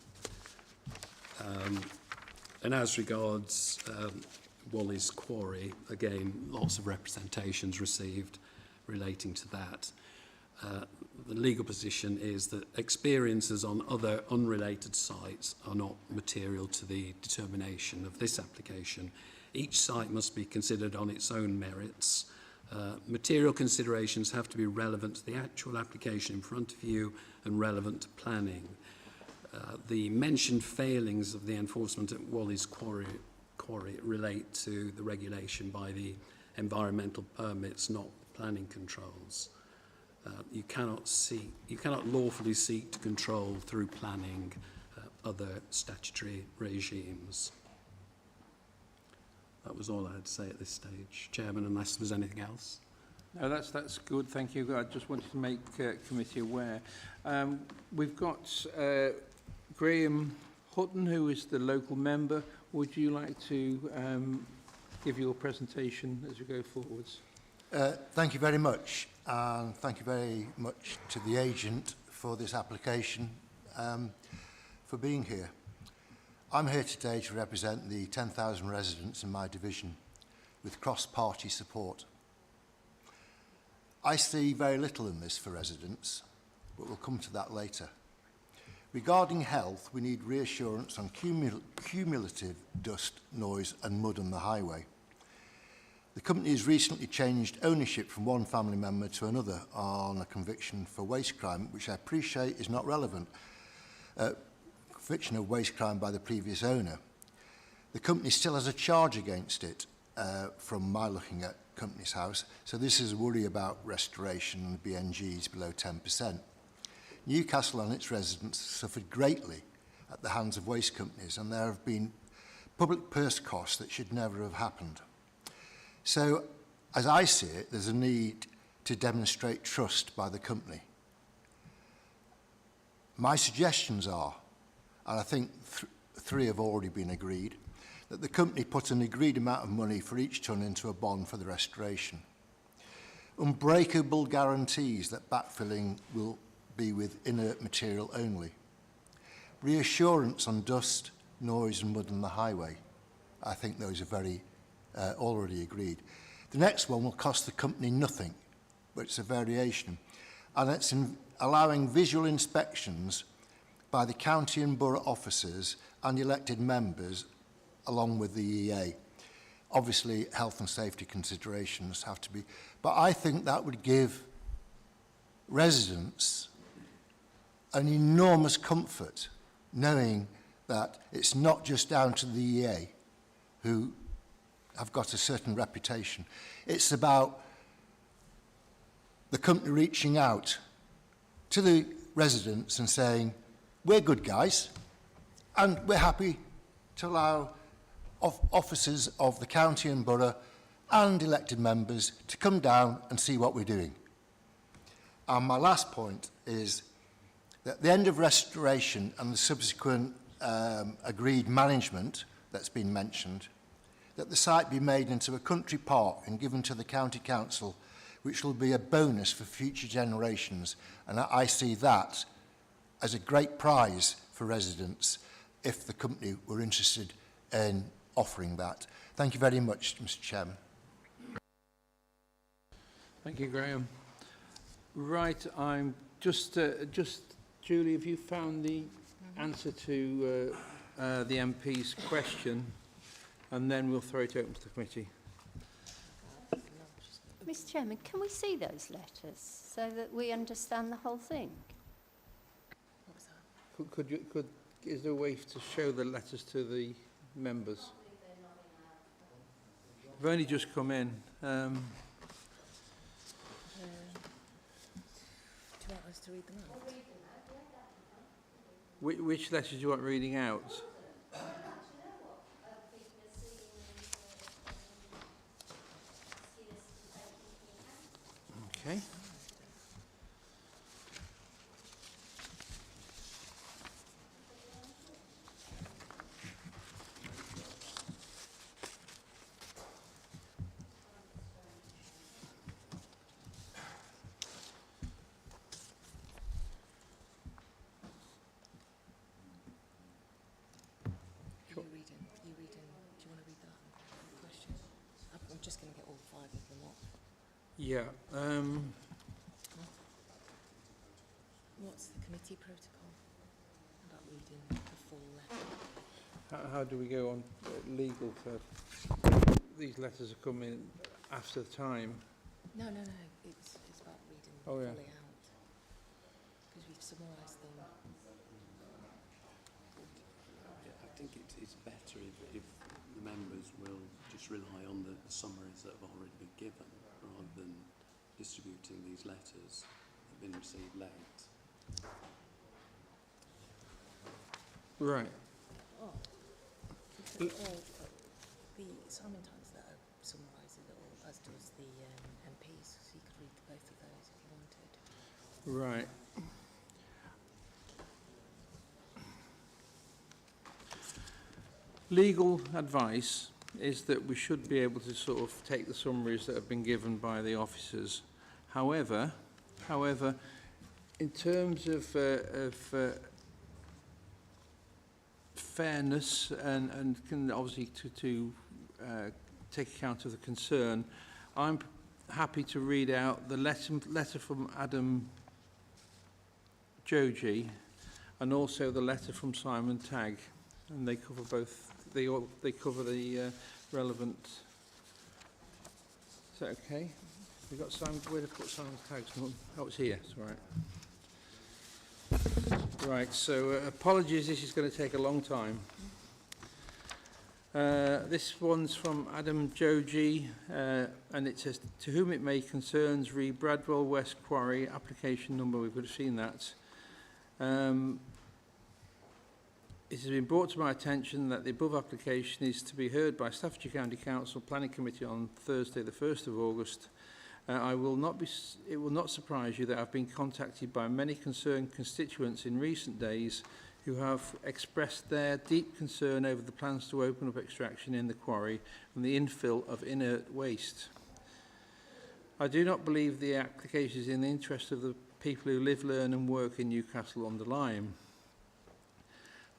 And as regards Wally's Quarry, again, lots of representations received relating to that. The legal position is that experiences on other unrelated sites are not material to the determination of this application. Each site must be considered on its own merits. Material considerations have to be relevant to the actual application in front of you and relevant to planning. The mentioned failings of the enforcement at Wally's Quarry relate to the regulation by the environmental permits, not planning controls. You cannot lawfully seek to control through planning other statutory regimes. That was all I had to say at this stage, Chairman, unless there's anything else. No, that's good. Thank you. I just wanted to make committee aware. We've got Graham Hutton, who is the local member. Would you like to give your presentation as we go forwards? Thank you very much, and thank you very much to the agent for this application, for being here. I'm here today to represent the 10,000 residents in my division with cross-party support. I see very little in this for residents, but we'll come to that later. Regarding health, we need reassurance on cumulative dust, noise and mud on the highway. The company has recently changed ownership from one family member to another on a conviction for waste crime, which I appreciate is not relevant. Conviction of waste crime by the previous owner. The company still has a charge against it from my looking at Company's House, so this is a worry about restoration and the BNGs below 10%. Newcastle and its residents suffered greatly at the hands of waste companies, and there have been public purse costs that should never have happened. So, as I see it, there's a need to demonstrate trust by the company. My suggestions are, and I think three have already been agreed, that the company put an agreed amount of money for each tonne into a bond for the restoration. Unbreakable guarantees that backfilling will be with inert material only. Reassurance on dust, noise and mud on the highway. I think those are very already agreed. The next one will cost the company nothing, but it's a variation. And it's allowing visual inspections by the county and borough officers and elected members along with the EA. Obviously, health and safety considerations have to be, but I think that would give residents an enormous comfort knowing that it's not just down to the EA who have got a certain reputation. It's about the company reaching out to the residents and saying, we're good guys, and we're happy to allow officers of the county and borough and elected members to come down and see what we're doing. And my last point is that at the end of restoration and the subsequent agreed management that's been mentioned, that the site be made into a country park and given to the county council, which will be a bonus for future generations. And I see that as a great prize for residents if the company were interested in offering that. Thank you very much, Mr. Chairman. Thank you, Graham. Right, I'm just Julie, have you found the answer to the MP's question? And then we'll throw it open to the committee. Mr. Chairman, can we see those letters so that we understand the whole thing? Is there a way to show the letters to the members? They've only just come in. Do you want us to read them out? Which letters do you want reading out? Okay. I'm just going to get all five of them up. Yeah. What's the committee protocol about reading the full letter? How do we go on legal for these letters are coming after the time? No. It's about reading them Oh, yeah. fully out. Because we've summarised them. I think it's better if the members will just rely on the summaries that have already been given rather than distributing these letters that have been received late. Right. Oh. The Simon Times letter summarises it all, as does the MPs, so you could read both of those if you wanted. Right. Legal advice is that we should be able to sort of take the summaries that have been given by the officers. However, in terms of fairness and can obviously to take account of the concern, I'm happy to read out the letter from Adam Joji and also the letter from Simon Tagg, and they cover both. They cover the relevant. Is that okay? We got Simon. Where to put Simon's tags? Oh, it's here. It's all right. Right. So apologies. This is going to take a long time. This one's from Adam Joji, and it says, "To whom it may concerns, re Bradwell West Quarry application number." We would have seen that. It has been brought to my attention that the above application is to be heard by Staffordshire County Council Planning Committee on Thursday, the 1st of August, It will not surprise you that I've been contacted by many concerned constituents in recent days who have expressed their deep concern over the plans to open up extraction in the quarry and the infill of inert waste. I do not believe the application is in the interest of the people who live, learn and work in Newcastle-on-the-Lyme.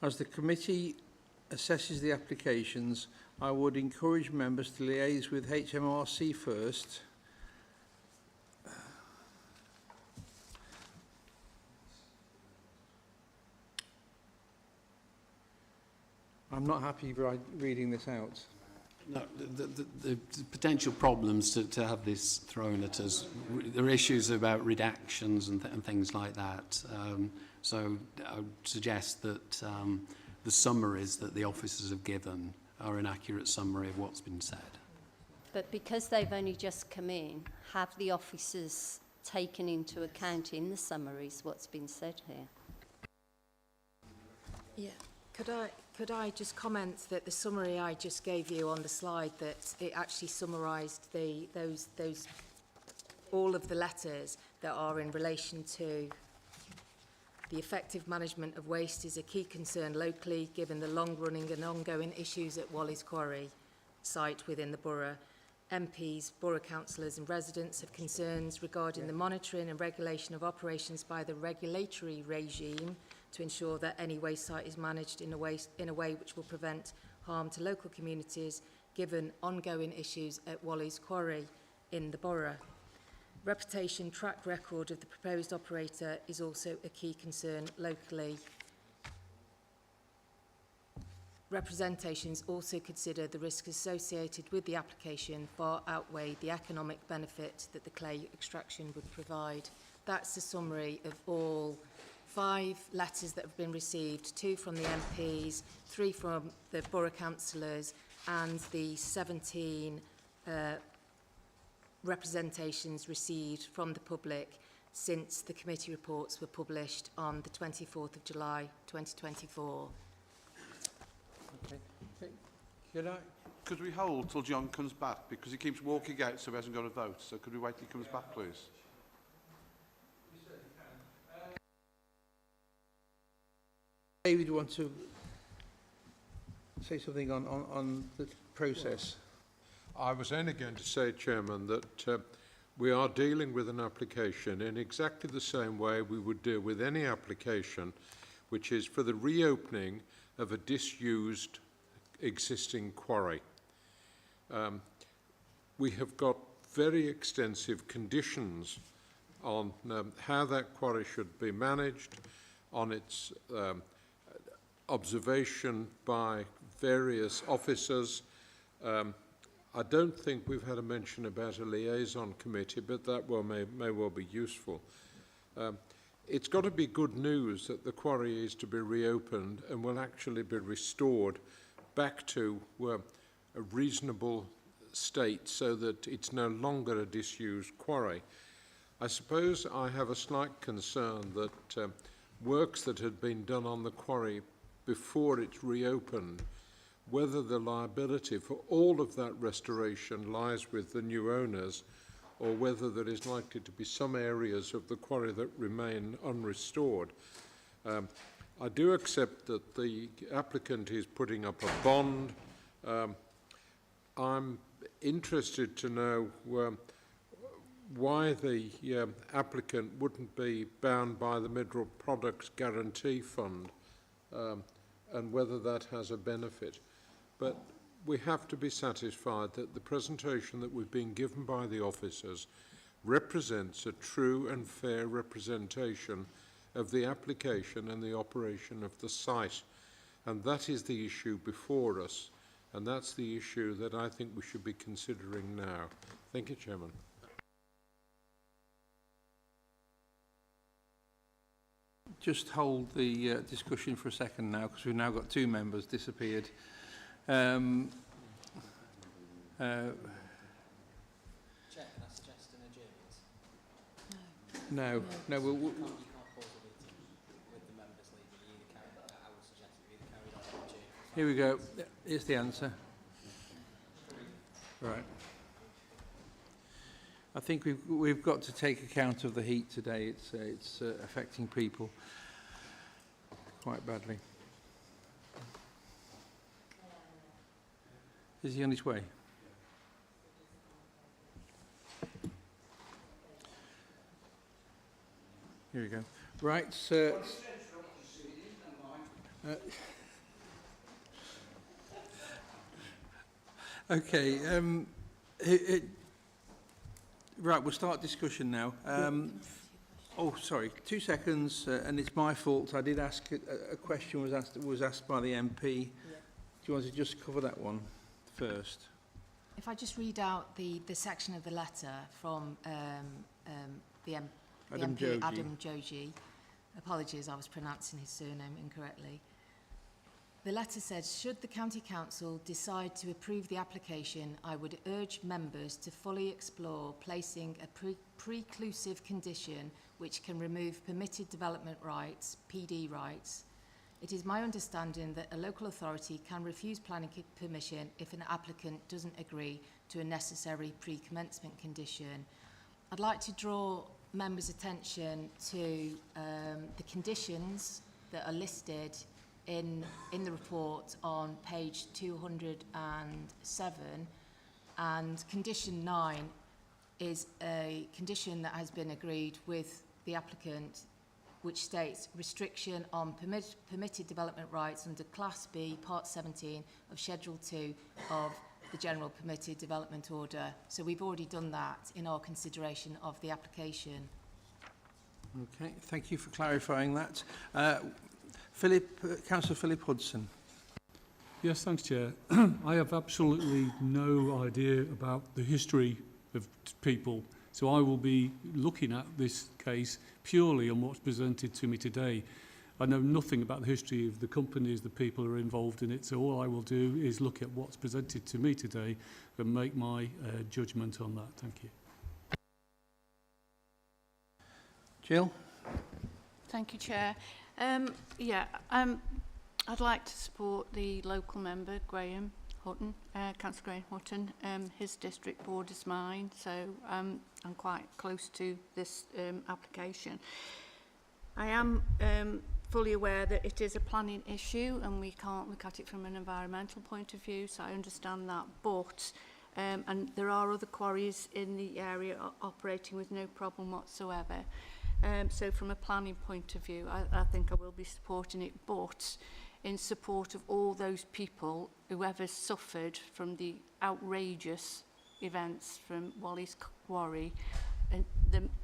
As the committee assesses the applications, I would encourage members to liaise with HMRC first I'm not happy reading this out. No, the potential problems to have this thrown at us, there are issues about redactions and things like that. So I would suggest that the summaries that the officers have given are an accurate summary of what's been said. But because they've only just come in, have the officers taken into account in the summaries what's been said here? Yeah. Could I just comment that the summary I just gave you on the slide, that it actually summarised those all of the letters that are in relation to the effective management of waste is a key concern locally, given the long-running and ongoing issues at Wally's Quarry site within the borough. MPs, borough councillors and residents have concerns regarding the monitoring and regulation of operations by the regulatory regime to ensure that any waste site is managed in a way which will prevent harm to local communities, given ongoing issues at Wally's Quarry in the borough. Reputation track record of the proposed operator is also a key concern locally. Representations also consider the risks associated with the application far outweigh the economic benefit that the clay extraction would provide. That's the summary of all 5 letters that have been received, 2 from the MPs, 3 from the borough councillors, and the 17 representations received from the public since the committee reports were published on the 24th of July 2024. Okay. Could we hold till John comes back, because he keeps walking out so he hasn't got a vote, so could we wait till he comes back, please? David, you want to say something on the process? I was only going to say, Chairman, that we are dealing with an application in exactly the same way we would deal with any application, which is for the reopening of a disused existing quarry. We have got very extensive conditions on how that quarry should be managed, on its observation by various officers. I don't think we've had a mention about a liaison committee, but that may well be useful. It's got to be good news that the quarry is to be reopened and will actually be restored back to a reasonable state so that it's no longer a disused quarry. I suppose I have a slight concern that works that had been done on the quarry before it's reopened, whether the liability for all of that restoration lies with the new owners, or whether there is likely to be some areas of the quarry that remain unrestored. I do accept that the applicant is putting up a bond. I'm interested to know why the applicant wouldn't be bound by the Mineral Products Guarantee Fund, and whether that has a benefit. But we have to be satisfied that the presentation that we've been given by the officers represents a true and fair representation of the application and the operation of the site. And that is the issue before us, and that's the issue that I think we should be considering now. Thank you, Chairman. Just hold the discussion for a second now, because we've now got 2 members disappeared. Chair, can I suggest an adjournment? No. You can't pause the meeting with the members leaving. You either carry on. I would suggest you either carry on or adjourn. Here we go. Here's the answer. Right. I think we've got to take account of the heat today. It's affecting people quite badly. Is he on his way? Here we go. Right, sir. Okay. Right, we'll start discussion now. Oh, sorry, 2 seconds, and it's my fault. I did ask a question was asked by the MP. Yeah. Do you want to just cover that one first? If I just read out the section of the letter from the Adam MP, Joji. Adam Joji. Apologies, I was pronouncing his surname incorrectly. The letter says, should the County Council decide to approve the application, I would urge members to fully explore placing a preclusive condition which can remove permitted development rights, PD rights. It is my understanding that a local authority can refuse planning permission if an applicant doesn't agree to a necessary pre-commencement condition. I'd like to draw members' attention to the conditions that are listed in the report on page 207, and condition 9 is a condition that has been agreed with the applicant, which states restriction on permitted development rights under Class B, Part 17 of Schedule 2 of the General Permitted Development Order. So we've already done that in our consideration of the application. Okay, thank you for clarifying that. Councillor Philip Hudson. Yes, thanks, Chair. I have absolutely no idea about the history of people, so I will be looking at this case purely on what's presented to me today. I know nothing about the history of the companies, the people who are involved in it, so all I will do is look at what's presented to me today and make my judgment on that. Thank you. Jill? Thank you, Chair. I'd like to support the local member, Graham Hutton, Councillor Graham Hutton. His district borders mine, so I'm quite close to this application. I am fully aware that it is a planning issue and we can't look at it from an environmental point of view, so I understand that, but and there are other quarries in the area operating with no problem whatsoever. So from a planning point of view, I think I will be supporting it, but in support of all those people, whoever suffered from the outrageous events from Wally's Quarry, and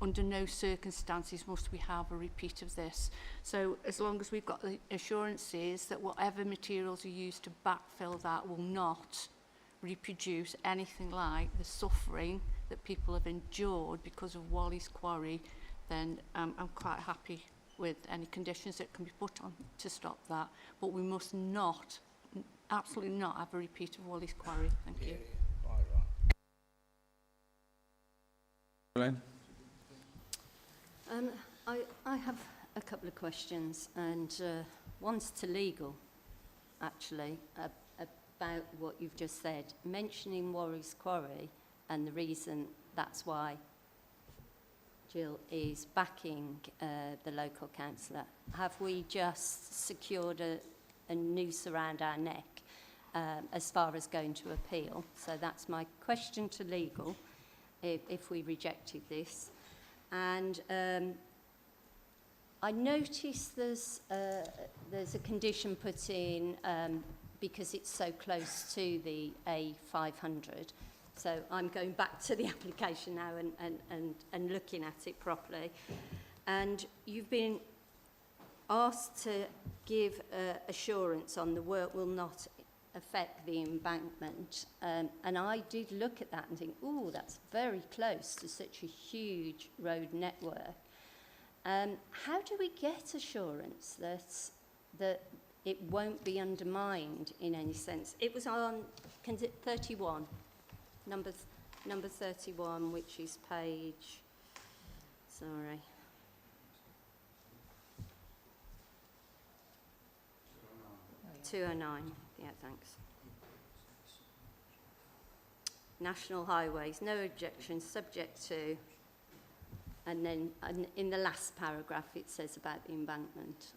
under no circumstances must we have a repeat of this. So as long as we've got the assurances that whatever materials are used to backfill that will not reproduce anything like the suffering that people have endured because of Wally's Quarry, then I'm quite happy with any conditions that can be put on to stop that. But we must not, absolutely not, have a repeat of Wally's Quarry. Thank you. I have a couple of questions, and one's to legal, actually, about what you've just said, mentioning Wally's Quarry and the reason that's why Jill is backing the local councillor. Have we just secured a noose around our neck as far as going to appeal? So that's my question to legal, if we rejected this. And I noticed there's a condition put in because it's so close to the A500. So I'm going back to the application now and looking at it properly. And you've been asked to give assurance on the work will not affect the embankment. And I did look at that and think, ooh, that's very close to such a huge road network. How do we get assurance that it won't be undermined in any sense? It was on 31. Number 31, which is page, sorry. 209, yeah, thanks. National Highways, no objection, subject to, and then in the last paragraph it says about the embankment.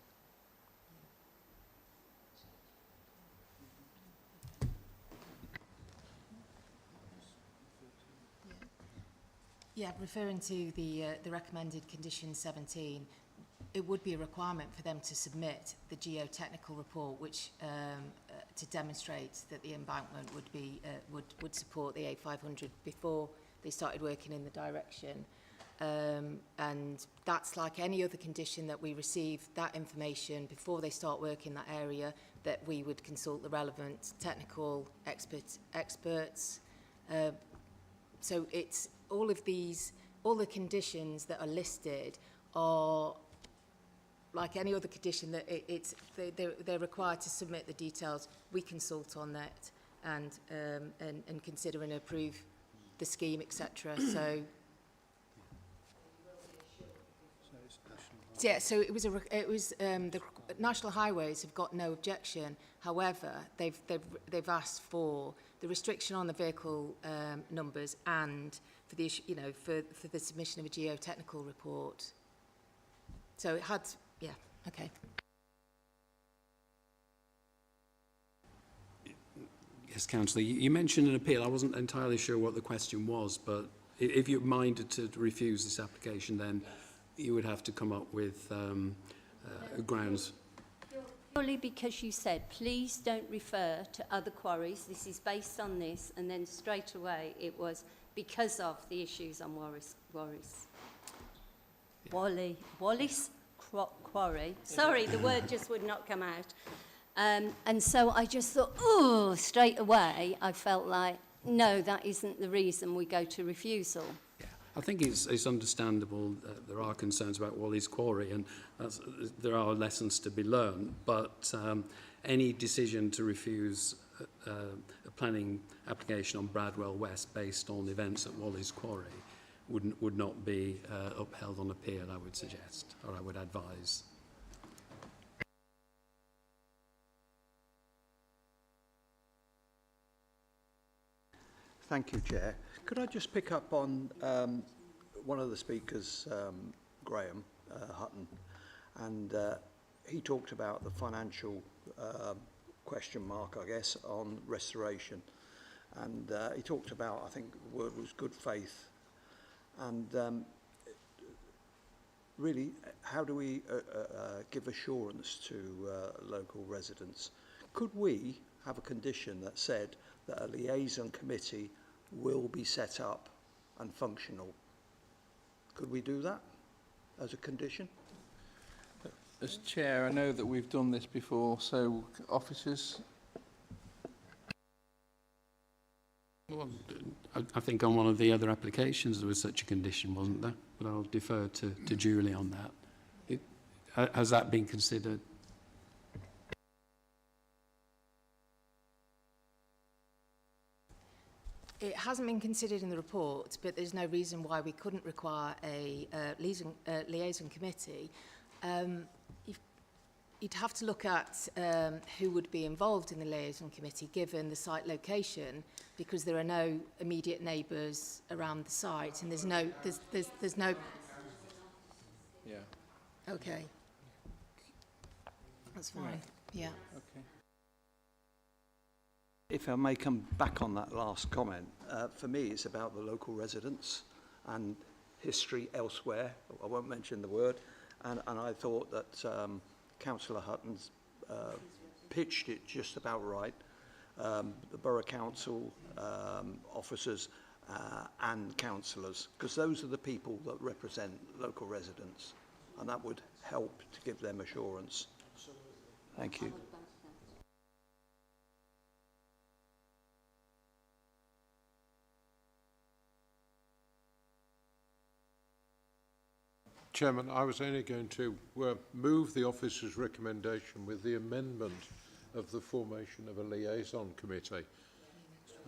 Yeah, referring to the recommended condition 17, it would be a requirement for them to submit the geotechnical report, which to demonstrate that the embankment would be would support the A500 before they started working in the direction. And that's like any other condition that we receive that information before they start work in that area, that we would consult the relevant technical experts. So it's all the conditions that are listed are like any other condition, that they're required to submit the details. We consult on that and consider and approve the scheme, etc. So yeah, so it was the National Highways have got no objection. However, they've asked for the restriction on the vehicle numbers and for the issue, for the submission of a geotechnical report. So it had, yeah, okay. Yes, Councillor, you mentioned an appeal. I wasn't entirely sure what the question was, but if you minded to refuse this application, then you would have to come up with grounds. Purely because you said, please don't refer to other quarries, this is based on this, and then straight away it was because of the issues on Wallace Quarry. Sorry, the word just would not come out. And so I just thought, oh, straight away I felt like, no, that isn't the reason we go to refusal. I think it's understandable that there are concerns about Wally's Quarry, and there are lessons to be learned, but any decision to refuse a planning application on Bradwell West based on events at Wally's Quarry would not be upheld on appeal, I would suggest, or I would advise. Thank you, Chair. Could I just pick up on one of the speakers, Graham Hutton, and he talked about the financial question mark, I guess, on restoration. And he talked about, I think the word was good faith. And really, how do we give assurance to local residents? Could we have a condition that said that a liaison committee will be set up and functional? Could we do that as a condition? As Chair, I know that we've done this before, so officers. Well, I think on one of the other applications there was such a condition, wasn't there? But I'll defer to Julie on that. Has that been considered? It hasn't been considered in the report, but there's no reason why we couldn't require a liaison committee. You'd have to look at who would be involved in the liaison committee given the site location, because there are no immediate neighbours around the site, and there's no. Yeah. Okay. That's fine. Right. Yeah. Okay. If I may come back on that last comment, for me it's about the local residents and history elsewhere. I won't mention the word. And I thought that Councillor Hutton's pitched it just about right. The Borough Council officers and councillors, because those are the people that represent local residents, and that would help to give them assurance. Thank you. Chairman, I was only going to move the officer's recommendation with the amendment of the formation of a liaison committee.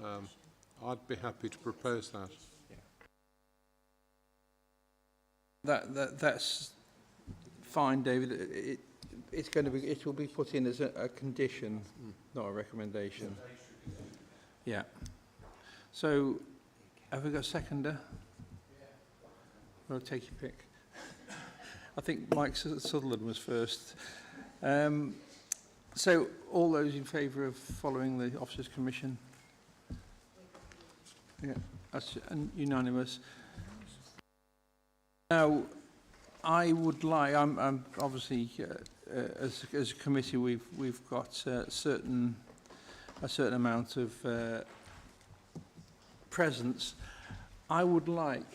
I'd be happy to propose that. That's fine, David. It will be put in as a condition, not a recommendation. Yeah. So, have we got a seconder? I'll take your pick. I think Mike Sutherland was first. So, all those in favour of following the Officers' Commission? Yeah, that's unanimous. Now, I would like, I'm obviously, as a committee, we've got a certain amount of presence. I would like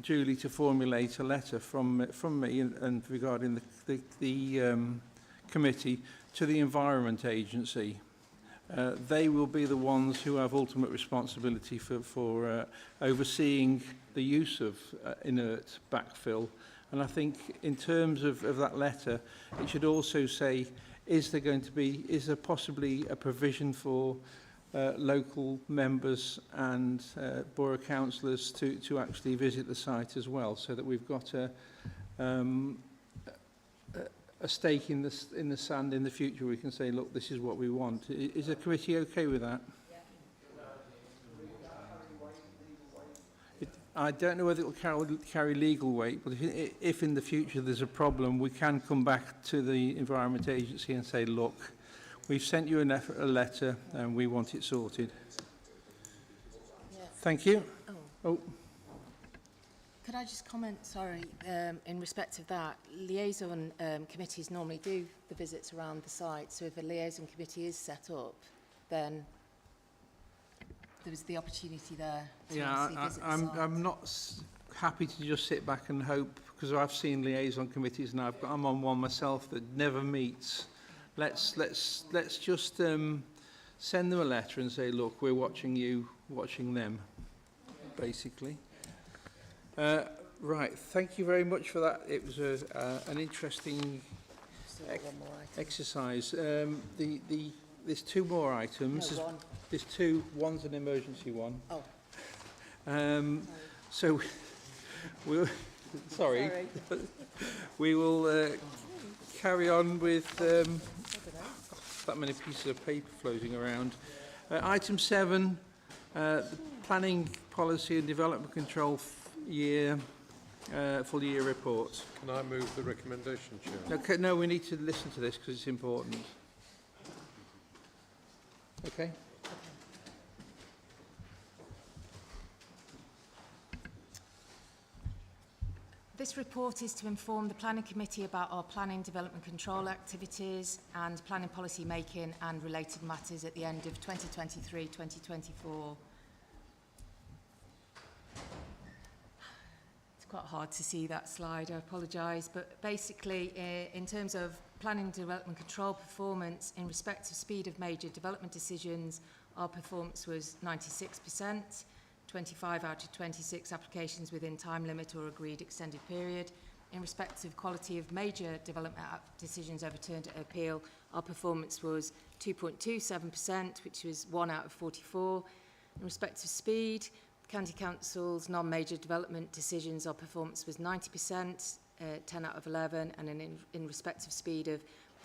Julie to formulate a letter from me and regarding the committee to the Environment Agency. They will be the ones who have ultimate responsibility for overseeing the use of inert backfill. And I think in terms of that letter, it should also say, is there possibly a provision for local members and borough councillors to actually visit the site as well, so that we've got a stake in the sand in the future. We can say, look, this is what we want. Is the committee okay with that? I don't know whether it will carry legal weight, but if in the future there's a problem, we can come back to the Environment Agency and say, look, we've sent you a letter and we want it sorted. Thank you. Oh. Could I just comment, sorry, in respect of that, liaison committees normally do the visits around the site, so if a liaison committee is set up, then there's the opportunity there to visit the site. I'm not happy to just sit back and hope, because I've seen liaison committees and I'm on one myself that never meets. Let's just send them a letter and say, look, we're watching you, watching them, basically. Right, thank you very much for that. It was an interesting exercise. There's two more items. No, one. There's two. One's an emergency one. Oh. So we'll sorry. We will carry on with that many pieces of paper floating around. Item 7, the Planning Policy and Development Control full year report. Can I move the recommendation, Chair? No, we need to listen to this because it's important. Okay. This report is to inform the Planning Committee about our planning development control activities and planning policy making and related matters at the end of 2023-2024. It's quite hard to see that slide, I apologise, but basically in terms of planning development control performance in respect of speed of major development decisions, our performance was 96%. 25 out of 26 applications within time limit or agreed extended period. In respect of quality of major development decisions overturned at appeal, our performance was 2.27%, which was 1 out of 44. In respect of speed, County Council's non-major development decisions, our performance was 90%, 10 out of 11, and in respect of speed of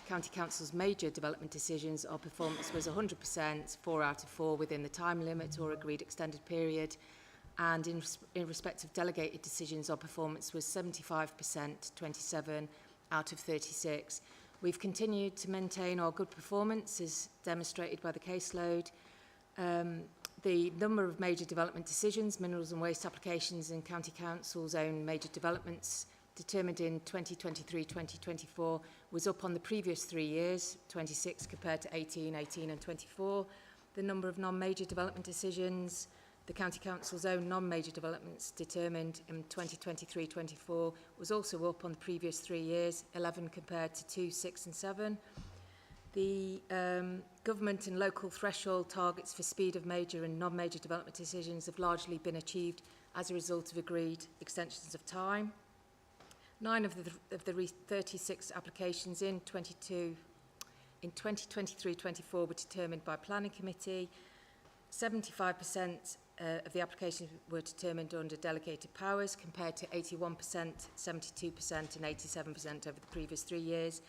County Council's major development decisions, our performance was 100%, 4 out of 4 within the time limit or agreed extended period. And in respect of delegated decisions, our performance was 75%, 27 out of 36. We've continued to maintain our good performance as demonstrated by the caseload. The number of major development decisions, minerals and waste applications in County Council's own major developments determined in 2023-2024 was up on the previous 3 years, 26 compared to 18, 18 and 24. The number of non-major development decisions, the County Council's own non-major developments determined in 2023-24 was also up on the previous 3 years, 11 compared to 2, 6 and 7. The government and local threshold targets for speed of major and non-major development decisions have largely been achieved as a result of agreed extensions of time. 9 of the 36 applications in 2023-24 were determined by Planning Committee. 75% of the applications were determined under delegated powers compared to 81%, 72% and 87% over the previous 3 years.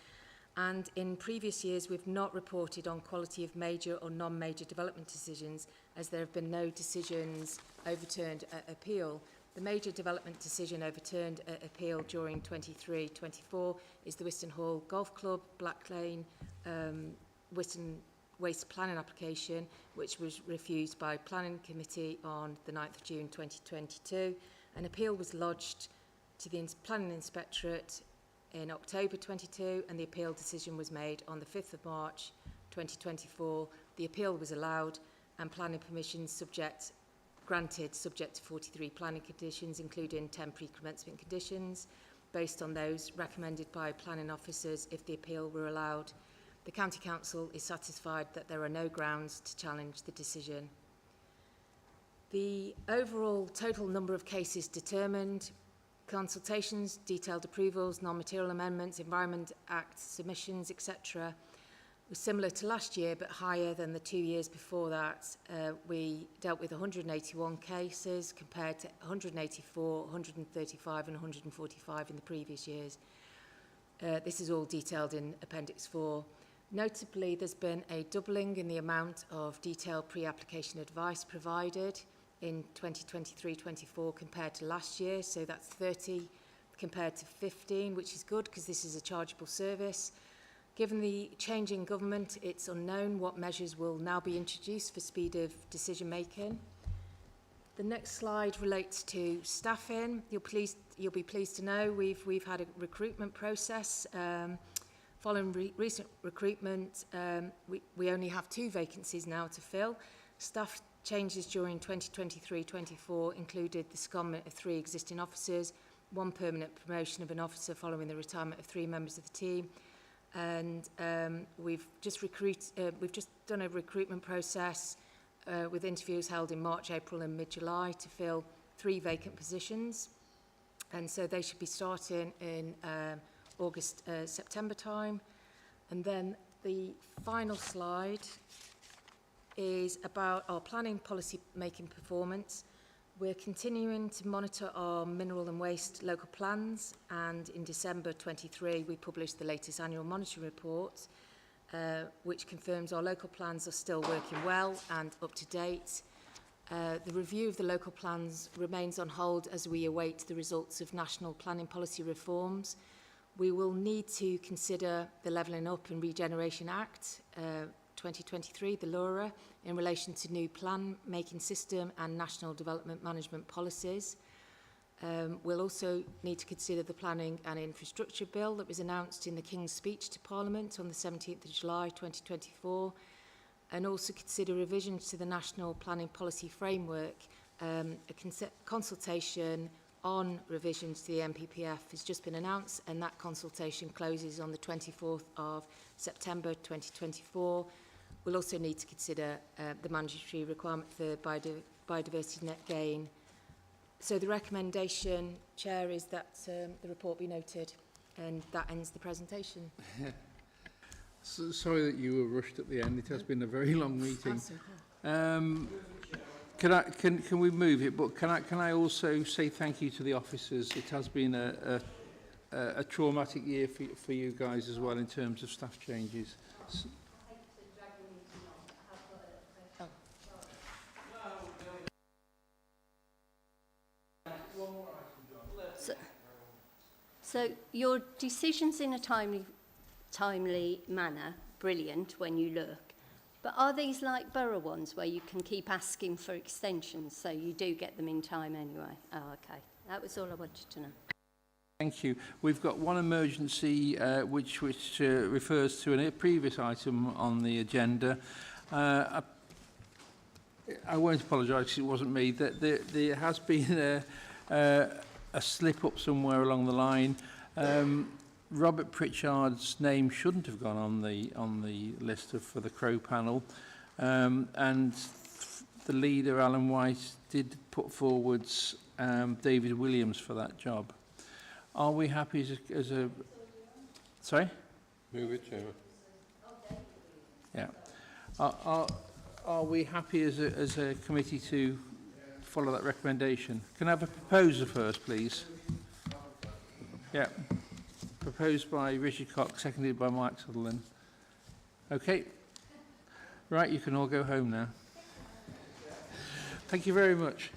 And in previous years, we've not reported on quality of major or non-major development decisions, as there have been no decisions overturned at appeal. The major development decision overturned at appeal during 23-24 is the Wiston Hall Golf Club, Black Lane, Wiston Waste Planning application, which was refused by Planning Committee on the 9th of June 2022. An appeal was lodged to the Planning Inspectorate in October 22, and the appeal decision was made on the 5th of March 2024. The appeal was allowed, and planning permissions granted subject to 43 planning conditions, including 10 pre-commencement conditions, based on those recommended by planning officers if the appeal were allowed. The County Council is satisfied that there are no grounds to challenge the decision. The overall total number of cases determined, consultations, detailed approvals, non-material amendments, Environment Act submissions, etc., was similar to last year but higher than the 2 years before that. We dealt with 181 cases compared to 184, 135 and 145 in the previous years. This is all detailed in Appendix 4. Notably, there's been a doubling in the amount of detailed pre-application advice provided in 2023-24 compared to last year, so that's 30 compared to 15, which is good because this is a chargeable service. Given the change in government, it's unknown what measures will now be introduced for speed of decision making. The next slide relates to staffing. You'll be pleased to know we've had a recruitment process. Following recent recruitment, we only have 2 vacancies now to fill. Staff changes during 2023-24 included the secondment of 3 existing officers, 1 permanent promotion of an officer following the retirement of 3 members of the team, and we've just done a recruitment process with interviews held in March, April and mid-July to fill 3 vacant positions, and so they should be starting in August, September time. And then the final slide is about our planning policy making performance. We're continuing to monitor our mineral and waste local plans, and in December 23 we published the latest annual monitoring report, which confirms our local plans are still working well and up to date. The review of the local plans remains on hold as we await the results of national planning policy reforms. We will need to consider the Levelling Up and Regeneration Act 2023, the LURA, in relation to new plan-making system and national development management policies. We'll also need to consider the Planning and Infrastructure Bill that was announced in the King's Speech to Parliament on the 17th of July 2024, and also consider revisions to the National Planning Policy Framework. A consultation on revisions to the NPPF has just been announced, and that consultation closes on the 24th of September 2024. We'll also need to consider the mandatory requirement for biodiversity net gain. So the recommendation, Chair, is that the report be noted, and that ends the presentation. So, sorry that you were rushed at the end. It has been a very long meeting. Can we move it? But can I also say thank you to the officers? It has been a traumatic year for you guys as well in terms of staff changes. So your decisions in a timely manner, brilliant when you look. But are these like borough ones where you can keep asking for extensions so you do get them in time anyway? Oh, okay. That was all I wanted to know. Thank you. We've got one emergency which refers to a previous item on the agenda. I won't apologise because it wasn't me. There has been a slip-up somewhere along the line. Robert Pritchard's name shouldn't have gone on the list for the Crow panel, and the leader, Alan White, did put forwards David Williams for that job. Are we happy as a sorry? Move it, Chairman. Yeah. Are we happy as a committee to follow that recommendation? Can I have a proposer first, please? Yeah. proposed by Richard Cox, seconded by Mike Sutherland. Okay. Right, you can all go home now. Thank you very much.